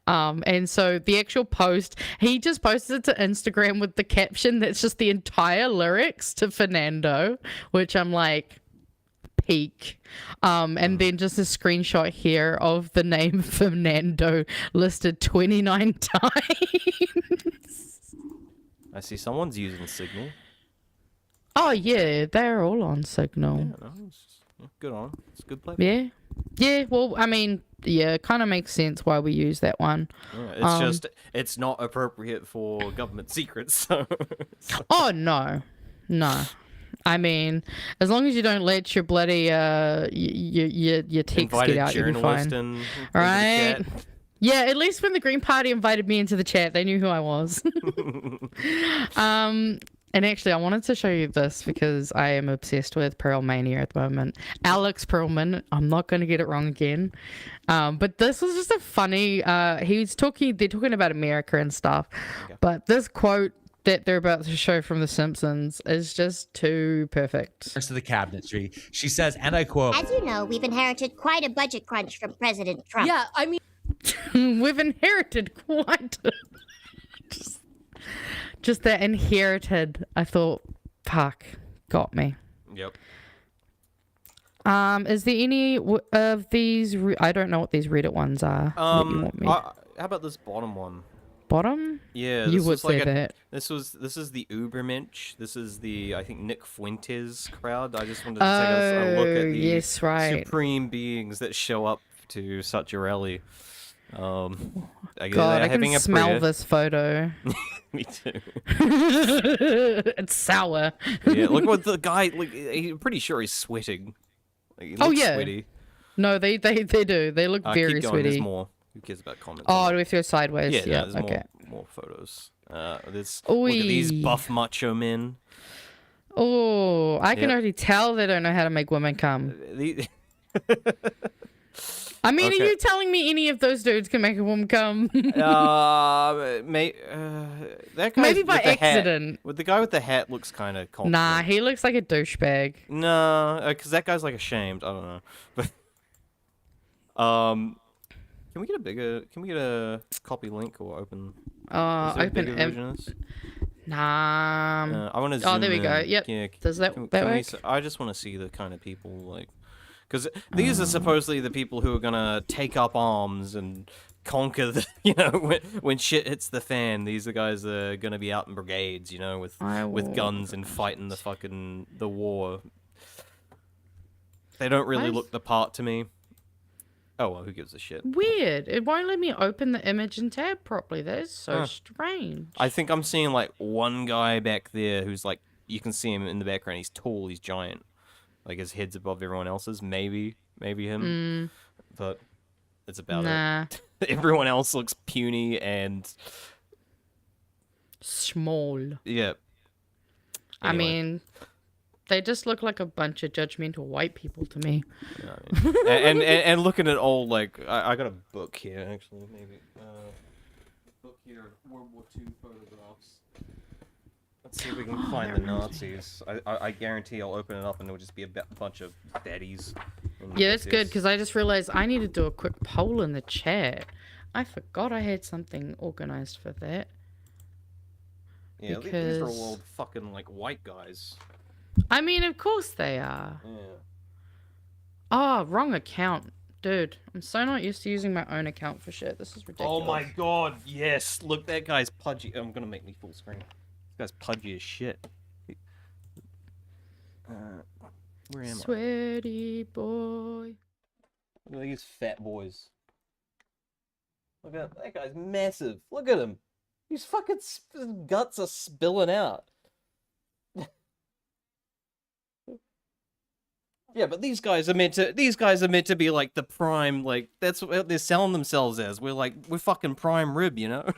And so the actual post, he just posted it to Instagram with the caption that's just the entire lyrics to Fernando, which I'm like, peak. And then just a screenshot here of the name Fernando listed 29 times. I see someone's using Signal. Oh yeah, they're all on Signal. Yeah, no, good on. It's a good play. Yeah, well, I mean, yeah, it kind of makes sense why we use that one. Yeah, it's just, it's not appropriate for government secrets, so... Oh, no. I mean, as long as you don't let your bloody, your text Invited get out, you'll be fine. journalist Right? Yeah, at least when the Green Party invited me into the chat, they knew who I was. And actually, I wanted to show you this because I am obsessed with Pearl Mania at the moment. Alex Perlman, I'm not going to get it wrong again. But this was just a funny, they're talking about America and stuff. Okay. But this quote that they're about to show from The Simpsons is just too perfect. To the cabinetry, she says, and I quote, "As you know, we've inherited quite a budget crunch from President Trump." Yeah, I mean, we've inherited quite Just the inherited. I thought, fuck, got me. Yep. Is there any of these? I don't know what these Reddit ones are. That you want me. How about this bottom one? Bottom? Yeah, you this would is like say that. This is the Ubermensch. This is the, I think, Nick Fuentes crowd. I just wanted to take a look at the yes, right. supreme beings that show up to such a rally. God, I can smell this photo. Me too. It's sour. Yeah, look what the guy. Like, I'm pretty sure he's sweating. Like, he looks sweaty. No, they do. They look very keep going. sweaty. There's more. Who cares about comments? Oh, do we throw sideways? Yeah, Yeah, there's okay. more photos. Look at these buff macho men. Oh, I can already tell they don't know how to make women come. I mean, Okay. are you telling me any of those dudes can make a woman come? That guy Maybe by accident. With the guy with the hat looks kind of confident. Nah, he looks like a douchebag. No, because that guy's like ashamed. I don't know. But can we get a copy link or open? Is there a Open bigger version of this? Nah. I want to. Oh, there we go. in. Yep. Yeah, Does that work? I just want to see the kind of people like, because these are supposedly the people who are gonna take up arms and conquer the. You know, when shit hits the fan, these are guys that are gonna be out in brigades. You know, with guns and fighting the war. They don't really look the part to me. Oh well, who gives a shit? Weird. It won't let me open the image and tab properly. That is so strange. I think I'm seeing like one guy back there who's like, you can see him in the background. He's tall. He's giant. Like his head's above everyone else's. Maybe him. But it's about it. Everyone else looks puny and small. Yeah. I Anyway. mean, they just look like a bunch of judgmental white people to me. and looking at all like I got a book here actually maybe book here World War II photographs. Let's see if we can find the Nazis. I guarantee I'll open it up and it'll just be a bunch of baddies. Yeah, that's good because I just realized I need to do a quick poll in the chat. I forgot I had something organized for that. Yeah, these are all old fucking like white guys. I mean, of course they are. Yeah. Oh, wrong account. Dude, I'm so not used to using my own account for shit. This is ridiculous. Oh my god, yes! Look, that guy's pudgy. I'm gonna make me full screen. This guy's pudgy as shit. Where am I? Sweaty boy. Look at these fat boys. Look at that guy's massive. Look at him. His fucking guts are spilling out. Yeah, but these guys are meant to be like the prime, like that's what they're selling themselves as. We're fucking prime rib, you know?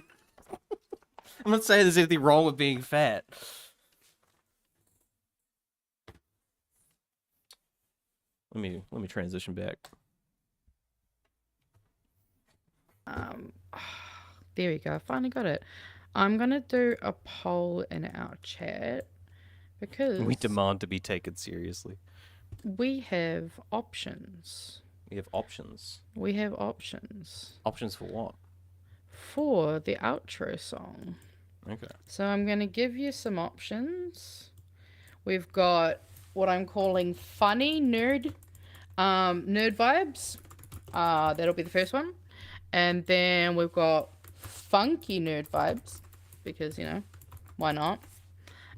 I'm not saying there's anything wrong with being fat. Let me transition back. There we go. I finally got it. I'm gonna do a poll in our chat because We demand to be taken seriously. we have options. We have options. We have options Options for what? for the outro song. Okay. So I'm going to give you some options. We've got what I'm calling funny nerd vibes. That'll be the first one. And then we've got funky nerd vibes because, you know, why not?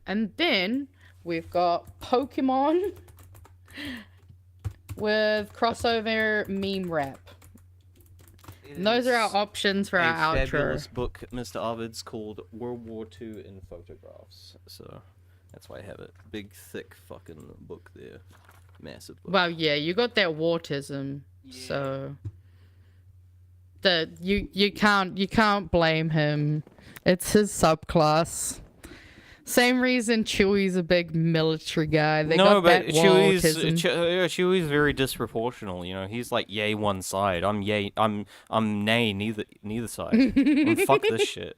And then we've got Pokemon with crossover meme rap. And those are our options for our outro. Fabulous book, Mr. Arvid's, called World War II in Photographs. So that's why I have it. Big, thick fucking book there. Massive book. Well, yeah, you got that wartism, so you can't blame him. It's his subclass. Same reason Chewie's a big military guy. They got that Chewie's very disproportional. You know, he's like yay one side. I'm nay neither side. Fuck this shit.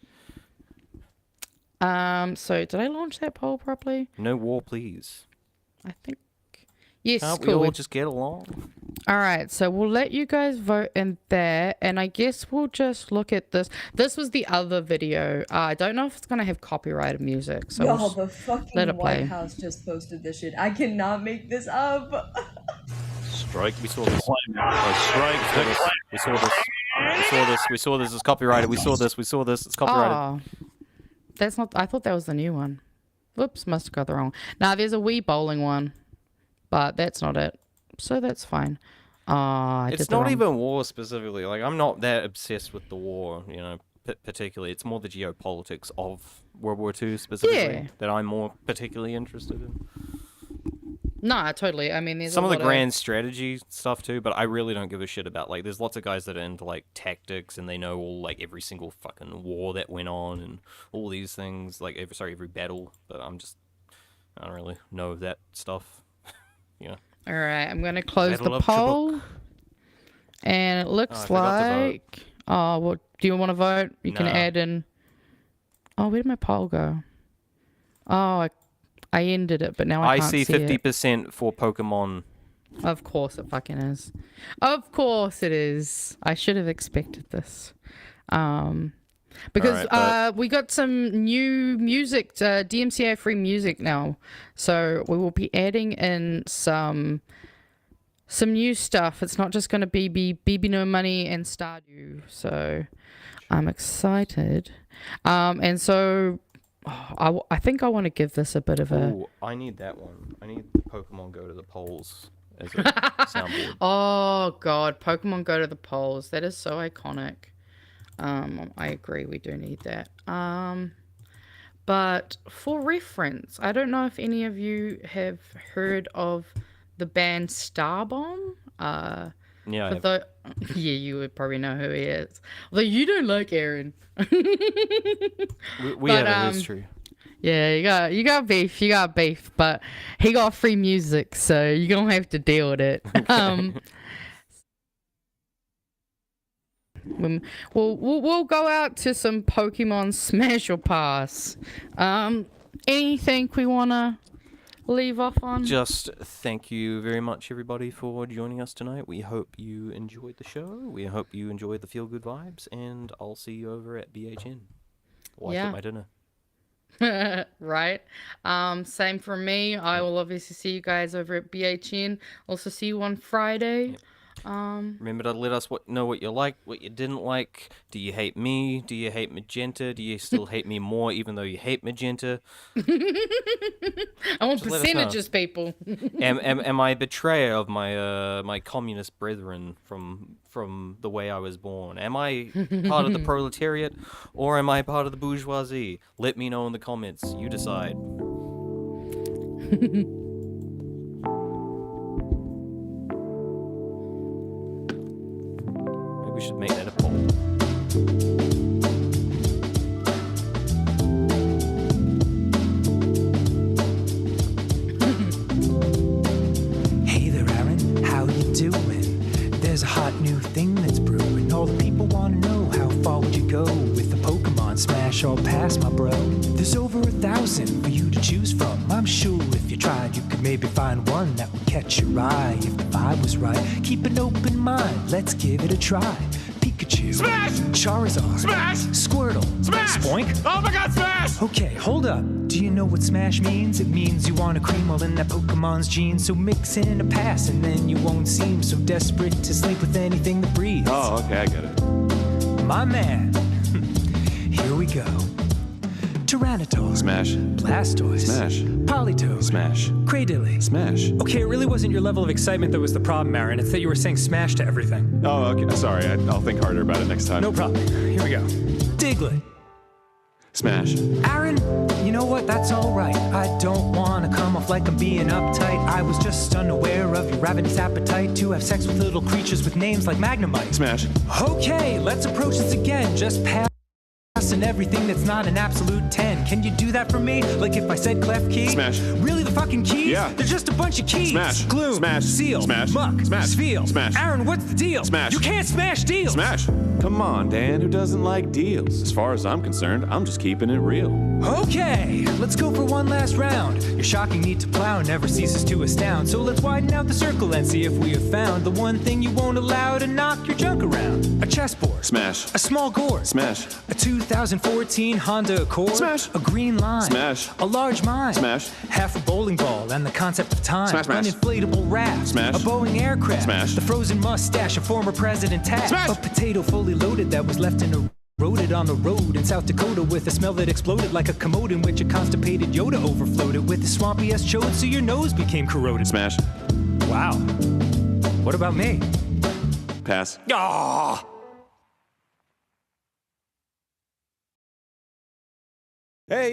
So did I launch that poll properly? No war, please. I think. Yes, Can't cool. we all just get along? All right, so we'll let you guys vote in there, and I guess we'll just look at this. This was the other video. I don't know if it's gonna have copyrighted music, so Y'all, we'll the fucking let it play. White House just posted this shit. I cannot make this up. Strike. We saw this. Strike. We saw this. We saw this. We saw this. It's copyrighted. We saw this. We saw this. It's copyrighted. Oh, that's not. I thought that was the new one. Whoops, must have got the wrong. Nah, there's a Wii bowling one, but that's not it. So that's fine. It's not even war specifically. Like, I'm not that obsessed with the war, you know, particularly. It's more the geopolitics of World War II specifically that I'm more particularly interested in. Nah, totally. I mean, there's some a of the lot grand strategy stuff too, but I really don't give a shit about, like, there's lots of guys that are into, like, tactics and they know all, like, every single fucking war that went on and all these things, like, every battle, but I don't really know that stuff, you know. All right, I'm going to close the poll. And it looks like... Oh, well, do you want to vote? You can add in... Oh, where did my poll go? Oh, I ended it, but now I can't see it. I see 50% for Pokemon. Of course it fucking is. Of course it is. I should have expected this. Because we got some new music, DMCA free music now. So we will be adding in some new stuff. It's not just going to be BB No Money and Stardew. So I'm excited. And so I think I want to give this a bit of a... Ooh, I need that one. I need the Pokemon Go to the Polls as a soundboard. Oh, God. Pokemon Go to the Polls. That is so iconic. I agree, we do need that. But for reference, I don't know if any of you have heard of the band Starbomb. Yeah, yeah, you would probably know who he is. Although you don't like Aaron. we have a history. Yeah, you got beef, but he got free music, so you're gonna have to deal with it. We'll go out to some Pokemon Smash or Pass. Anything we wanna leave off on? Just thank you very much, everybody, for joining us tonight. We hope you enjoyed the show. We hope you enjoyed the feel-good vibes, and I'll see you over at BHN. While I get my dinner. Right. Same for me. I will obviously see you guys over at BHN. Also see you on Friday. Remember to let us know what you like, what you didn't like. Do you hate me? Do you hate Magenta? Do you still hate me more even though you hate Magenta? I want percentages, people. am I a betrayer of my my communist brethren from the way I was born? Am I part of the proletariat or am I part of the bourgeoisie? Let me know in the comments. You decide. We should make that a poll. Hey there, Aaron. How you doing? There's a hot new thing that's brewing. All the people want to know how far would you go with the Pokemon Smash or Pass, my bro. There's over 1,000 for you to choose from. I'm sure if you tried, you could maybe find one that would catch your eye. If the vibe was right, keep an open mind. Let's give it a try. Pikachu, Smash! Charizard, Smash! Squirtle, Smash! Spoink. Oh my God, Smash! Okay, hold up. Do you know what Smash means? It means you want a cream all in that Pokemon's genes. So mix in a pass and then you won't seem so desperate to sleep with anything that breathes. Oh, okay, I get it. My man. Here we go. Tyranitar. Smash. Blastoise. Smash. Politoed. Smash. Cradily. Smash. Okay, it really wasn't your level of excitement that was the problem, Aaron. It's that you were saying smash to everything. Oh, okay. Sorry. I'll think harder about it next time. No problem. Here we go. Diglett. Smash. Aaron, you know what? That's all right. I don't want to come off like I'm being uptight. I was just unaware of your ravenous appetite to have sex with little creatures with names like Magnemite. Smash. Okay, let's approach this again. Just pass and everything that's not an absolute 10. Can you do that for me? Like if I said clef key? Smash. Really, the fucking keys? Yeah. They're just a bunch of keys. Smash. Gloom. Smash. Seal. Smash. Muck. Smash. Spiel. Smash. Aaron, what's the deal? Smash. You can't smash deals. Smash. Come on, Dan, who doesn't like deals? As far as I'm concerned, I'm just keeping it real. Okay, let's go for one last round. Your shocking need to plow never ceases to astound. So let's widen out the circle and see if we have found the one thing you won't allow to knock your junk around. A chessboard. Smash. A small gourd. Smash. A 2014 Honda Accord. Smash. A green line. Smash. A large mine. Smash. Half a bowling ball and the concept of time. Smash, smash. An inflatable raft. Smash. A Boeing aircraft. Smash. The frozen mustache of former President Taft. Smash. A potato fully loaded that was left in a roaded on the road in South Dakota with a smell that exploded like a commode in which a constipated Yoda overflowed it with the swampy-ass chode so your nose became corroded. Smash. Wow. What about me? Pass. Ah! Hey.